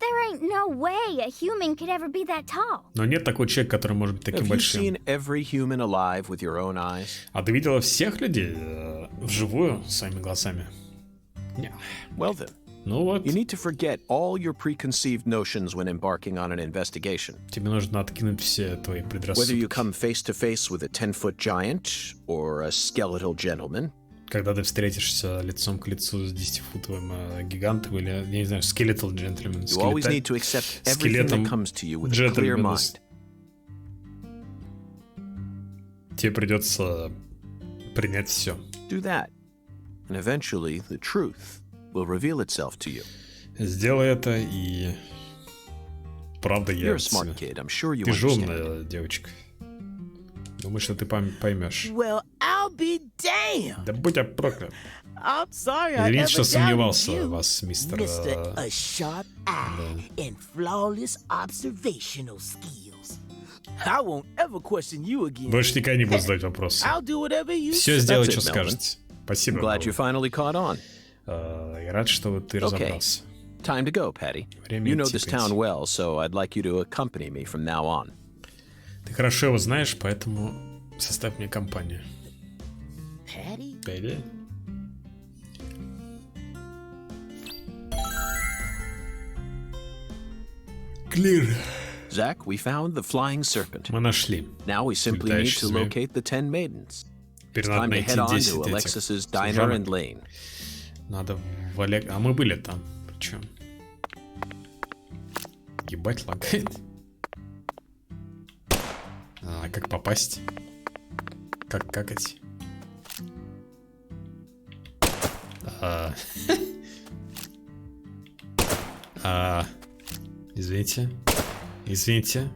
Speaker 8: There ain't No way a human could ever be that tall.
Speaker 1: Но нет такого человека, который может быть таким большим.
Speaker 3: Have you seen every human alive with your own eyes?
Speaker 1: А ты видела всех людей вживую своими глазами?
Speaker 3: Yeah. Well then.
Speaker 1: Ну вот.
Speaker 3: You need to forget all your preconceived notions when embarking on an investigation.
Speaker 1: Тебе нужно откинуть все твои предрассудки.
Speaker 3: Whether you come face to face with a 10-foot giant or a skeletal gentleman.
Speaker 1: Когда ты встретишься лицом к лицу с 10-футовым гигантом или, я не знаю, skeletal gentleman,
Speaker 3: you always need to accept everything that comes to you with a clear mind.
Speaker 1: Тебе придется принять все.
Speaker 3: Do that, and eventually the truth will reveal itself to you.
Speaker 1: Сделай это, и правда явится.
Speaker 3: You're a smart kid. I'm sure you
Speaker 1: Ты же
Speaker 3: understand.
Speaker 1: умная девочка. Думаю, что ты поймешь.
Speaker 9: Well, I'll be damned.
Speaker 1: Да будь я проклят.
Speaker 9: I'm sorry, I
Speaker 1: Извините,
Speaker 9: ever
Speaker 1: что сомневался
Speaker 9: doubted
Speaker 1: в
Speaker 9: you,
Speaker 1: вас, мистер.
Speaker 9: Mr. A sharp eye and flawless observational skills. I won't ever question you again.
Speaker 1: Больше никогда не буду задавать вопросы.
Speaker 9: I'll do whatever you
Speaker 1: Все сделай, что скажете. Спасибо.
Speaker 3: Glad you finally caught on.
Speaker 1: Я рад, что ты разобрался.
Speaker 3: Time to go, Patty. You know this town well, so I'd like you to accompany me from now on.
Speaker 1: Ты хорошо его знаешь, поэтому составь мне компанию.
Speaker 9: Patty?
Speaker 1: Patty? Clear.
Speaker 3: Zach, we found the flying serpent.
Speaker 1: Мы нашли.
Speaker 3: Now we simply need to locate the 10 maidens. It's time to head on to Alexis's diner and lane.
Speaker 1: Надо в Олег... А мы были там. Причем? Ебать, лагает. А как попасть? Как какать? Извините. Извините.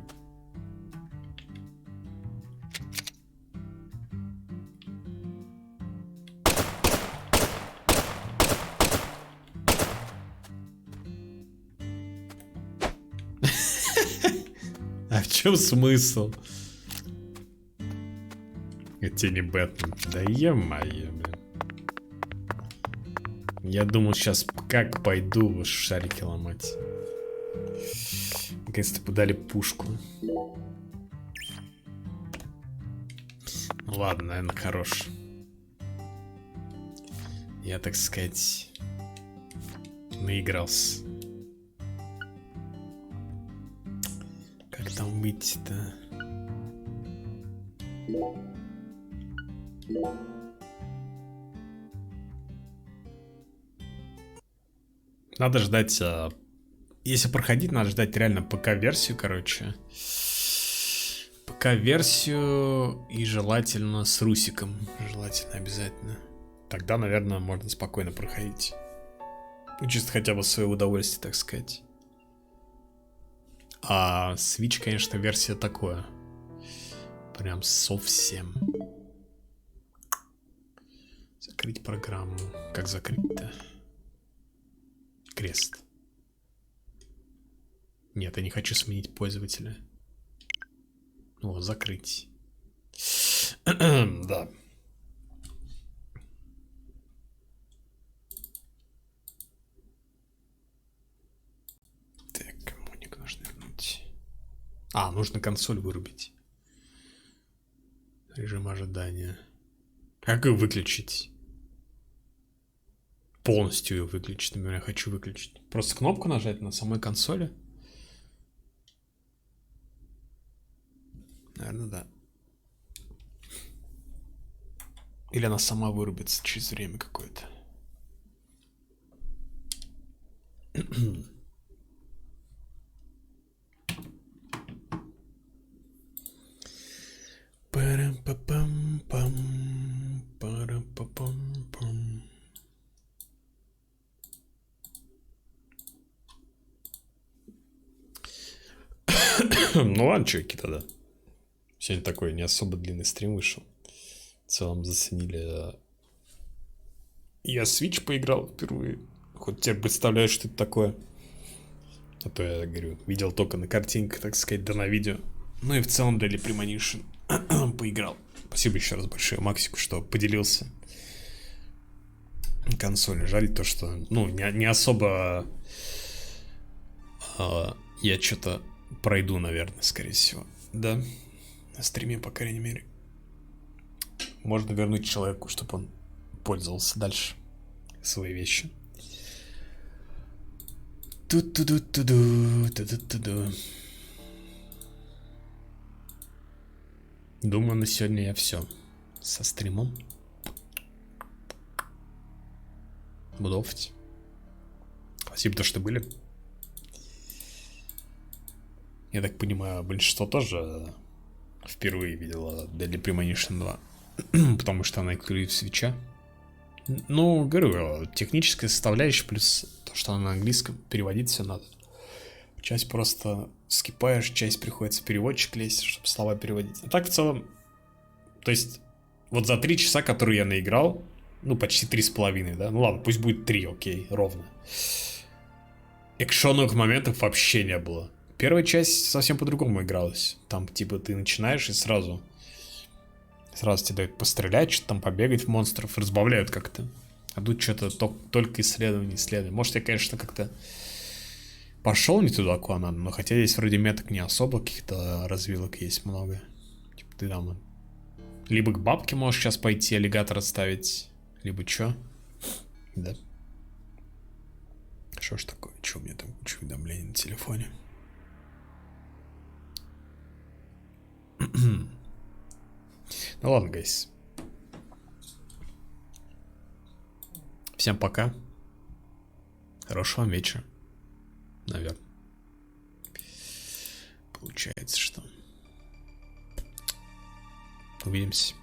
Speaker 1: А в чем смысл? Это не Бэтмен. Да е-мое, блин. Я думал сейчас, как пойду шарики ломать. Наконец-то подали пушку. Ну ладно, наверное, хорош. Я, так сказать, наигрался. Как там выйти-то? Надо ждать... Если проходить, надо ждать реально ПК-версию, короче. ПК-версию и желательно с русиком. Желательно обязательно. Тогда, наверное, можно спокойно проходить. Ну, чисто хотя бы в свое удовольствие, так сказать. А Switch, конечно, версия такое. Прям совсем. Закрыть программу. Как закрыть-то? Крест. Нет, я не хочу сменить пользователя. О, закрыть. Да. Так, моник нужно вернуть. А, нужно консоль вырубить. Режим ожидания. Как ее выключить? Полностью ее выключить, например, я хочу выключить. Просто кнопку нажать на самой консоли. Наверное, да. Или она сама вырубится через время какое-то. Парам-па-пам-пам, парам-па-пам-пам. Ну ладно, чуваки, тогда. Сегодня такой не особо длинный стрим вышел. В целом заценили. Я Switch поиграл впервые. Хоть теперь представляю, что это такое. А то я говорю, видел только на картинках, так сказать, да на видео. Ну и в целом для Premonition поиграл. Спасибо еще раз большое Максику, что поделился консолью. Жаль то, что, ну, не особо я что-то пройду, наверное, скорее всего. Да, на стриме, по крайней мере. Можно вернуть человеку, чтобы он пользовался дальше свои вещи. Ту-ту-ду-ту-ду. Думаю, на сегодня я все со стримом. Буду офить. Спасибо, что были. Я так понимаю, большинство тоже впервые видела Deadly Premonition 2. Потому что она инклюдирует свитча. Ну, говорю, техническая составляющая плюс то, что она на английском, переводить все надо. Часть просто скипаешь, часть приходится в переводчик лезть, чтобы слова переводить. А так в целом, то есть, вот за 3 часа, которые я наиграл, ну, почти 3,5, да? Ну ладно, пусть будет 3, окей, ровно. Экшонных моментов вообще не было. Первая часть совсем по-другому игралась. Там, типа, ты начинаешь и сразу тебе дают пострелять, что-то там побегать в монстров, разбавляют как-то. А тут что-то только исследование. Может, я, конечно, как-то пошел не туда, куда надо, но хотя здесь вроде меток не особо, каких-то развилок есть много. Типа ты там либо к бабке можешь сейчас пойти, аллигатор ставить, либо чё. Да. Что ж такое? Чё у меня там куча уведомлений на телефоне? Ну ладно, гайс. Всем пока. Хорошего вам вечера. Наверное. Получается, что... Увидимся.